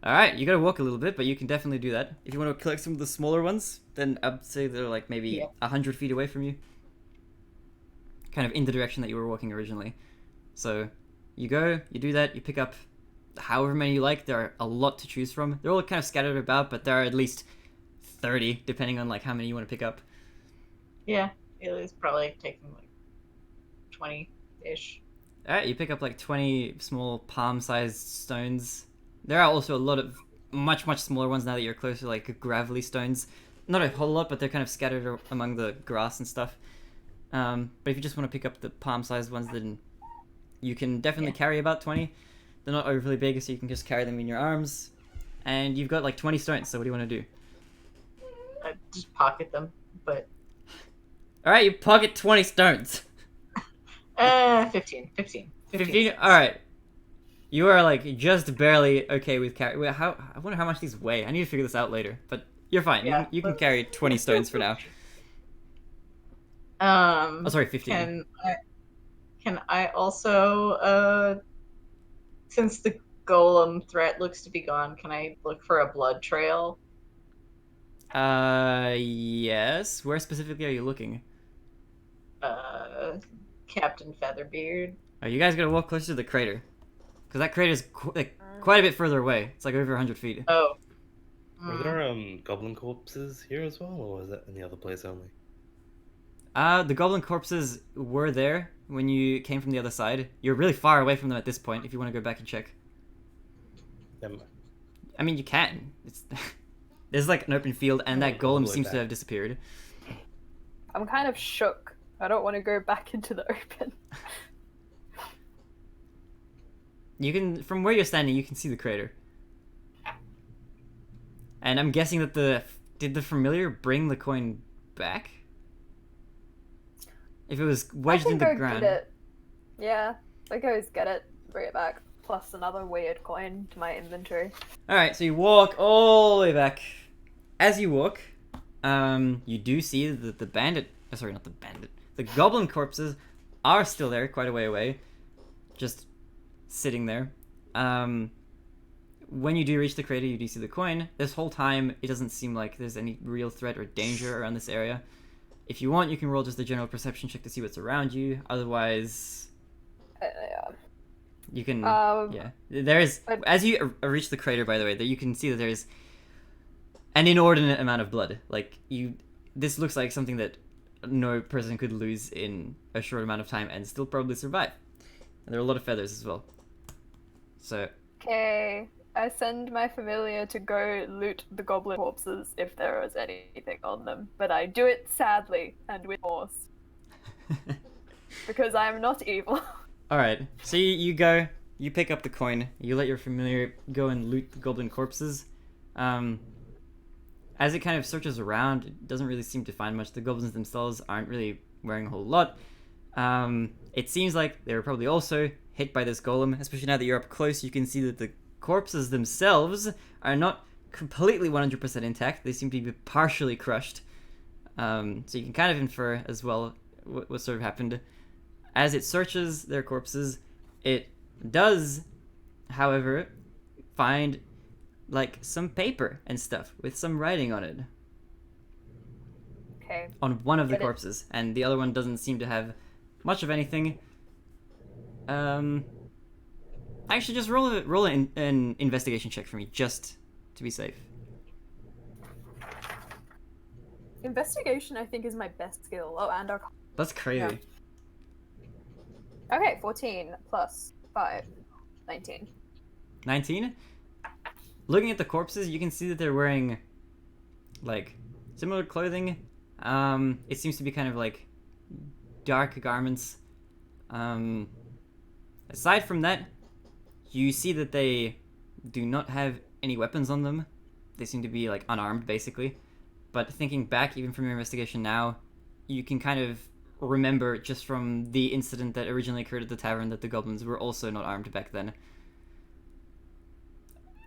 Alright, you gotta walk a little bit, but you can definitely do that. If you want to collect some of the smaller ones, then I'd say they're like maybe 100 feet away from you. Kind of in the direction that you were walking originally. So you go, you do that, you pick up however many you like. There are a lot to choose from. They're all kind of scattered about, but there are at least 30, depending on like how many you want to pick up. Yeah, it was probably taking like 20-ish. Alright, you pick up like 20 small palm-sized stones. There are also a lot of much smaller ones now that you're closer to like gravelly stones. Not a whole lot, but they're kind of scattered among the grass and stuff. But if you just want to pick up the palm-sized ones, then you can definitely carry about 20. They're not overly big, so you can just carry them in your arms. And you've got like 20 stones, so what do you want to do? I just pocket them, but... Alright, you pocket 20 stones. 15. 15? Alright. You are like just barely okay with carry. Wait, I wonder how much these weigh. I need to figure this out later. But you're fine. Yeah, You can carry 20 stones for now. Oh, sorry, 15. Can I also, since the golem threat looks to be gone, can I look for a blood trail? Yes. Where specifically are you looking? Captain Featherbeard. Oh, you guys gotta walk closer to the crater. Because that crater is quite a bit further away. It's like over 100 feet. Oh. Were there goblin corpses here as well, or was that in the other place only? The goblin corpses were there when you came from the other side. You're really far away from them at this point if you want to go back and check. I mean, you can. There's like an open field and that golem seems to have disappeared. I'm kind of shook. I don't want to go back into the open. You can, from where you're standing, you can see the crater. And I'm guessing that did the familiar bring the coin back? If it was wedged in the ground. Get it. Yeah, I go get it, bring it back, plus another weird coin to my inventory. Alright, so you walk all the way back. As you walk, you do see that the bandit... Oh, sorry, not the bandit. The goblin corpses are still there, quite a way away. Just sitting there. When you do reach the crater, you do see the coin. This whole time, it doesn't seem like there's any real threat or danger around this area. If you want, you can roll just a general perception check to see what's around you. Otherwise, you can... yeah. There is... As you reach the crater, by the way, that you can see that there's an inordinate amount of blood. Like, this looks like something that no person could lose in a short amount of time and still probably survive. And there are a lot of feathers as well. So... Okay, I send my familiar to go loot the goblin corpses if there is anything on them, but I do it sadly and with force. Because I am not evil. Alright, so you go, you pick up the coin, you let your familiar go and loot the goblin corpses. As it kind of searches around, it doesn't really seem to find much. The goblins themselves aren't really wearing a whole lot. It seems like they were probably also hit by this golem, especially now that you're up close. You can see that the corpses themselves are not completely 100% intact. They seem to be partially crushed. So you can kind of infer as well what sort of happened. As it searches their corpses, it does, however, find like some paper and stuff with some writing on it. Okay. On one of the corpses, and the other one doesn't seem to have much of anything. Actually, just roll an investigation check for me, just to be safe. Investigation, I think, is my best skill. Oh, and our... That's crazy. Yeah. Okay, 14 plus 5, 19. 19? Looking at the corpses, you can see that they're wearing, like, similar clothing. It seems to be kind of like dark garments. Aside from that, you see that they do not have any weapons on them. They seem to be like unarmed, basically. But thinking back, even from your investigation now, you can kind of remember just from the incident that originally occurred at the tavern that the goblins were also not armed back then.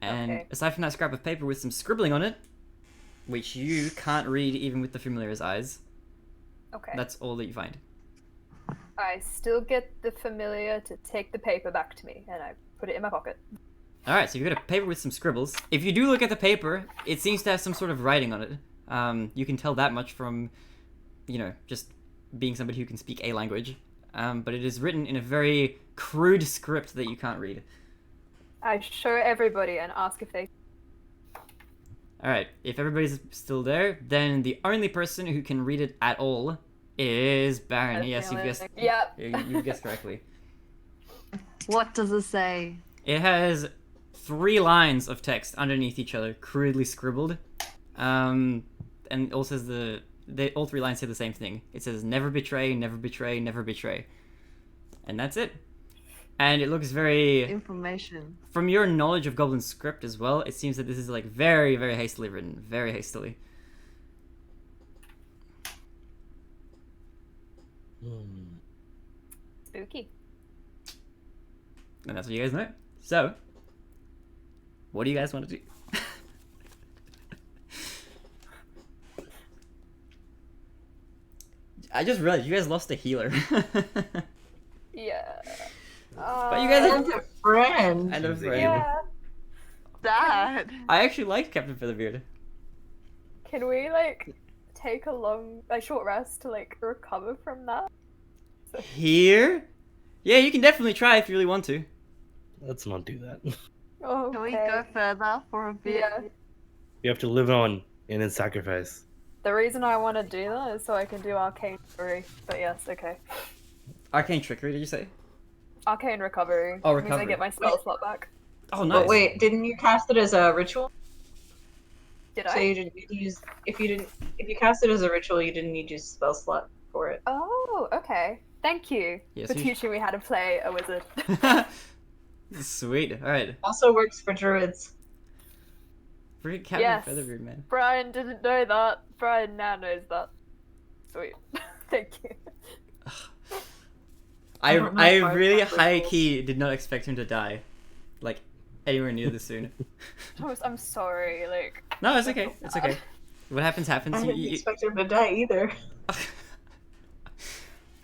And aside from that scrap of paper with some scribbling on it, which you can't read even with the familiar's eyes, that's all that you find. I still get the familiar to take the paper back to me, and I put it in my pocket. Alright, so you've got a paper with some scribbles. If you do look at the paper, it seems to have some sort of writing on it. You can tell that much from, just being somebody who can speak a language. But it is written in a very crude script that you can't read. I show everybody and ask if they... Alright, if everybody's still there, then the only person who can read it at all is Baron. Yes, you've guessed. Yep. You've guessed correctly. What does it say? It has 3 lines of text underneath each other, crudely scribbled. And it also says all 3 lines say the same thing. It says, never betray, never betray, never betray. And that's it. And it looks very... Information. From your knowledge of Goblin script as well, it seems that this is like very, very hastily written. Very hastily. Hmm. Spooky. And that's what you guys know. So, what do you guys want to do? I just realized you guys lost a healer. Yeah. But you guys are- And a friend. And a friend. Yeah. Dad. I actually liked Captain Featherbeard. Can we take a short rest to recover from that? Here? Yeah, you can definitely try if you really want to. Let's not do that. Oh, Can we go further for a bit? Yeah. You have to live on and then sacrifice. The reason I want to do that is so I can do arcane recovery. But yes, okay. Arcane Trickery, did you say? Arcane recovery. Oh, Means I recovery. get my spell slot back. Oh, nice. But wait, didn't you cast it as a ritual? Did So I? you didn't use if you cast it as a ritual, you didn't need to use spell slot for it. Oh, okay. Thank you Yes, for you- teaching me how to play a wizard. Sweet. Alright. Also works for druids. Freaking Captain Yes. Featherbeard, man. Brian didn't know that. Brian now knows that. Sweet. Thank you. I don't know I if I really have high rituals. key did not expect him to die. Like, anywhere near this soon. I'm sorry. No, it's okay. It's okay. What happens, happens. I You- didn't you- expect him to die either.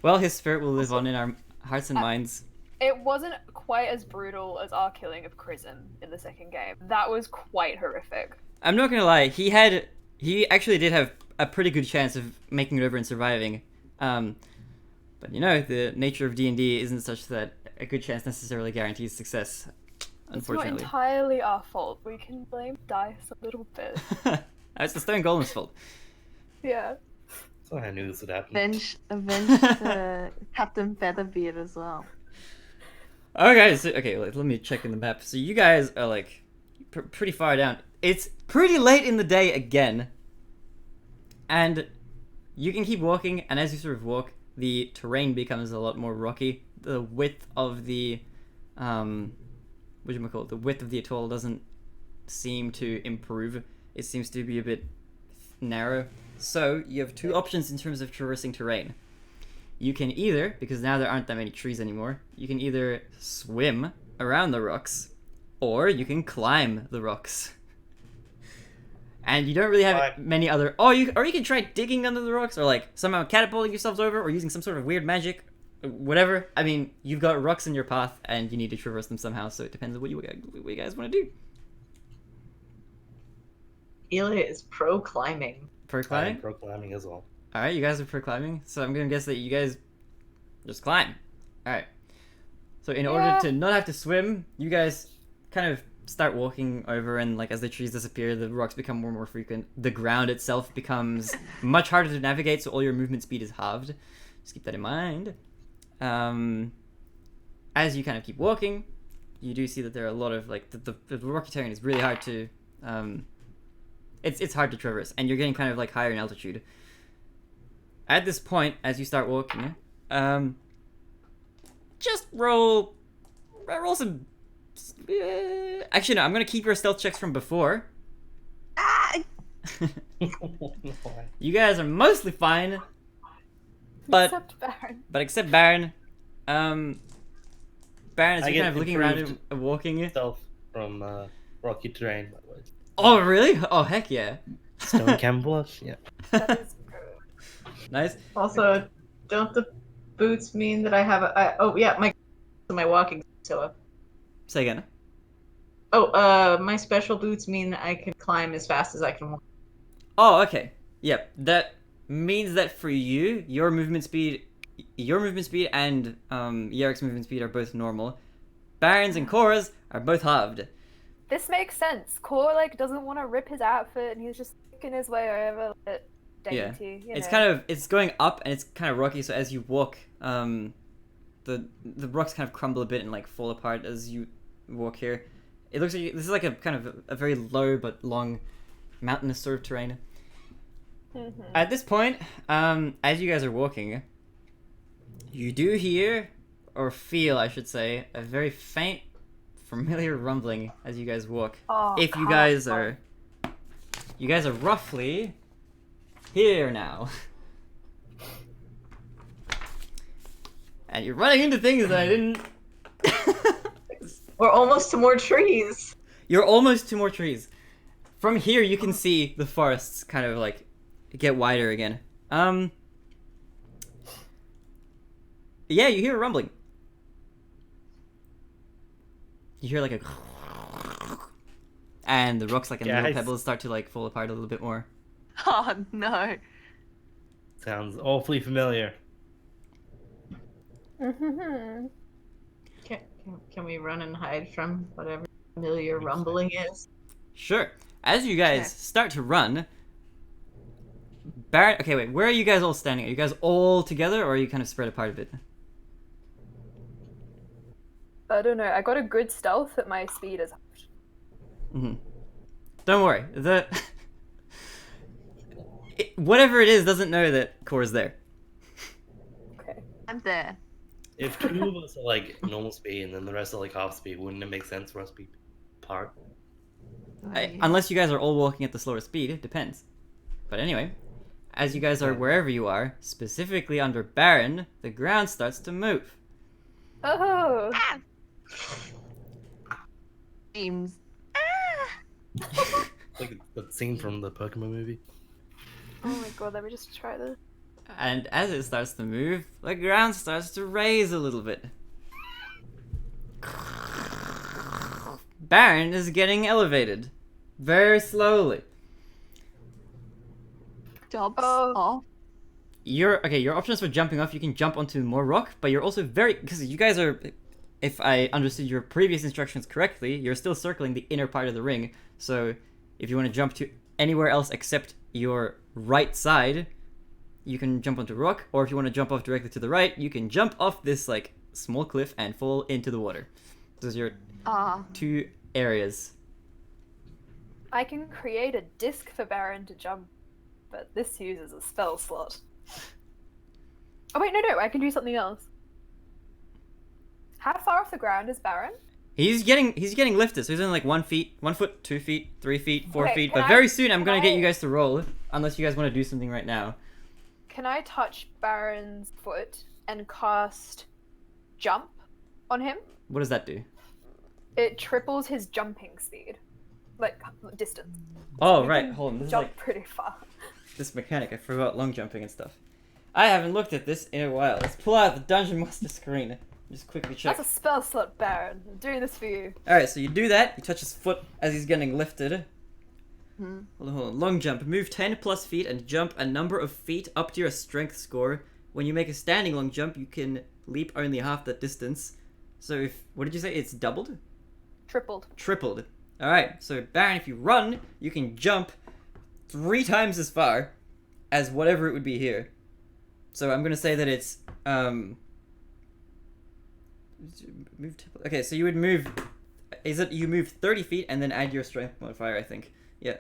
Well, his spirit will live on in our hearts and minds. It wasn't quite as brutal as our killing of Chrism in the second game. That was quite horrific. I'm not gonna lie. He actually did have a pretty good chance of making it over and surviving. But you know, the nature of D&D isn't such that a good chance necessarily guarantees success. It's not Unfortunately, entirely our fault. We can blame dice a little bit. it's the Stone Golem's fault. Yeah. So I knew this would happen. Avenge the Captain Featherbeard as well. Okay, so, let me check in the map. So you guys are pretty far down. It's pretty late in the day again, and you can keep walking. And as you sort of walk, the terrain becomes a lot more rocky. The width of the the width of the atoll doesn't seem to improve. It seems to be a bit narrow. So you have two options in terms of traversing terrain. You can either, because now there aren't that many trees anymore, you can either swim around the rocks, or you can climb the rocks. And you don't really have many other. Or you can try digging under the rocks, or somehow catapulting yourselves over, or using some sort of weird magic, whatever. I mean, you've got rocks in your path, and you need to traverse them somehow. So it depends on what you guys want to do. Eli is pro climbing. For climbing. Pro climbing as well. All right, you guys are for climbing, so I'm gonna guess that you guys just climb. All right. So in order to not have to swim, you guys kind of start walking over, and as the trees disappear, the rocks become more and more frequent. The ground itself becomes much harder to navigate, so all your movement speed is halved. Just keep that in mind. As you kind of keep walking, you do see that there are a lot of the rocky terrain is really hard to it's hard to traverse, and you're getting kind of higher in altitude. At this point, as you start walking, just roll some. Actually, no. I'm gonna keep your stealth checks from before. You guys are mostly fine, but Except Baron. except Baron. Baron, as I you're get kind of looking around improved and walking. Stealth from rocky terrain, by the way. Oh, really? Oh, heck yeah. Stone camouflage? Yeah. That is good. Nice. Also, don't the boots mean that I have my walking so Say again. my special boots mean that I can climb as fast as I can walk. Oh, okay. Yep. That means that for you, your movement speed and Yarik's movement speed are both normal. Baron's and Cora's are both halved. This makes sense. Core doesn't want to rip his outfit, and he's just making his way over it. Dainty, you It's know. it's going up and it's kind of rocky, so as you walk, the rocks kind of crumble a bit and fall apart as you walk here. It looks like this is a kind of a very low but long mountainous sort of terrain. Mhm. At this point, as you guys are walking, you do hear, or feel, I should say, a very faint, familiar rumbling as you guys walk. Oh, If you come guys on. are roughly here now. And you're running into things that I didn't. We're almost to more trees. You're almost to more trees. From here, you can see the forests kind of like get wider again. Yeah, you hear a rumbling. You hear like a, and the rocks like and little pebbles start to like fall apart a little bit more. Oh no. Sounds awfully familiar. Mm-hmm. Can we run and hide from whatever familiar rumbling is? Sure. As you guys start to run, Baron. Okay, wait. Where are you guys all standing? Are you guys all together, or are you kind of spread apart a bit? I don't know. I got a good stealth, but my speed is. Don't worry. Whatever it is doesn't know that Core's there. Okay. I'm there. If two of us are like normal speed and then the rest are like half speed, wouldn't it make sense for us to be apart? Unless you guys are all walking at the slower speed, it depends. But anyway, as you guys are wherever you are, specifically under Baron, the ground starts to move. Oh. Seems. Like the scene from the Pokemon movie. Oh my god, let me just try this. And as it starts to move, the ground starts to raise a little bit. Baron is getting elevated. Very slowly. Jumps Oh. off. Your options for jumping off, you can jump onto more rock, but you're also because you guys are, if I understood your previous instructions correctly, you're still circling the inner part of the ring. So if you want to jump to anywhere else except your right side, you can jump onto rock, or if you want to jump off directly to the right, you can jump off this like small cliff and fall into the water. Those are your two areas. I can create a disc for Baron to jump, but this uses a spell slot. Oh wait, no, I can do something else. How far off the ground is Baron? He's getting lifted, so he's in like 1 foot, 2 feet, 3 feet, 4 Okay, feet. can But very I- soon I'm can gonna get I- you guys to roll, unless you guys want to do something right now. Can I touch Baron's foot and cast jump on him? What does that do? It triples his jumping speed, like distance. Oh You right, can hold on. This is jump like pretty far. this mechanic. I forgot long jumping and stuff. I haven't looked at this in a while. Let's pull out the Dungeon Master screen. Just quickly check. That's a spell slot, Baron. I'm doing this for you. Alright, so you do that. You touch his foot as he's getting lifted. Hmm. Hold on. Long jump. Move 10 plus feet and jump a number of feet up to your strength score. When you make a standing long jump, you can leap only half that distance. So if... What did you say? It's doubled? Tripled. Tripled. Alright, so Baron, if you run, you can jump 3 times as far as whatever it would be here. So I'm gonna say that it's... Okay, so you would move... Is it you move 30 feet and then add your strength modifier, I think. Yeah.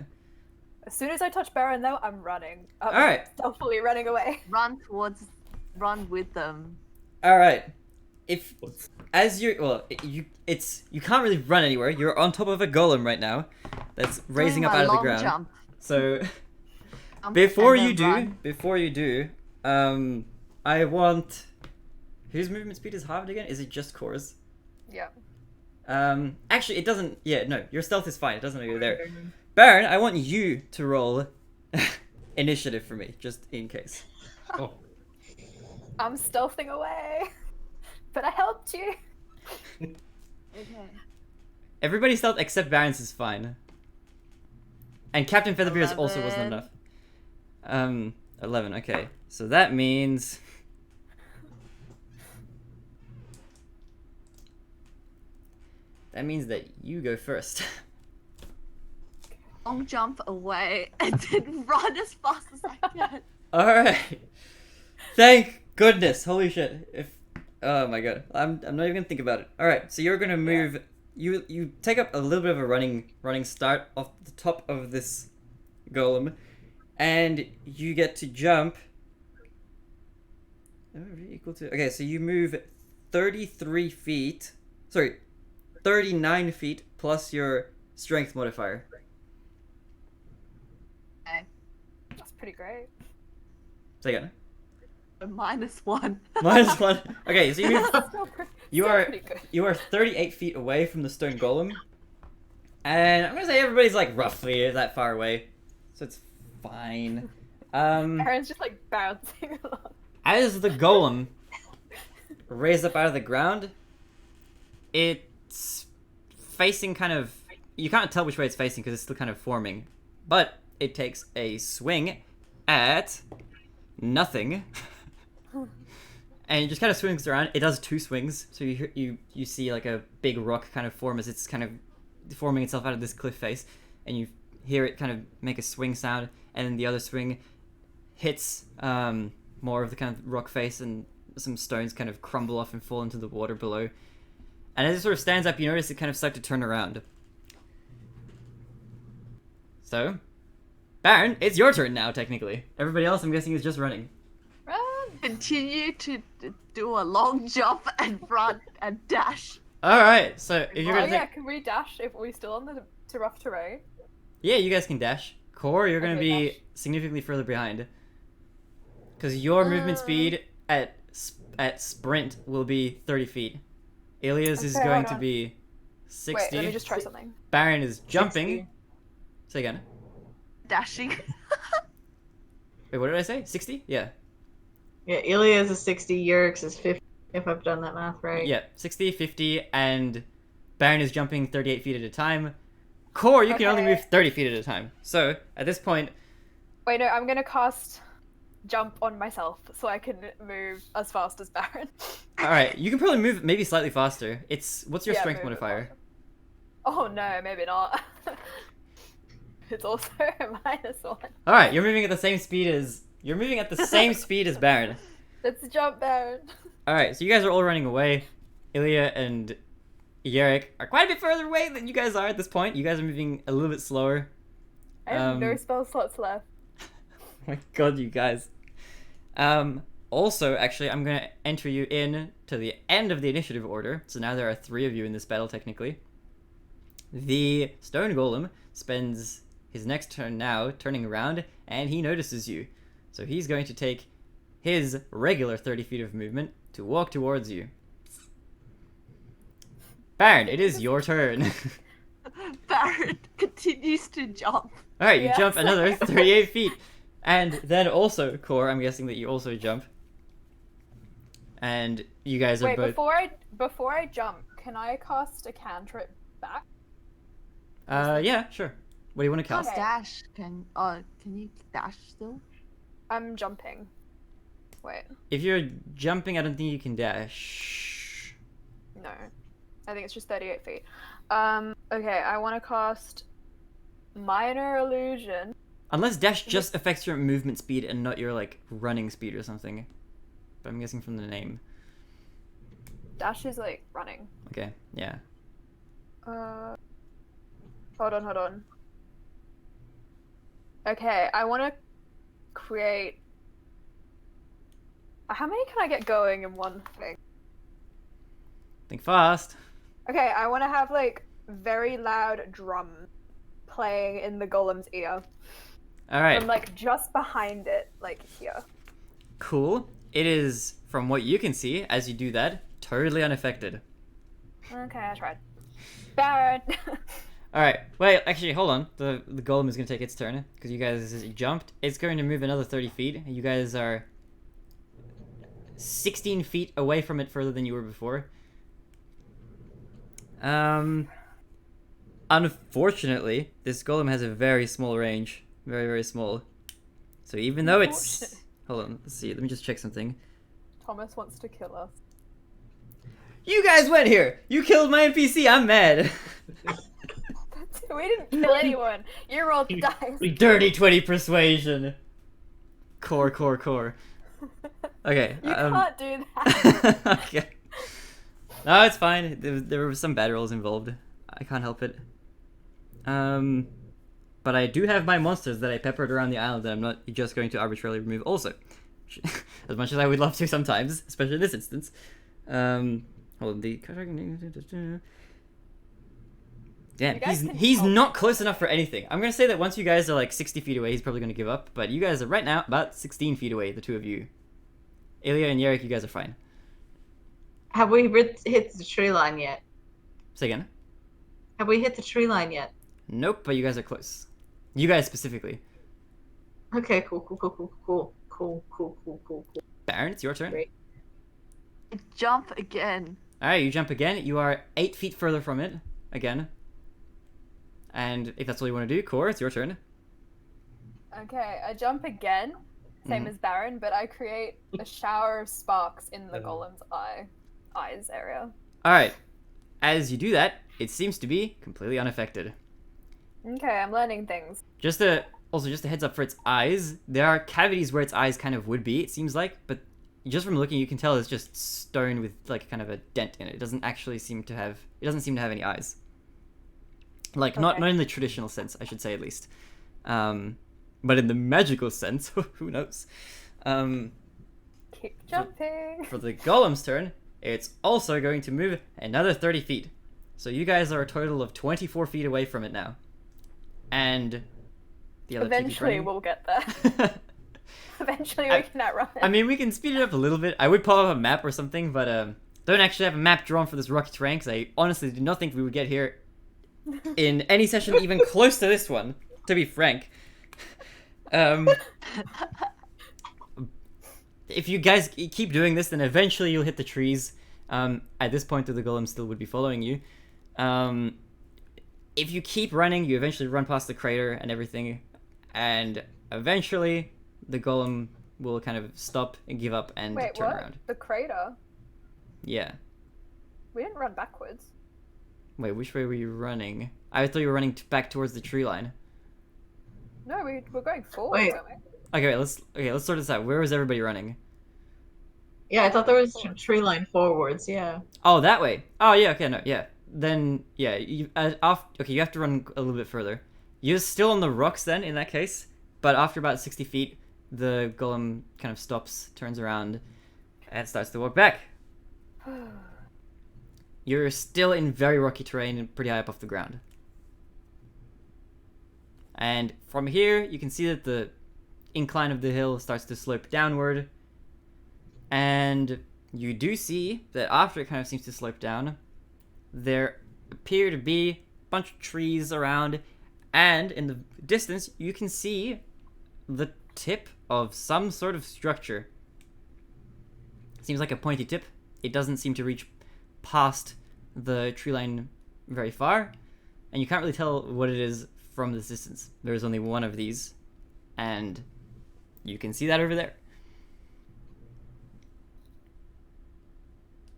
As soon as I touch Baron, though, I'm running. I'm Alright. stealthily running away. Run with them. Alright. If... As you're... Well, you can't really run anywhere. You're on top of a golem right now. That's raising Doing up my out of the long ground. Jump. So... Jump Before and you then do, run. I want... Whose movement speed is halved again? Is it just Core's? Yeah. Actually, it doesn't... Yeah, no, your stealth is fine. It doesn't know you're there. Baron, I want you to roll initiative for me, just in case. Oh, I'm stealthing away. But I helped you. Okay. Everybody's stealth except Baron's is fine. And Captain Featherbeard's also wasn't 11. enough. 11, okay. So that means... That means that you go first. Long jump away and then run as fast as I can. Alright. Thank goodness. Holy shit. Oh my god. I'm not even gonna think about it. Alright, so you're gonna move... You take up a little bit of a running start off the top of this golem. And you get to jump... Equal to... Okay, so you move 33 feet... Sorry, 39 feet plus your strength modifier. Okay. That's pretty great. Say again. -1. -1. Okay, so you move. You Still are pretty good. you are 38 feet away from the stone golem, and I'm gonna say everybody's like roughly that far away, so it's fine. Aaron's just like bouncing along. As the golem raised up out of the ground, it's facing kind of. You can't tell which way it's facing because it's still kind of forming, but it takes a swing at nothing. And it just kind of swings around. It does 2 swings, so you see like a big rock kind of form as it's kind of forming itself out of this cliff face, and you hear it kind of make a swing sound, and then the other swing hits more of the kind of rock face, and some stones kind of crumble off and fall into the water below. And as it sort of stands up, you notice it kind of start to turn around. So, Baron, it's your turn now, technically. Everybody else, I'm guessing, is just running. Run! Continue to do a long jump and run and dash. Alright, so if you're Oh gonna yeah, take... can we dash if we're still on the rough terrain? Yeah, you guys can dash. Core, you're gonna Okay, be dash. significantly further behind. Because your movement speed at sprint will be 30 feet. Ilia's is Okay, going hold to on. be 60. Wait, let me just try something. Baron is jumping. 60. Say again. Dashing. Wait, what did I say? 60? Yeah. Yeah, Ilia's is 60, Yurik's is 50, if I've done that math right. Yeah, 60, 50, and Baron is jumping 38 feet at a time. Core, you can only Okay. move 30 feet at a time. So, at this point, Wait, no, I'm gonna cast jump on myself so I can move as fast as Baron. alright, you can probably move maybe slightly faster. What's your Yeah, strength move it modifier? faster. Oh no, maybe not. It's also a -1. Alright, you're moving at the same speed as... You're moving at the same speed as Baron. Let's jump, Baron. Alright, so you guys are all running away. Ilya and Yerrick are quite a bit further away than you guys are at this point. You guys are moving a little bit slower. I have no Um, spell slots left. Oh my god, you guys. Also, actually, I'm gonna enter you in to the end of the initiative order. So now there are 3 of you in this battle, technically. The stone golem spends his next turn now turning around, and he notices you. So he's going to take his regular 30 feet of movement to walk towards you. Baron, it is your turn. Baron continues to jump. Alright, you Yes. jump another 38 feet. And then also, Core, I'm guessing that you also jump. And you guys are Wait, both... before I jump, can I cast a cantrip back? Yeah, sure. What do you want to cast? Okay. Dash. Can you dash still? I'm jumping. Wait, If you're jumping, I don't think you can dash. no. I think it's just 38 feet. Okay, I want to cast Minor Illusion. Unless dash just affects your movement speed and not your, like, running speed or something. But I'm guessing from the name. Dash is like running. Okay, yeah. Hold on. Okay, I want to create... How many can I get going in one thing? Think fast. Okay, I want to have, like, very loud drum playing in the golem's ear. Alright, From, like, just behind it, like, here. cool. It is, from what you can see, as you do that, totally unaffected. Okay, I tried. Baron! Alright, wait, actually, hold on. The golem is going to take its turn, because you guys jumped. It's going to move another 30 feet. You guys are 16 feet away from it further than you were before. Unfortunately, this golem has a very small range. Very, very small. So even though it's... Unfortunate. Hold on, let's see. Let me just check something. Thomas wants to kill us. You guys went here! You killed my NPC! I'm mad! We didn't kill anyone. You rolled the dice. Dirty 20 persuasion! Core. Okay. You can't do that. Okay. No, it's fine. There were some bad rolls involved. I can't help it. But I do have my monsters that I peppered around the island that I'm not just going to arbitrarily remove also. As much as I would love to sometimes, especially in this instance. Hold on, Damn, You guys can he's help. not close enough for anything. I'm gonna say that once you guys are like 60 feet away, he's probably gonna give up. But you guys are right now about 16 feet away, the 2 of you. Ilya and Yerrick, you guys are fine. Have we hit the tree line yet? Say again. Have we hit the tree line yet? Nope, but you guys are close. You guys specifically. Okay, cool. Baron, it's your turn. Great. Jump again. Alright, you jump again. You are 8 feet further from it. Again. And if that's all you want to do, Core, it's your turn. Okay, I jump again, same Mhm. as Baron, but I create a shower of sparks in the golem's eyes area. Alright. As you do that, it seems to be completely unaffected. Okay, I'm learning things. Just a heads up for its eyes. There are cavities where its eyes kind of would be, it seems like, but just from looking you can tell it's just stone with like kind of a dent in it. It doesn't seem to have any eyes. Like not Okay. in the traditional sense, I should say at least. But in the magical sense, who knows? Keep jumping. For the golem's turn, it's also going to move another 30 feet. So you guys are a total of 24 feet away from it now. And the other Eventually we'll get there. Eventually we can outrun it. I mean, we can speed it up a little bit. I would pull up a map or something, but don't actually have a map drawn for this rocky terrain because I honestly did not think we would get here in any session even close to this one, to be frank. If you guys keep doing this, then eventually you'll hit the trees. At this point, the golem still would be following you. If you keep running, you eventually run past the crater and everything, and eventually the golem will kind of stop and give up and Wait, turn what? around. The crater? Yeah. We didn't run backwards. Wait, which way were you running? I thought you were running back towards the tree line. No, we're going forward, Wait. aren't we? Okay, let's sort this out. Where was everybody running? Yeah, I thought there was a tree line forwards. Yeah. Oh, that way. Oh, yeah. Okay, no, yeah. Then yeah, you okay, you have to run a little bit further. You're still on the rocks then, in that case. But after about 60 feet, the golem kind of stops, turns around, and starts to walk back. You're still in very rocky terrain and pretty high up off the ground. And from here, you can see that the incline of the hill starts to slope downward. And you do see that after it kind of seems to slope down, there appear to be a bunch of trees around, and in the distance, you can see the tip of some sort of structure. Seems like a pointy tip. It doesn't seem to reach past the tree line very far, and you can't really tell what it is from this distance. There's only one of these, and you can see that over there.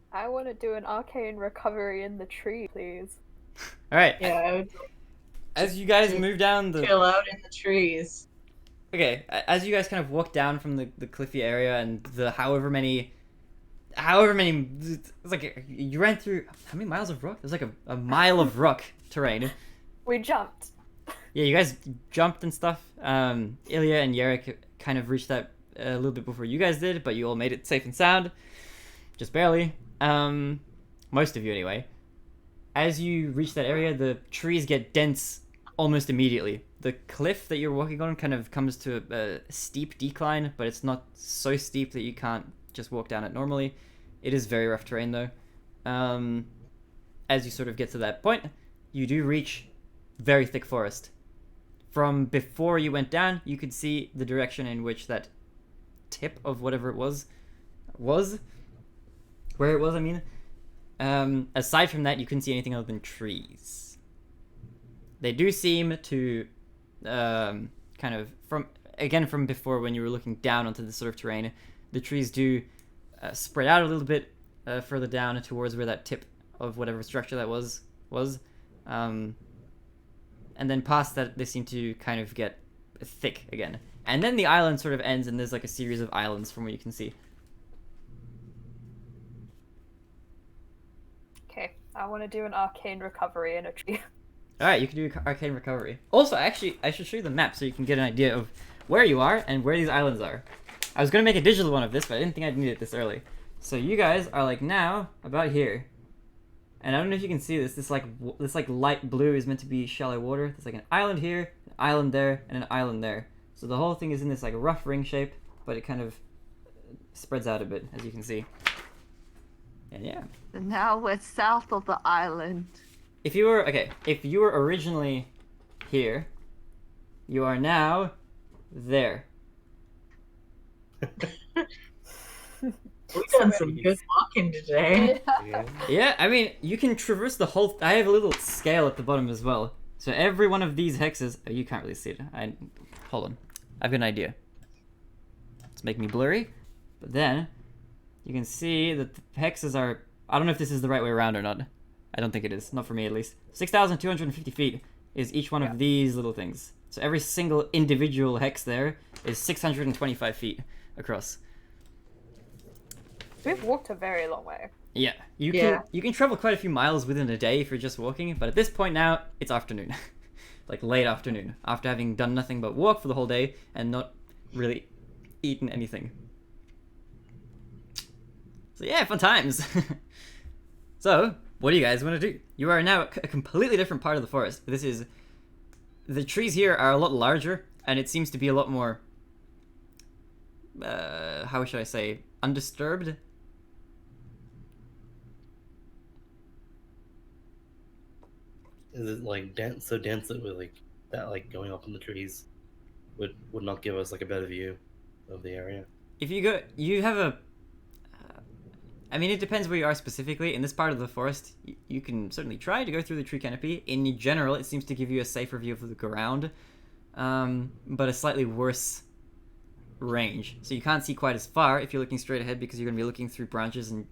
I want to do an arcane recovery in the tree, please. All right. Yeah, I would As you guys move down the chill out in the trees. Okay, as you guys kind of walk down from the cliffy area and the however many, it's like you ran through how many miles of rock? There's like a mile of rock terrain. We jumped. Yeah, you guys jumped and stuff. Ilya and Yarek kind of reached that a little bit before you guys did, but you all made it safe and sound, just barely. Most of you anyway. As you reach that area, the trees get dense almost immediately. The cliff that you're walking on kind of comes to a steep decline, but it's not so steep that you can't just walk down it normally. It is very rough terrain though. As you sort of get to that point, you do reach very thick forest. From before you went down, you could see the direction in which that tip of whatever it was. Where it was, I mean. Aside from that, you couldn't see anything other than trees. They do seem to kind of from before when you were looking down onto this sort of terrain, the trees do spread out a little bit further down towards where that tip of whatever structure that was. And then past that, they seem to kind of get thick again. And then the island sort of ends, and there's like a series of islands from what you can see. Okay, I want to do an arcane recovery in a tree. Alright, you can do arcane recovery. Also, actually, I should show you the map so you can get an idea of where you are and where these islands are. I was going to make a digital one of this, but I didn't think I'd need it this early. So you guys are like now about here. And I don't know if you can see this. This like light blue is meant to be shallow water. There's like an island here, an island there, and an island there. So the whole thing is in this like rough ring shape, but it kind of spreads out a bit, as you can see. And yeah. And now we're south of the island. If you were originally here, you are now there. We've done some good walking today. Yeah. Yeah, I mean, you can traverse the whole. I have a little scale at the bottom as well. So every one of these hexes. Oh, you can't really see it. Hold on. I've got an idea. It's making me blurry, but then you can see that the hexes are. I don't know if this is the right way around or not. I don't think it is. Not for me, at least. 6,250 feet is each one of these little things. So every single individual hex there is 625 feet across. We've walked a very long way. Yeah, you can travel quite a few miles within a day if you're just walking, but at this point now, it's afternoon. Like late afternoon, after having done nothing but walk for the whole day and not really eaten anything. So yeah, fun times. So, what do you guys want to do? You are now a completely different part of the forest. The trees here are a lot larger, and it seems to be a lot more, how should I say, undisturbed? Is it like so dense that with like that like going up in the trees would not give us like a better view of the area? If you go, you have a. I mean, it depends where you are specifically. In this part of the forest, you can certainly try to go through the tree canopy. In general, it seems to give you a safer view of the ground, but a slightly worse range. So you can't see quite as far if you're looking straight ahead because you're going to be looking through branches and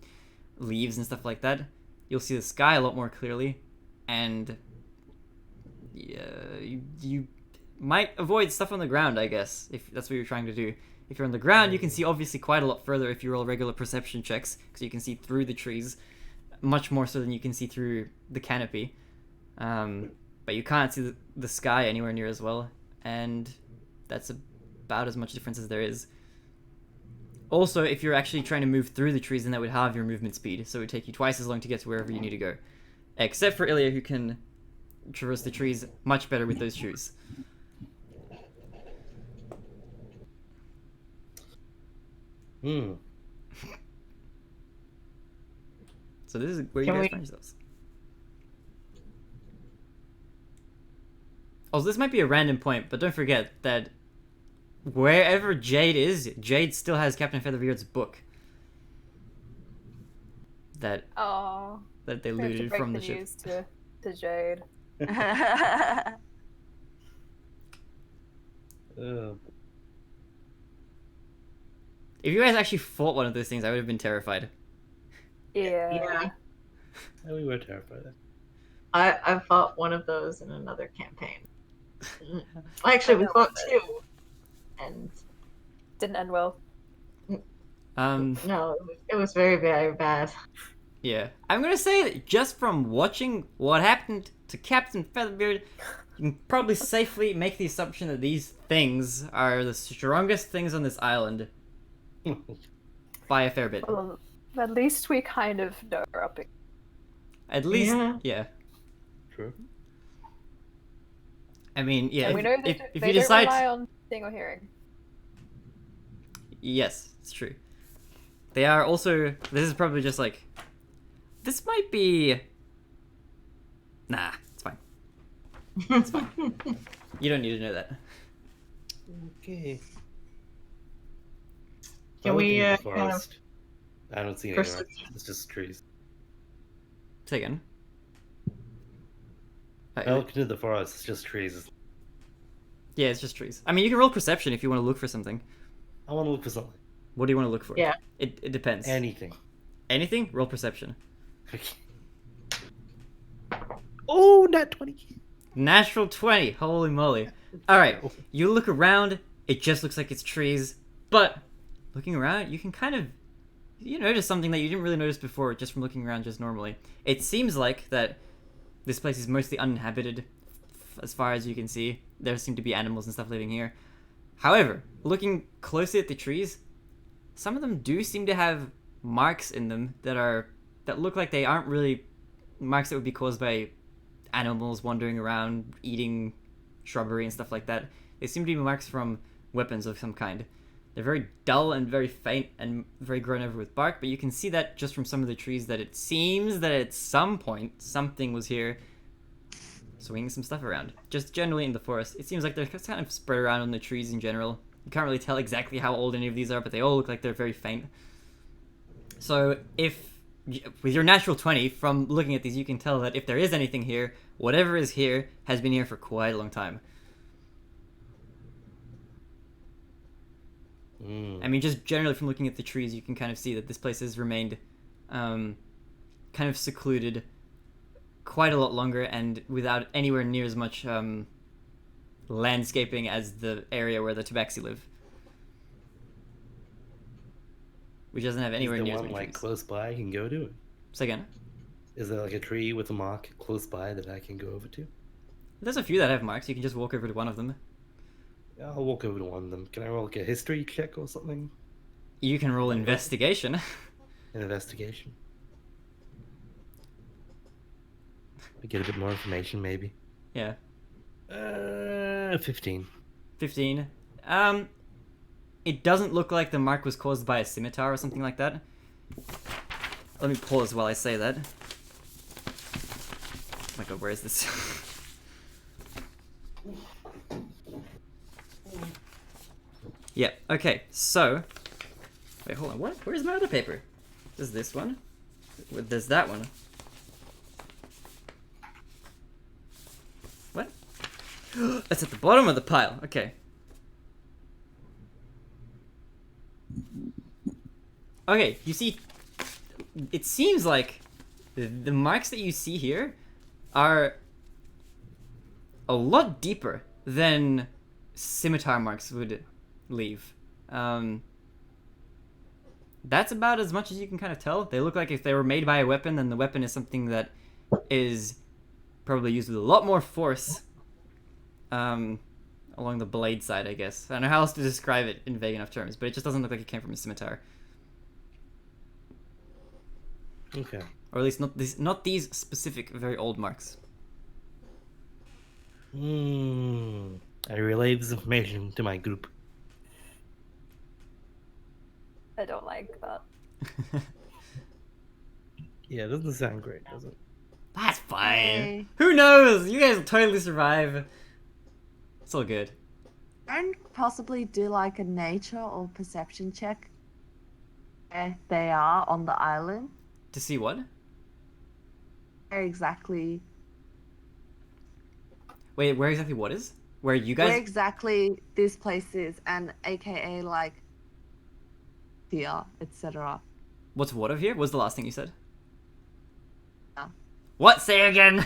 leaves and stuff like that. You'll see the sky a lot more clearly, and you might avoid stuff on the ground, I guess, if that's what you're trying to do. If you're on the ground, you can see obviously quite a lot further if you roll regular perception checks, because you can see through the trees, much more so than you can see through the canopy. But you can't see the sky anywhere near as well, and that's about as much difference as there is. Also, if you're actually trying to move through the trees, then that would halve your movement speed, so it would take you twice as long to get to wherever you need to go. Except for Ilya, who can traverse the trees much better with those shoes. So this is where you guys find yourselves. Also, this might be a random point, but don't forget that wherever Jade is, Jade still has Captain Featherbeard's book. That they looted from the ship. News to Jade. If you guys actually fought one of those things, I would have been terrified. Yeah. We were terrified. I fought one of those in another campaign. Actually, we fought two, and didn't end well. No, it was very, very bad. Yeah, I'm gonna say that just from watching what happened to Captain Featherbeard, you can probably safely make the assumption that these things are the strongest things on this island. By a fair bit. Well, at least we kind of know we're up. At least, yeah. True. I mean, yeah. And we know that if they you don't decide, rely on seeing or hearing. Yes, it's true. They are also. This is probably just like. This might be. Nah, it's fine. It's fine. You don't need to know that. Okay. Can we kind of forest. I don't see anything. It's just trees. Say again. I look into the forest. It's just trees. Yeah, it's just trees. I mean, you can roll perception if you want to look for something. I want to look for something. What do you want to look for? Yeah. It depends. Anything. Anything? Roll perception. Okay. Oh, nat 20. Natural 20. Holy moly. Alright, you look around. It just looks like it's trees. But looking around, you can kind of... You notice something that you didn't really notice before just from looking around just normally. It seems like that this place is mostly uninhabited as far as you can see. There seem to be animals and stuff living here. However, looking closely at the trees, some of them do seem to have marks in them that look like they aren't really marks that would be caused by animals wandering around eating shrubbery and stuff like that. They seem to be marks from weapons of some kind. They're very dull and very faint and very grown over with bark, but you can see that just from some of the trees that it seems that at some point something was here swinging some stuff around. Just generally in the forest. It seems like they're kind of spread around on the trees in general. You can't really tell exactly how old any of these are, but they all look like they're very faint. So if, with your natural 20, from looking at these, you can tell that if there is anything here, whatever is here has been here for quite a long time. I mean, just generally from looking at the trees, you can kind of see that this place has remained kind of secluded quite a lot longer and without anywhere near as much landscaping as the area where the tabaxi live. Which doesn't have anywhere near as many trees. Close by I can go to? Say again? Is there like a tree with a mark close by that I can go over to? There's a few that have marks. You can just walk over to one of them. Yeah, I'll walk over to one of them. Can I roll like a history check or something? You can roll investigation. An investigation. I get a bit more information, maybe. Yeah. 15. 15. It doesn't look like the mark was caused by a scimitar or something like that. Let me pause while I say that. Oh my god, where is this? Yeah, okay, so... Wait, hold on, what? Where's my other paper? There's this one. There's that one. What? That's at the bottom of the pile, okay. Okay, you see... It seems like the marks that you see here are a lot deeper than scimitar marks would leave. That's about as much as you can kind of tell. They look like if they were made by a weapon, then the weapon is something that is probably used with a lot more force along the blade side, I guess. I don't know how else to describe it in vague enough terms, but it just doesn't look like it came from a scimitar. Okay. Or at least not these specific very old marks. I relay this information to my group. I don't like that. Yeah, it doesn't sound great, does it? That's fine. Hey. Who knows? You guys will totally survive. It's all good. And possibly do like a nature or perception check where they are on the island. To see what? Where exactly? Wait, where exactly what is? Where you Where guys? exactly this place is, and AKA like here, etc. What's what of here? What was the last thing you said? Yeah. What? Say again.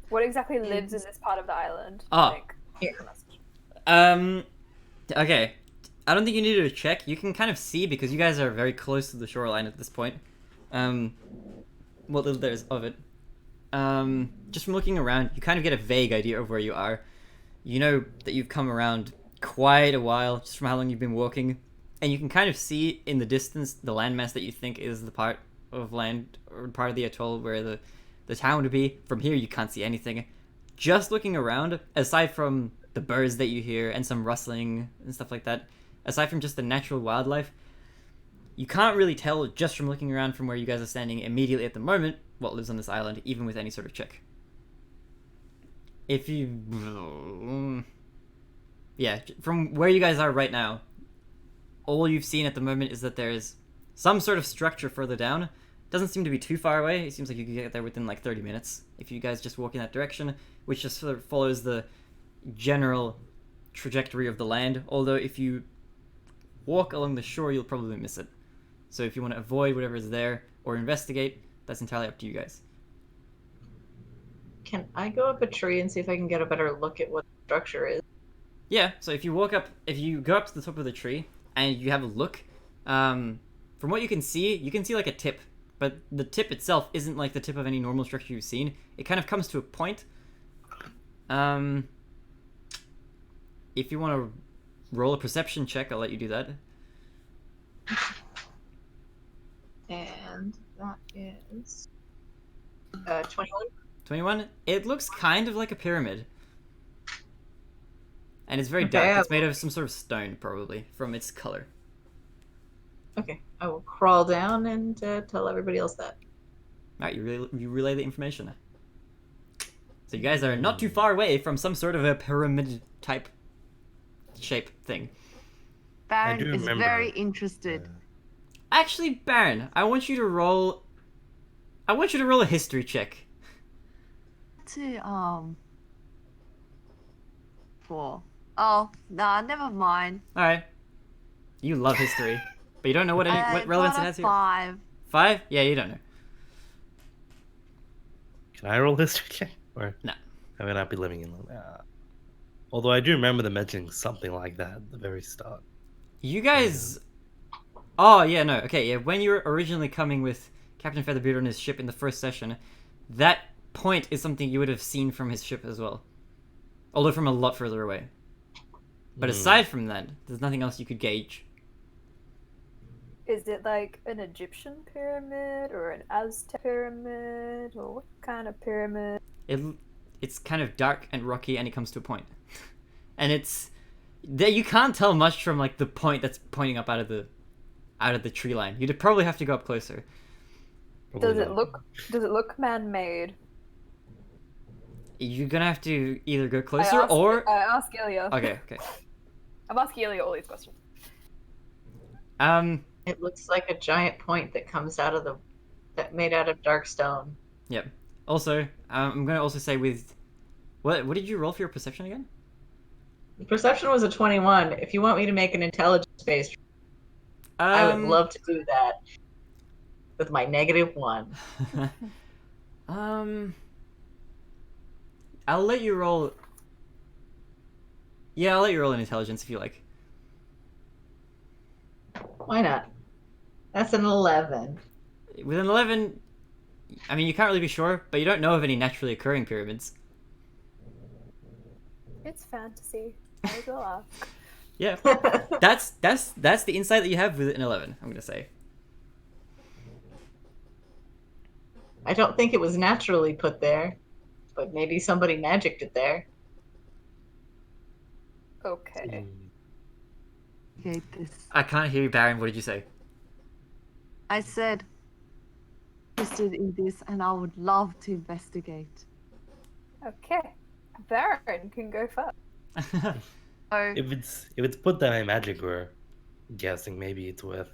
What exactly lives in this part of the island? Oh. Here. Okay. I don't think you need to check. You can kind of see because you guys are very close to the shoreline at this point. What little there is of it. Just from looking around, you kind of get a vague idea of where you are. You know that you've come around quite a while, just from how long you've been walking, and you can kind of see in the distance the landmass that you think is the part of land, or part of the atoll where the town would be. From here, you can't see anything. Just looking around, aside from the birds that you hear, and some rustling and stuff like that, aside from just the natural wildlife, you can't really tell just from looking around from where you guys are standing immediately at the moment what lives on this island, even with any sort of check. If you... Yeah, from where you guys are right now, all you've seen at the moment is that there's some sort of structure further down. Doesn't seem to be too far away. It seems like you could get there within like 30 minutes if you guys just walk in that direction, which just sort of follows the general trajectory of the land. Although if you walk along the shore, you'll probably miss it. So if you want to avoid whatever is there or investigate, that's entirely up to you guys. Can I go up a tree and see if I can get a better look at what the structure is? Yeah, so if you go up to the top of the tree and you have a look, from what you can see like a tip, but the tip itself isn't like the tip of any normal structure you've seen. It kind of comes to a point. If you want to roll a perception check, I'll let you do that. And that is 21. 21? It looks kind of like a pyramid. and it's very Okay, dark. I It's made of some sort of stone, probably, from its color. Okay, I will crawl down and tell everybody else that. Alright, you relay the information. So you guys are not too far away from some sort of a pyramid type shape thing. Baron do is remember, very interested. Actually, Baron, I want you to roll a history check. To 4. Oh, nah, never mind. Alright. You love history, but you don't know what I relevance got it a has here. 5. 5? Yeah, you don't know. Can I roll history check? Or No. I may not be living in although I do remember them mentioning something like that at the very start. You guys... Oh, yeah, no. Okay, yeah, when you were originally coming with Captain Featherbeard on his ship in the first session, that point is something you would have seen from his ship as well. Although from a lot further away. But aside from that, there's nothing else you could gauge. Is it like an Egyptian pyramid or an Aztec pyramid or what kind of pyramid? It's kind of dark and rocky, and it comes to a point. And you can't tell much from like the point that's pointing up out of the tree line. You'd probably have to go up closer. Does it look man-made? You're gonna have to either go closer or... I ask Ilya. Okay. I'm asking Ilya all these questions. It looks like a giant point that comes out of made out of dark stone. Yep. Also, I'm gonna also say with... What did you roll for your perception again? Perception was a 21. If you want me to make an intelligence-based, I would love to do that with my -1. I'll let you roll... Yeah, I'll let you roll an intelligence if you like. Why not? That's an 11. With an 11, I mean, you can't really be sure, but you don't know of any naturally occurring pyramids. It's fantasy. Might as well ask. Yeah, that's the insight that you have with an 11. I'm gonna say. I don't think it was naturally put there, but maybe somebody magicked it there. Okay. Okay, this. I can't hear you, Baron. What did you say? I said, interested in this, and I would love to investigate. Okay. Baron can go first. Oh, If it's put there by magic, we're guessing maybe it's worth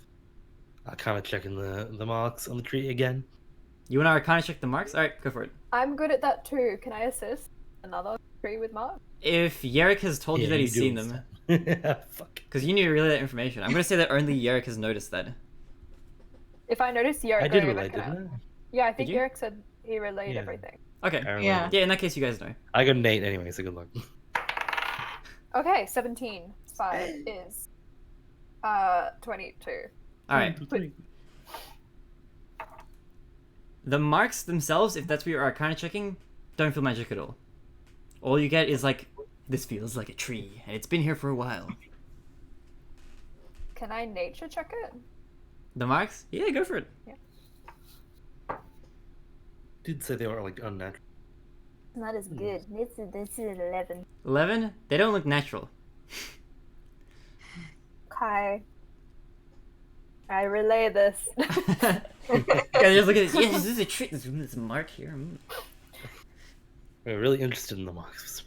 kind of checking the marks on the tree again. You want to Arcana check the marks? Alright, go for it. I'm good at that too. Can I assist another tree with Mark? If Yerrick has told you that he's do seen them, instead. Fuck. because you need to relay that information, I'm gonna say that only Yerrick has noticed that. If I notice Yerrick, I did go, relate, can I- didn't I? Yeah, I think Did you? Yerrick said he relayed Yeah. everything. Okay. I Yeah. related. Yeah, in that case, you guys know. I got an 8 anyway, so good luck. Okay, 17. 5 is 22. Alright. The marks themselves, if that's what you're Arcana checking, don't feel magic at all. All you get is like, this feels like a tree, and it's been here for a while. Can I nature check it? The marks? Yeah, go for it. Did say they were like unnatural. Not as good. This is 11. 11? They don't look natural. Okay. I relay this. Yeah, just look at this. Yeah, this is a tree. There's a mark here. We're really interested in the marks.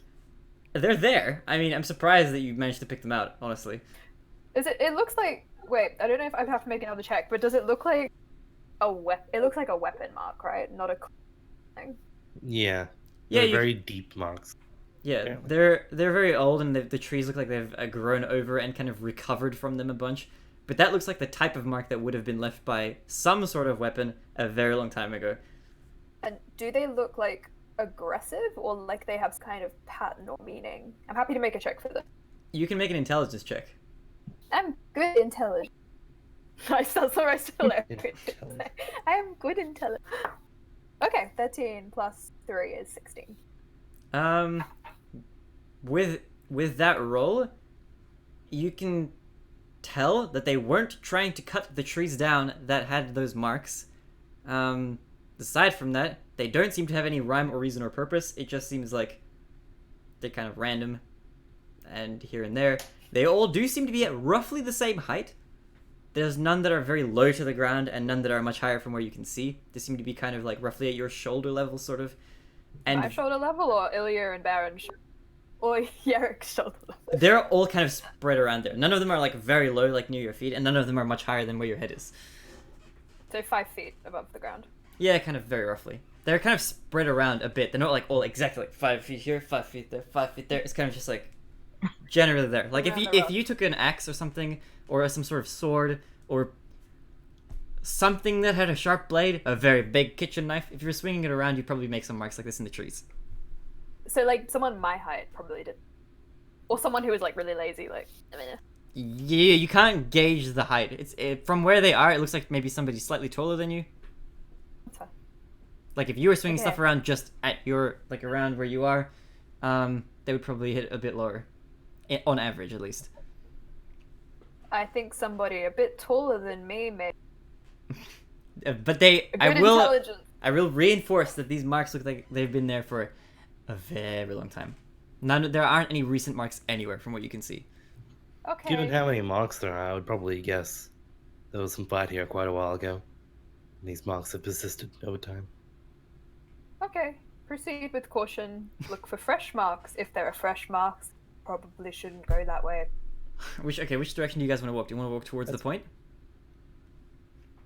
They're there. I mean, I'm surprised that you managed to pick them out, honestly. It looks like... Wait, I don't know if I have to make another check, but does it look like a weapon? It looks like a weapon mark, right? Not a thing. Yeah. Yeah, They're you- very deep marks. Yeah, Apparently. they're very old, and the trees look like they've grown over and kind of recovered from them a bunch. But that looks like the type of mark that would have been left by some sort of weapon a very long time ago. And do they look like aggressive or like they have kind of pattern or meaning? I'm happy to make a check for this. You can make an intelligence check. I'm good intelligent. That's what I still Intelligent. I am good intelligent. Okay, 13 plus 3 is 16. With that roll, you can tell that they weren't trying to cut the trees down that had those marks. Aside from that, they don't seem to have any rhyme or reason or purpose. It just seems like they're kind of random. and here and there. They all do seem to be at roughly the same height. There's none that are very low to the ground and none that are much higher from where you can see. They seem to be kind of like roughly at your shoulder level, sort of. And My shoulder level, or Ilya and Baron's, or Yerik's shoulder level. they're all kind of spread around there. None of them are like very low, like near your feet, and none of them are much higher than where your head is. So 5 feet above the ground. Yeah, kind of very roughly. They're kind of spread around a bit. They're not like all exactly like 5 feet here, 5 feet there, 5 feet there. It's kind of just like generally there. Like if you took an axe or something, or some sort of sword, or something that had a sharp blade, a very big kitchen knife, if you were swinging it around, you'd probably make some marks like this in the trees. So like someone my height probably did, or someone who was like really lazy. Like I mean, Yeah, you can't gauge the height. From where they are, it looks like maybe somebody slightly taller than you. that's fine. Like if you were swinging Okay. stuff around just at your, like around where you are, they would probably hit a bit lower, on average at least. I think somebody a bit taller than me made But they, a good intelligence. I will reinforce that these marks look like they've been there for a very long time. There aren't any recent marks anywhere from what you can see. Okay. Given how many marks there are, I would probably guess there was some fight here quite a while ago. And these marks have persisted over time. Okay. Proceed with caution. Look for fresh marks. If there are fresh marks, probably shouldn't go that way. Which direction do you guys want to walk? Do you want to walk towards the point?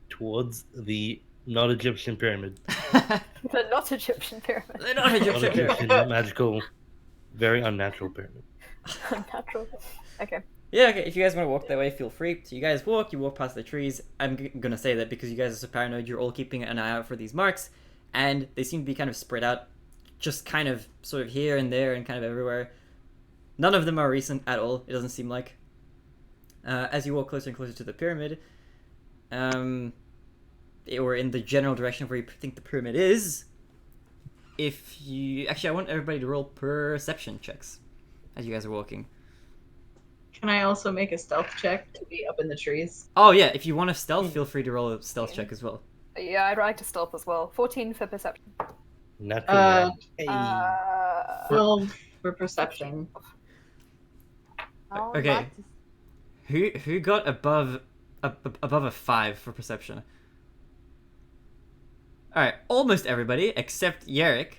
Towards the not Egyptian pyramid. The not Egyptian pyramid. They're not Egyptian Not pyramid. Egyptian, magical, very unnatural pyramid. Unnatural. Okay. Yeah, okay, if you guys want to walk that way, feel free. So you guys walk past the trees. I'm gonna say that because you guys are so paranoid, you're all keeping an eye out for these marks, and they seem to be kind of spread out, just kind of sort of here and there and kind of everywhere. None of them are recent at all, it doesn't seem like. As you walk closer and closer to the pyramid, or in the general direction of where you think the pyramid is, I want everybody to roll perception checks as you guys are walking. Can I also make a stealth check to be up in the trees? Oh yeah, if you want to stealth, feel free to roll a stealth check as well. Yeah, I'd like to stealth as well. 14 for perception. Natural. Uh, one. Hey. 12 for perception. I would Okay. like to- Who got above a 5 for perception? Alright, almost everybody except Yerrick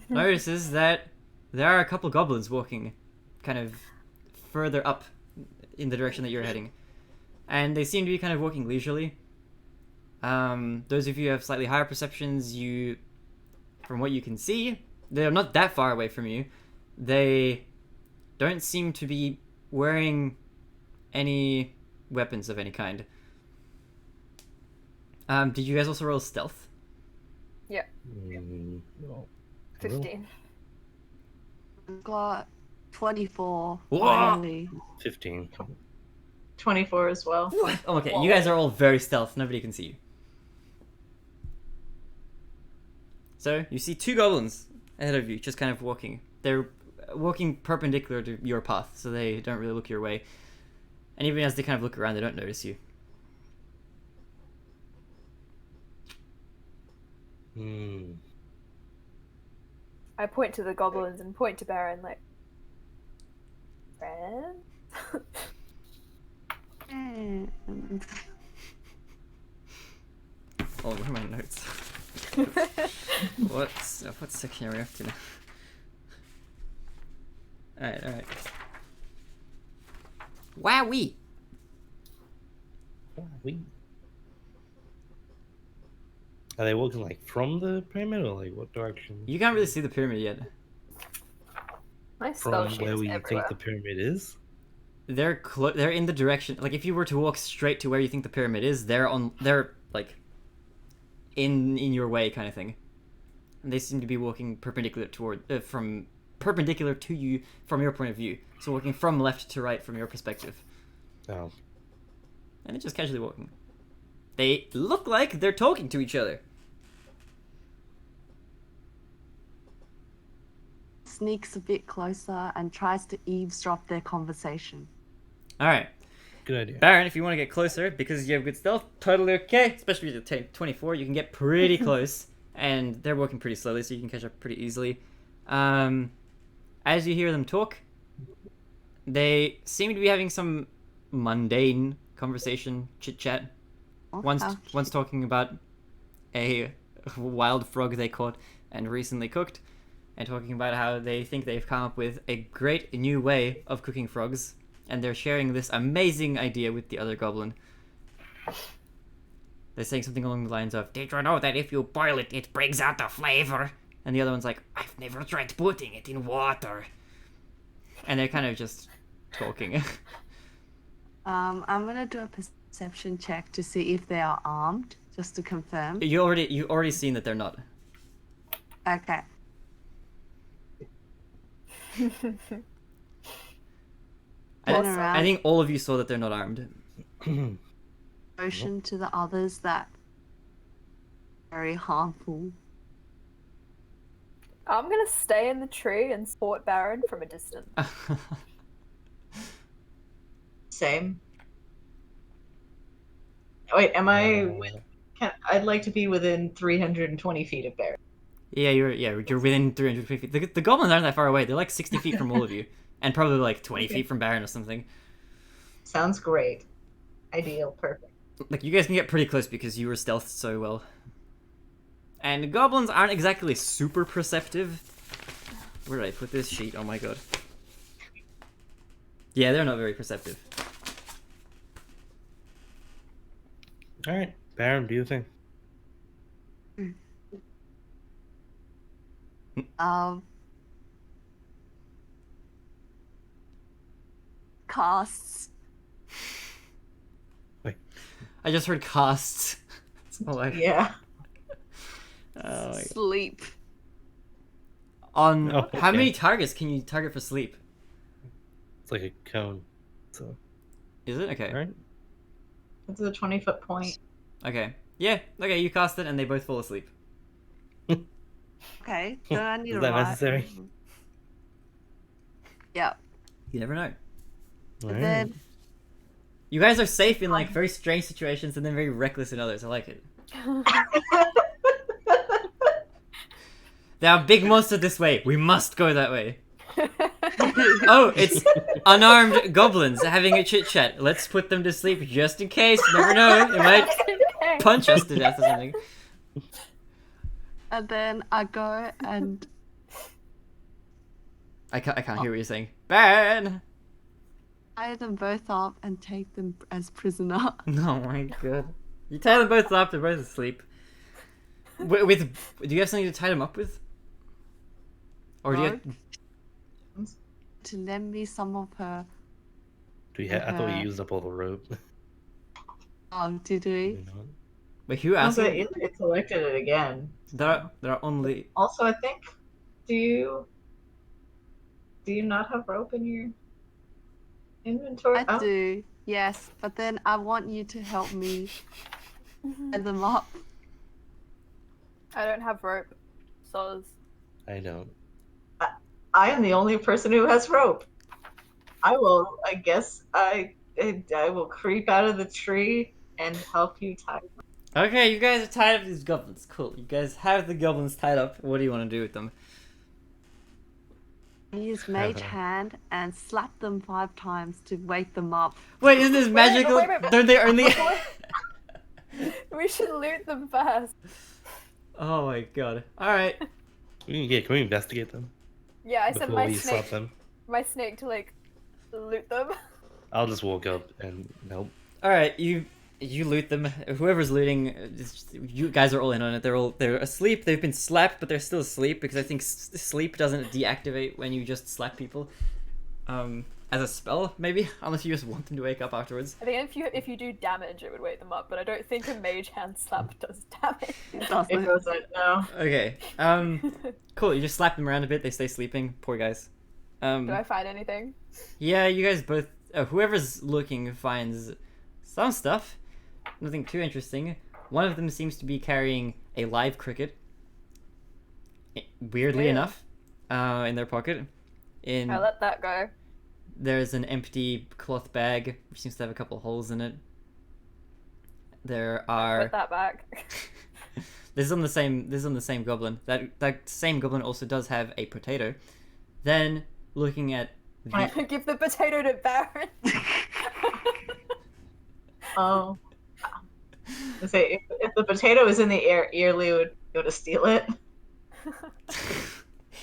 notices that there are a couple goblins walking kind of further up in the direction that you're heading. And they seem to be kind of walking leisurely. Those of you who have slightly higher perceptions, from what you can see, they're not that far away from you. They don't seem to be wearing any weapons of any kind. Did you guys also roll stealth? No. 15. got 24. Whoa! Finally. 15. 24 as well. Oh, okay, you guys are all very stealth. Nobody can see you. So, you see 2 goblins ahead of you, just kind of walking. They're walking perpendicular to your path, so they don't really look your way. And even as they kind of look around, they don't notice you. I point to the goblins and point to Baron like, friend? And Oh, where are my notes? What section are we up to now? Alright. Wowee! Are they walking like from the pyramid or like what direction? You can't really see the pyramid yet. My From spell where sheet's we everywhere. think the pyramid is? They're in the direction, like if you were to walk straight to where you think the pyramid is, they're like in your way kind of thing. And they seem to be walking perpendicular perpendicular to you from your point of view. So walking from left to right from your perspective. Oh. And they're just casually walking. They look like they're talking to each other. sneaks a bit closer and tries to eavesdrop their conversation. Alright. Good idea. Baron, if you want to get closer, because you have good stealth, totally okay. Especially with the 24, you can get pretty close. And they're walking pretty slowly, so you can catch up pretty easily. As you hear them talk, They seem to be having some mundane conversation, chit chat. Oh, One's how one's talking about a wild frog they caught and recently cooked, and talking about how they think they've come up with a great new way of cooking frogs, and they're sharing this amazing idea with the other goblin. They're saying something along the lines of, "Did you know that if you boil it, it brings out the flavor?" And the other one's like, "I've never tried putting it in water." And they're kind of just talking. I'm gonna do a perception check to see if they are armed, just to confirm. you already seen that they're not. Okay. Turn around. I think all of you saw that they're not armed. Motion to the others that very harmful. I'm gonna stay in the tree and support Baron from a distance. Same. Wait, am I with? I'd like to be within 320 feet of Baron. You're within 350 feet. The goblins aren't that far away. They're like 60 feet from all of you, and probably like 20 feet from Baron or something. Sounds great. Ideal. Perfect. Like, you guys can get pretty close because you were stealthed so well. And goblins aren't exactly super perceptive. Where did I put this sheet? Oh my god. Yeah, they're not very perceptive. Alright, Baron, do you think? Casts. Wait. I just heard casts. It's not like... Yeah. Oh my... Sleep. On... Oh, How okay. many targets can you target for sleep? It's like a cone. So, Is it? Okay. alright. It's a 20-foot point. Okay. Yeah, okay, you cast it and they both fall asleep. Okay, so I need Is to that write. necessary? Yeah. You never know. And then You guys are safe in like very strange situations and then very reckless in others. I like it. There are big monsters this way. We must go that way. Oh, it's unarmed goblins having a chit chat. Let's put them to sleep just in case. Never know. They might punch us to death or something. and then I go and I can't hear what you're saying. Baron! tie them both up and take them as prisoner. Oh my god. You tie them both up, they're both asleep. With do you have something to tie them up with? Or do you have... To lend me some of her. Do you I thought we used up all the rope. Oh, did we? You know? Wait, who asked? Also, it selected it again. There are only... Also, I think, do you not have rope in your inventory? I do, yes, but then I want you to help me set them up. I don't have rope. So I don't. I am the only person who has rope. I will. I guess I will creep out of the tree and help you tie them. Okay, you guys are tied up with these goblins. Cool. You guys have the goblins tied up. What do you want to do with them? I use Mage Hand and slap them 5 times to wake them up. Wait, isn't this magical? wait. Don't they only... we should loot them first. Oh my god. Alright. Can we investigate them? Yeah, I sent before my we snake, slap them? to like loot them. I'll just walk up and help. Alright, you loot them. Whoever's looting, you guys are all in on it. They're asleep. They've been slapped, but they're still asleep because I think sleep doesn't deactivate when you just slap people. As a spell, maybe, unless you just want them to wake up afterwards. I think if you do damage, it would wake them up, but I don't think a mage hand slap does damage. It It doesn't. doesn't. No. Okay. Cool. You just slap them around a bit. They stay sleeping. Poor guys. Do I find anything? Yeah, you guys both. Whoever's looking finds some stuff. Nothing too interesting. One of them seems to be carrying a live cricket. Weirdly Weird. enough, in their pocket. I let that go. There's an empty cloth bag which seems to have a couple holes in it. There are. Put that back. This is on the same goblin. That same goblin also does have a potato. Then looking at Give the potato to Baron. Oh. Let's say if the potato is in the air, Early would go to steal it.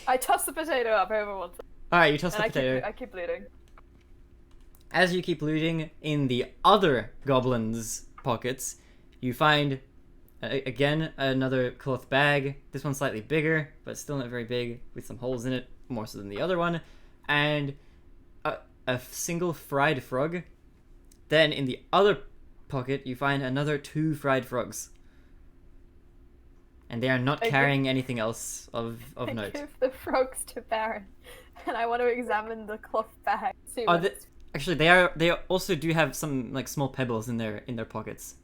I toss the potato up over once, Alright, you toss and the potato. I keep looting. As you keep looting in the other goblin's pockets, you find, again, another cloth bag. This one's slightly bigger, but still not very big, with some holes in it, more so than the other one. And a single fried frog. Then in the other pocket, you find another 2 fried frogs. And they are not carrying anything else of note. I give the frogs to Baron, and I want to examine the cloth bag. See Actually, they also do have some like small pebbles in their pockets.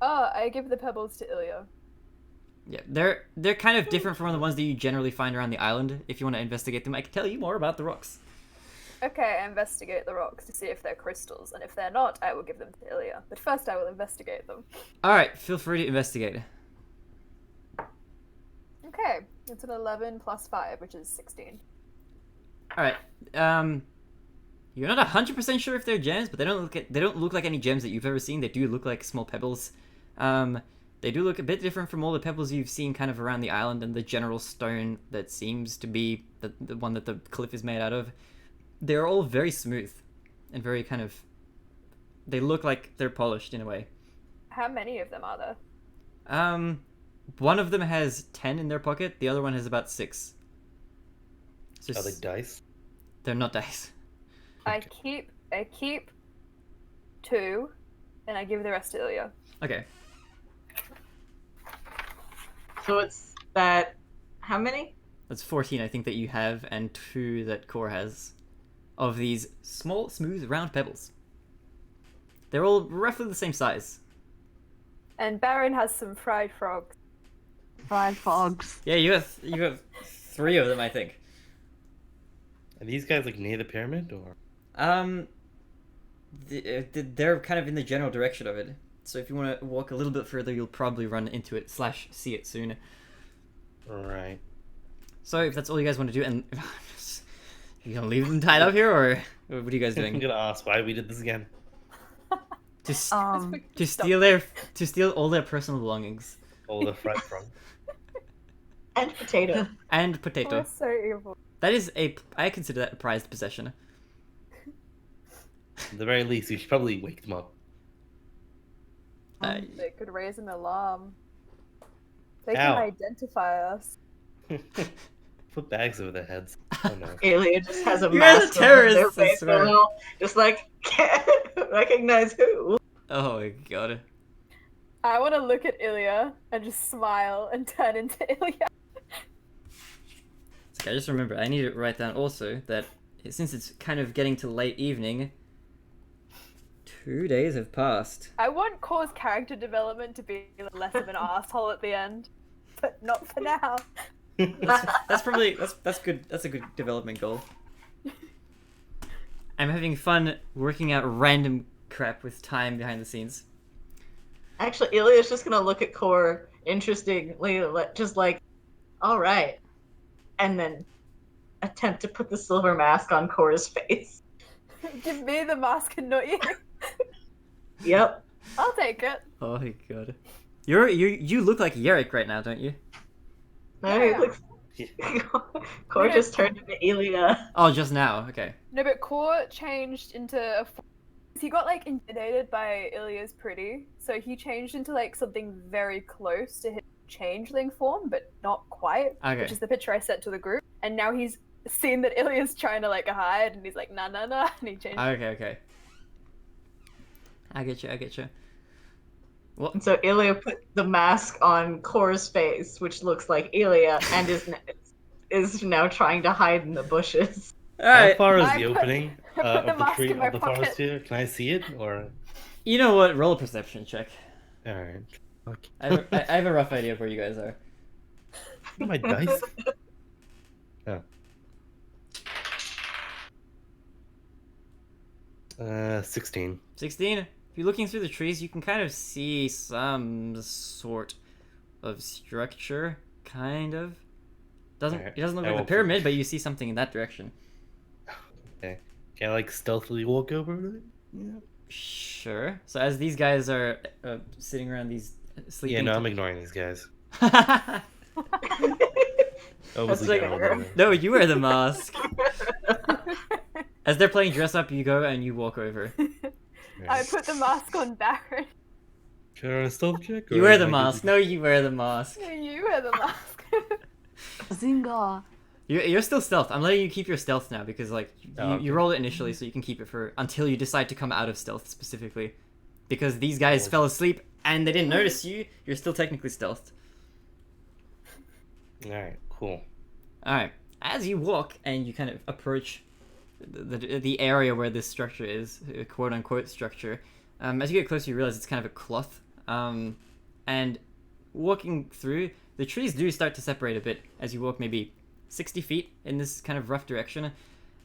Oh, I give the pebbles to Ilya. Yeah, they're kind of different from the ones that you generally find around the island. If you want to investigate them, I can tell you more about the rocks. Okay, I investigate the rocks to see if they're crystals, and if they're not, I will give them to Ilya. But first, I will investigate them. Alright, feel free to investigate. Okay, it's an 11 plus 5, which is 16. Alright, you're not 100% sure if they're gems, but they don't look like any gems that you've ever seen. They do look like small pebbles. They do look a bit different from all the pebbles you've seen kind of around the island and the general stone that seems to be the one that the cliff is made out of. They're all very smooth and very kind of... They look like they're polished in a way. How many of them are there? One of them has 10 in their pocket. The other one has about 6. So Are they dice? They're not dice. I keep 2, and I give the rest to Ilya. Okay. So it's that. How many? That's 14, I think, that you have, and 2 that Core has. Of these small, smooth, round pebbles. They're all roughly the same size. And Baron has some fried frogs. Fried frogs. Yeah, you have 3 of them, I think. Are these guys like near the pyramid or? They're kind of in the general direction of it. So if you want to walk a little bit further, you'll probably run into it / see it soon. Right. So if that's all you guys want to do, and you gonna leave them tied up here, or what are you guys I'm doing? gonna ask why we did this again. To steal all their personal belongings All the fried frog. And potato. and potato. We're so evil. That is I consider that a prized possession. At the very least, we should probably wake them up. They could raise an alarm. They Ow. can identify us. Put bags over their heads. Oh no. Ilya just has a You guys are mask over their terrorists, I face, swear. just like can't recognize who. Oh my god. I want to look at Ilya and just smile and turn into Ilya. Okay, just remember, I need to write down also that since it's kind of getting to late evening, 2 days have passed. I want Core's character development to be less of an asshole at the end, but not for now. That's probably that's good. That's a good development goal. I'm having fun working out random crap with time behind the scenes. Actually, Ilya's just gonna look at Core interestingly, just like, all right, and then attempt to put the silver mask on Core's face. Give me the mask and not you. Yep. I'll take it. Oh my god. You look like Yerrick right now, don't you? No, Yeah. he looks. Core just turned into Ilya. Oh, just now. Okay. No, but Core changed into a. He got like intimidated by Ilya's pretty, so he changed into like something very close to his changeling form, but not quite. Okay. Which is the picture I sent to the group. And now he's seen that Ilya's trying to like hide, and he's like, nah, and he changed. Okay. I get you. Well, And so Ilya put the mask on Core's face, which looks like Ilya, and is now trying to hide in the bushes. all How right. far is I the put- opening I put of the the mask tree in my of the pocket. forest here? Can I see it or? You know what? Roll a perception check. All right. Okay. I have a rough idea of where you guys are. My dice. Oh. 16. 16. If you're looking through the trees, you can kind of see some sort of structure. Kind of. It doesn't Alright, look I like the will- pyramid, but you see something in that direction. Okay. Can I like stealthily walk over it? Yeah. Sure. So as these guys are sitting around these Yeah, sleeping. no, I'm ignoring these guys. That's Obviously, like, kind of whatever. no, you wear the mask. As they're playing dress up, you go and you walk over. I put the mask on Baron. Should I run a stealth check? You or wear the am I mask. good No, you wear the mask. You wear the mask. Zinga. You're still stealth. I'm letting you keep your stealth now because like Oh, okay. you roll it initially so you can keep it for until you decide to come out of stealth specifically. Because these guys fell asleep and they didn't notice you, you're still technically stealthed. to- Alright, cool. Alright. As you walk and you kind of approach the area where this structure is, a quote unquote structure, as you get closer you realize it's kind of a cloth. And walking through, the trees do start to separate a bit as you walk maybe 60 feet in this kind of rough direction.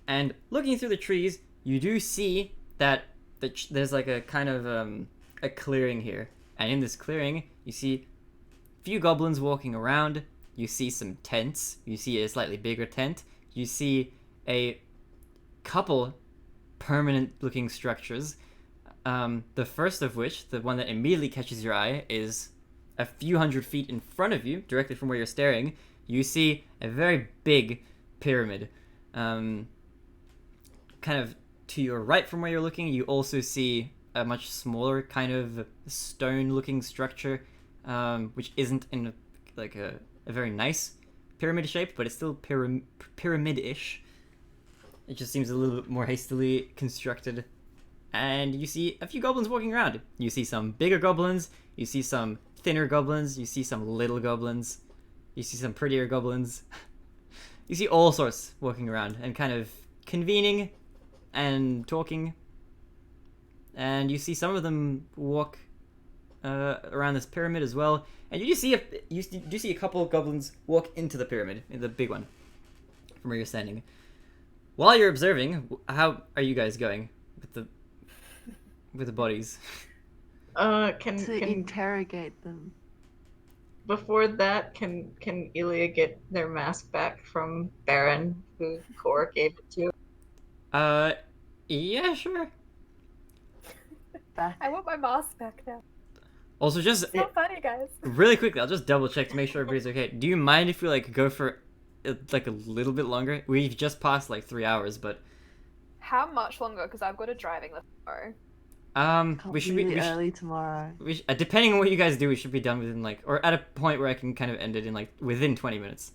And looking through the trees, you do see that there's like a kind of a clearing here. And in this clearing, you see a few goblins walking around. You see some tents. You see a slightly bigger tent. You see a couple permanent looking structures. The first of which, the one that immediately catches your eye, is a few hundred feet in front of you, directly from where you're staring. You see a very big pyramid. Kind of to your right from where you're looking, you also see a much smaller kind of stone-looking structure, which isn't in a very nice pyramid shape, but it's still pyramid-ish. It just seems a little bit more hastily constructed. And you see a few goblins walking around. You see some bigger goblins, you see some thinner goblins, you see some little goblins, you see some prettier goblins. You see all sorts walking around and kind of convening and talking. And you see some of them walk around this pyramid as well. And you do see a couple of goblins walk into the pyramid, in the big one, from where you're standing. While you're observing, how are you guys going with the bodies? Can Interrogate them. before that, can Ilya get their mask back from Baron, who Cor gave it to? Yeah, sure. Back. I want my mask back now. Also, just It's not funny, guys. really quickly, I'll just double check to make sure everybody's okay. Do you mind if we go for like a little bit longer? We've just passed like 3 hours, but How much longer? Because I've got a driving lesson tomorrow. we should be early tomorrow. depending on what you guys do, we should be done within or at a point where I can kind of end it in within 20 minutes.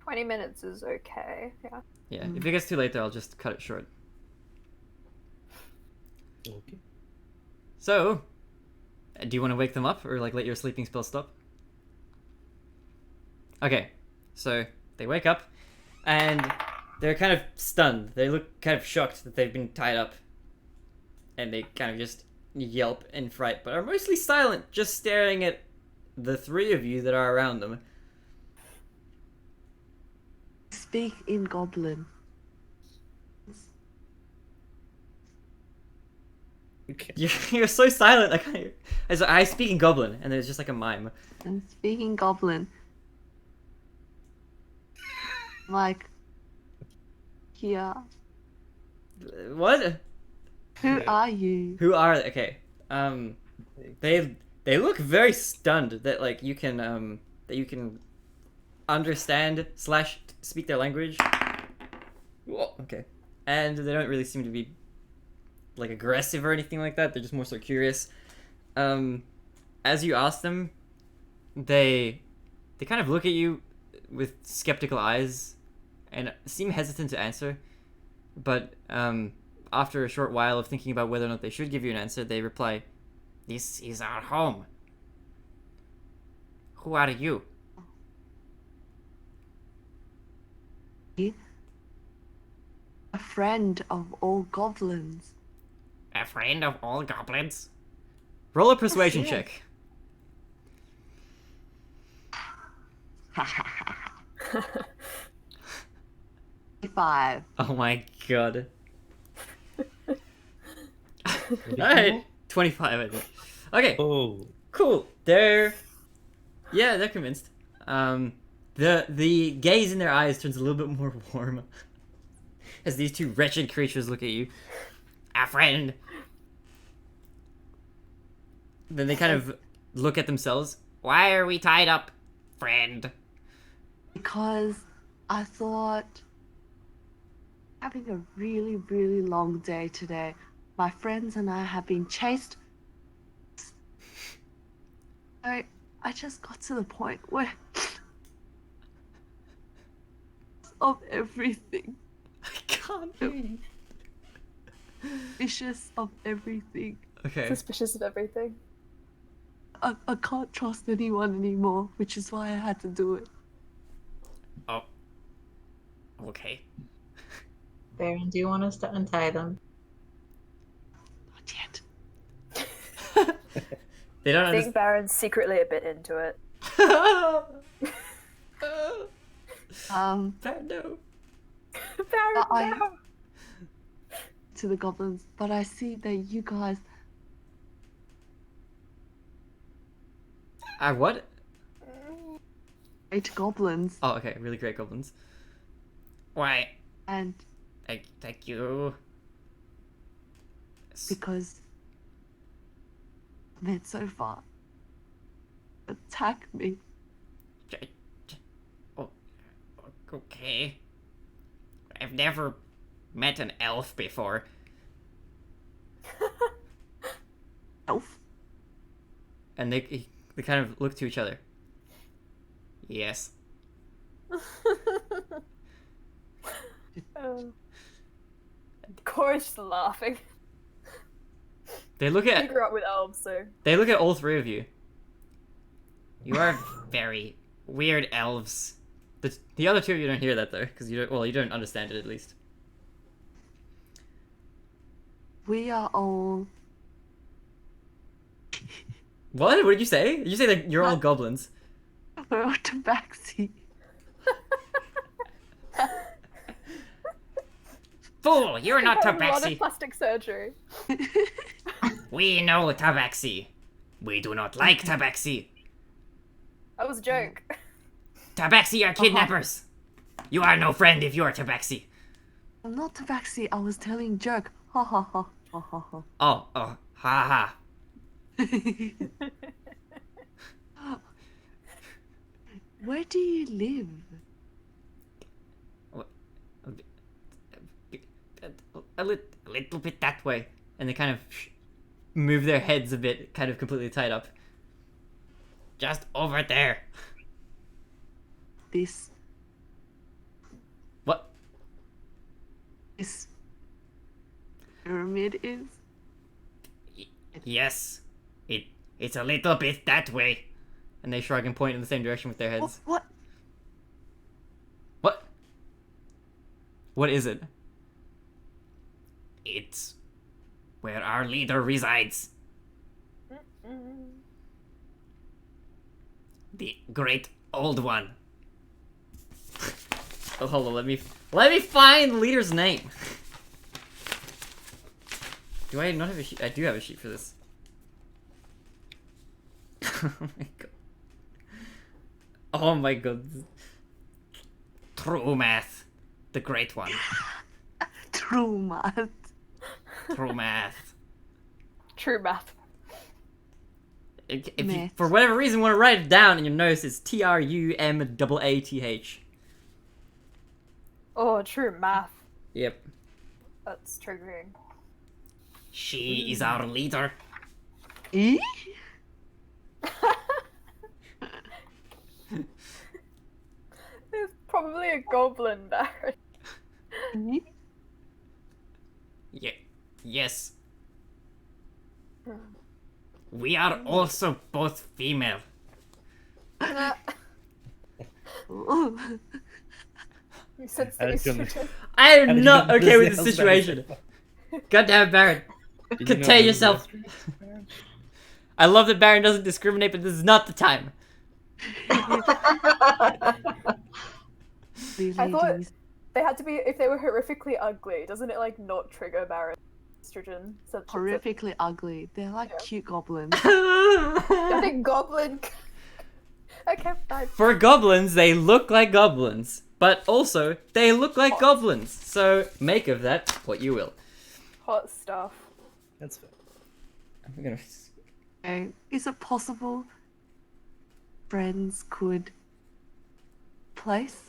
20 minutes is okay. Yeah. Yeah, if it gets too late there, I'll just cut it short. Okay. So, do you want to wake them up or let your sleeping spell stop? Okay, so they wake up and they're kind of stunned. They look kind of shocked that they've been tied up. And they kind of just yelp in fright, but are mostly silent, just staring at the three of you that are around them. Speak in Goblin. Okay. You're so silent. I speak in Goblin, and there's just like a mime. I'm speaking Goblin. Like, here. What? Who are you? Who are they? Okay. They look very stunned that you can understand / speak their language. Whoa, okay. And they don't really seem to be aggressive or anything like that. They're just more so curious. As you ask them, they kind of look at you with skeptical eyes and seem hesitant to answer. But after a short while of thinking about whether or not they should give you an answer, they reply, "This is our home. Who are you?" A friend of all goblins. A friend of all goblins? Roll a persuasion Yes. check. 5. Oh my god. Alright. 25, I think. Okay, Oh. cool. They're convinced. The gaze in their eyes turns a little bit more warm. As these two wretched creatures look at you. A friend. Then they kind of look at themselves. Why are we tied up, friend? Because I thought having a really, really long day today. My friends and I have been chased. I just got to the point where of everything. I can't hear you. Vicious of everything. Okay. Suspicious of everything. I can't trust anyone anymore, which is why I had to do it. Oh. Okay. Baron, do you want us to untie them? Not yet. They don't I think Baron's secretly a bit into it. Um, no. Baron, I- no! to the goblins, but I see that you guys What? hate goblins, Oh, okay. Really great goblins. Why? and Thank you. because went so far, attack me. Oh, okay. I've never met an elf before. Elf. And they kind of look to each other. Yes. Cora's just laughing. They look He at grew up with elves, so. all three of you. You are very weird elves. The other two of you don't hear that though, because you don't understand it at least. We are all What? What did you say? Did you say that you're all What? goblins? we're all tabaxi. Fool! You're not Had a lot of tabaxi. plastic surgery. We know tabaxi. We do not like tabaxi. That was a joke. Tabaxi are kidnappers. You are no friend if you are tabaxi. I'm not tabaxi. I was telling joke. Ha ha ha ha ha ha. Oh, ha ha. Where do you live? A little bit that way. And they kind of move their heads a bit, kind of completely tied up. Just over there. This What? pyramid is? Yes. It's a little bit that way. And they shrug and point in the same direction with their heads. What? What? What is it? It's where our leader resides. The great old one. Oh, hold on, let me find the leader's name. Do I not have a sheet? I do have a sheet for this. Oh my god. Oh my god. True math. The great one. True math. True math. True math. If you, Math. for whatever reason, want to write it down in your notes, it's TRUMAATH. Oh, true math. Yep. That's triggering. She is our leader. Eh? It's probably a goblin, Baron. Eh? Yes. We are also both female. Oh. You said I so. don't- I am did not you okay with know this that? situation. Goddamn Baron. Did you know Contain this yourself. was- I love that Baron doesn't discriminate, but this is not the time. These I thought- ladies. They had to be, if they were horrifically ugly, doesn't it like not trigger Baron estrogen? Horrifically ugly. They're like Yeah. cute goblins. I think goblin. Okay, fine. For goblins, they look like goblins, but also they look like goblins. So make of that what you will. Hot stuff. That's fair. I'm gonna. Okay. Is it possible friends could place?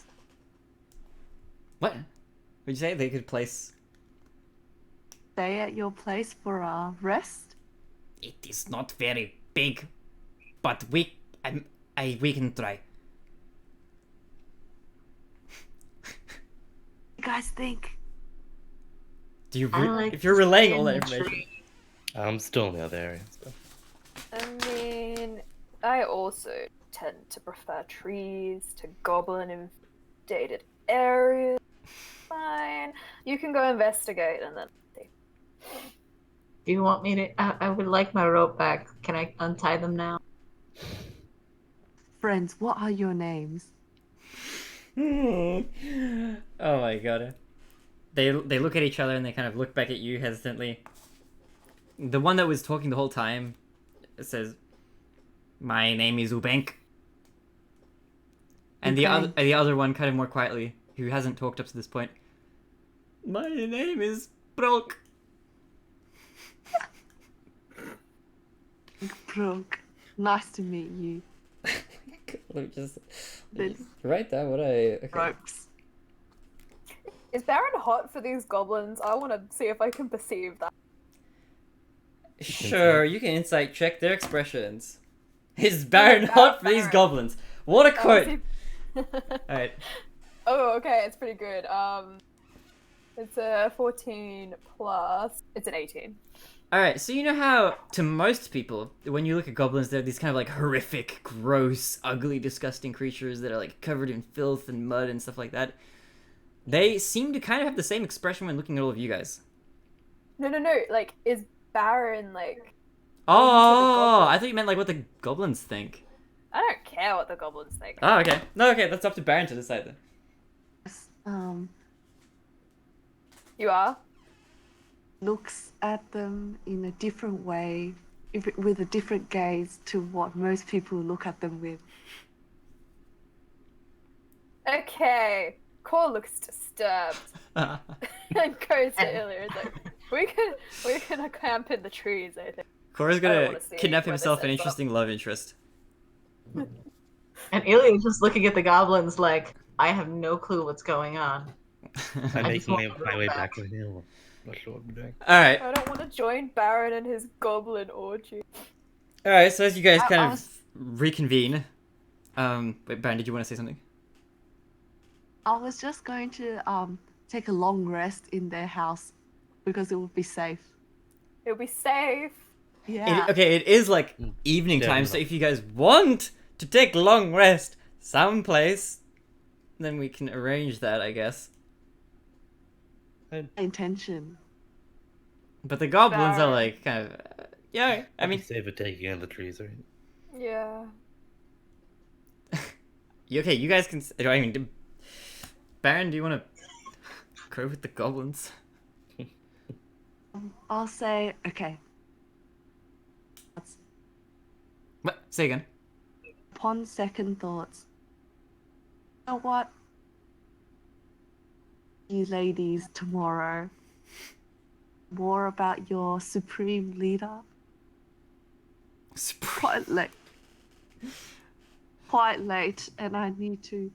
What? Would you say they could place? Stay at your place for a rest? It is not very big, but we can try. You guys think? Do you? I like If you're to relaying stay all in that the information. tree. I'm still in the other area. So. I mean, I also tend to prefer trees to goblin invaded areas. Fine. You can go investigate and then see. Do you want me to? I would like my rope back. Can I untie them now? Friends, what are your names? Oh my god. They look at each other and they kind of look back at you hesitantly. The one that was talking the whole time says, "My name is Ubank." And Okay. the other one kind of more quietly, who hasn't talked up to this point. "My name is Brock." Brooke, nice to meet you. Let me just This write down what I. Okay. ropes. Is Baron hot for these goblins? I want to see if I can perceive that. Sure, you can insight check their expressions. Is Baron hot for these Baron. goblins? What a Oh, quote! see- Alright. Oh, okay, it's pretty good. It's a 14 plus. It's an 18. Alright, so you know how, to most people, when you look at goblins, they're these kind of like horrific, gross, ugly, disgusting creatures that are like covered in filth and mud and stuff like that. They seem to kind of have the same expression when looking at all of you guys. No. Like, is Baron like? Oh, I thought you meant like what the goblins think. I don't care what the goblins think. Oh, okay. No, okay, that's up to Baron to decide then. You are. Looks at them in a different way, with a different gaze to what most people look at them with. Okay. Core looks disturbed and goes to Ilya. It's like, we're gonna camp in the trees. I think. Cora's I don't gonna wanna see kidnap where himself this an ends up. interesting love interest. And Ilya's just looking at the goblins like, I have no clue what's going on. I'm I just making want my to way go back back. to the hill. Not sure what I'm doing. Alright. I don't want to join Baron and his goblin orgy. Alright, so as you guys I kind of was- reconvene, wait, Baron, did you want to say something? I was just going to take a long rest in their house because it would be safe. It'll be safe. Yeah. It is like evening Yeah, time, no. so if you guys want to take long rest someplace, then we can arrange that, I guess. Intention. But the goblins are Baron. like kind of, yeah. I mean, save it taking out the trees, right? Yeah. okay, you guys can. I mean, Baron, do you want to go with the goblins? I'll say, okay. What? Say again. Upon second thoughts, you know what? You ladies tomorrow. More about your supreme leader. Quite late. Quite late, and I need to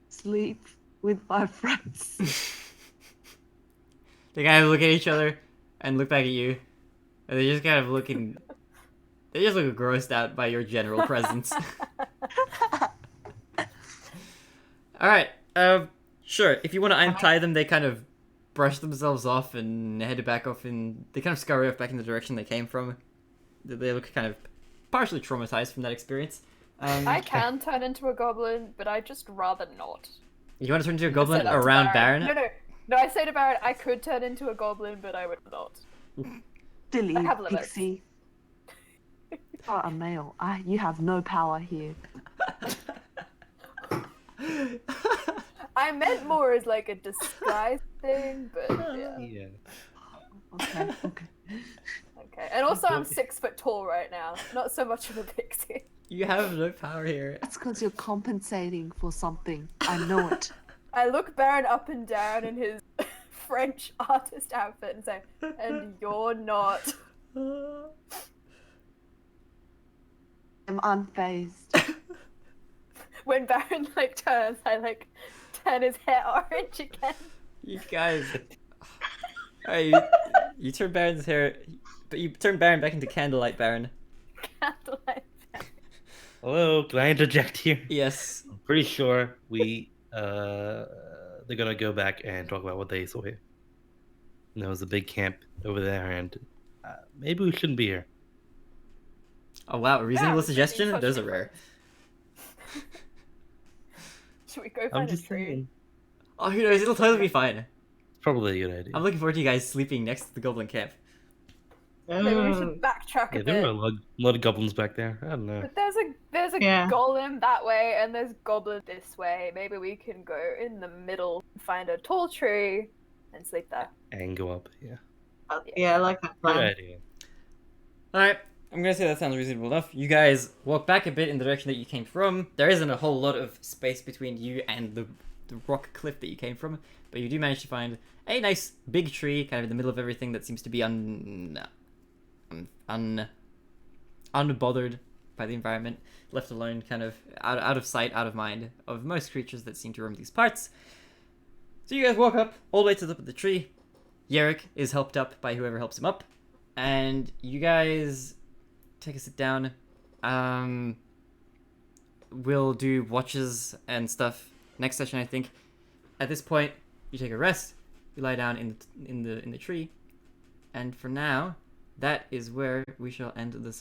sleep with my friends. They kind of look at each other and look back at you, and they just kind of looking. They just look grossed out by your general presence. All right. Sure. If you want to untie them, they kind of brush themselves off and head back off, and they kind of scurry off back in the direction they came from. They look kind of partially traumatized from that experience. I can turn into a goblin, but I'd just rather not. You want to turn into a I goblin said that to around Baron? No, I say to Baron, I could turn into a goblin, but I would not. Silly I have limits. pixie. You are a male. You have no power here. I meant more as like a disguise thing, but yeah. Yeah. Okay. Okay. And also, I'm 6 foot tall right now. Not so much of a pixie. You have no power here. That's because you're compensating for something. I know it. I look Baron up and down in his French artist outfit and say, "And you're not." I'm unfazed. When Baron like turns, I like turn his hair orange again. You guys. Alright, you turn Baron's hair, but you turn Baron back into Candlelight Baron. Candlelight. Hello, can I interject here? Yes. I'm pretty sure they're gonna go back and talk about what they saw here. And there was a big camp over there, and maybe we shouldn't be here. Oh wow, a reasonable Yeah, suggestion? maybe Those are touch rare. Should we go I'm find a just tree? saying, Oh, who knows? It'll totally be fine. it's probably a good idea. I'm looking forward to you guys sleeping next to the goblin camp. Maybe we should backtrack a Yeah, there bit. were a lot of goblins back there. I don't know. But there's a Yeah. golem that way and there's goblin this way. Maybe we can go in the middle, find a tall tree, and sleep there. And go up. Yeah, Yeah, I like that good plan. idea. Alright, I'm gonna say that sounds reasonable enough. You guys walk back a bit in the direction that you came from. There isn't a whole lot of space between you and the rock cliff that you came from, but you do manage to find a nice big tree kind of in the middle of everything that seems to be unbothered by the environment, left alone, kind of out of sight, out of mind of most creatures that seem to roam these parts. So you guys walk up all the way to the top of the tree. Yerrick is helped up by whoever helps him up, and you guys take a sit down. We'll do watches and stuff next session, I think. At this point, you take a rest. You lie down in the tree, and for now, that is where we shall end this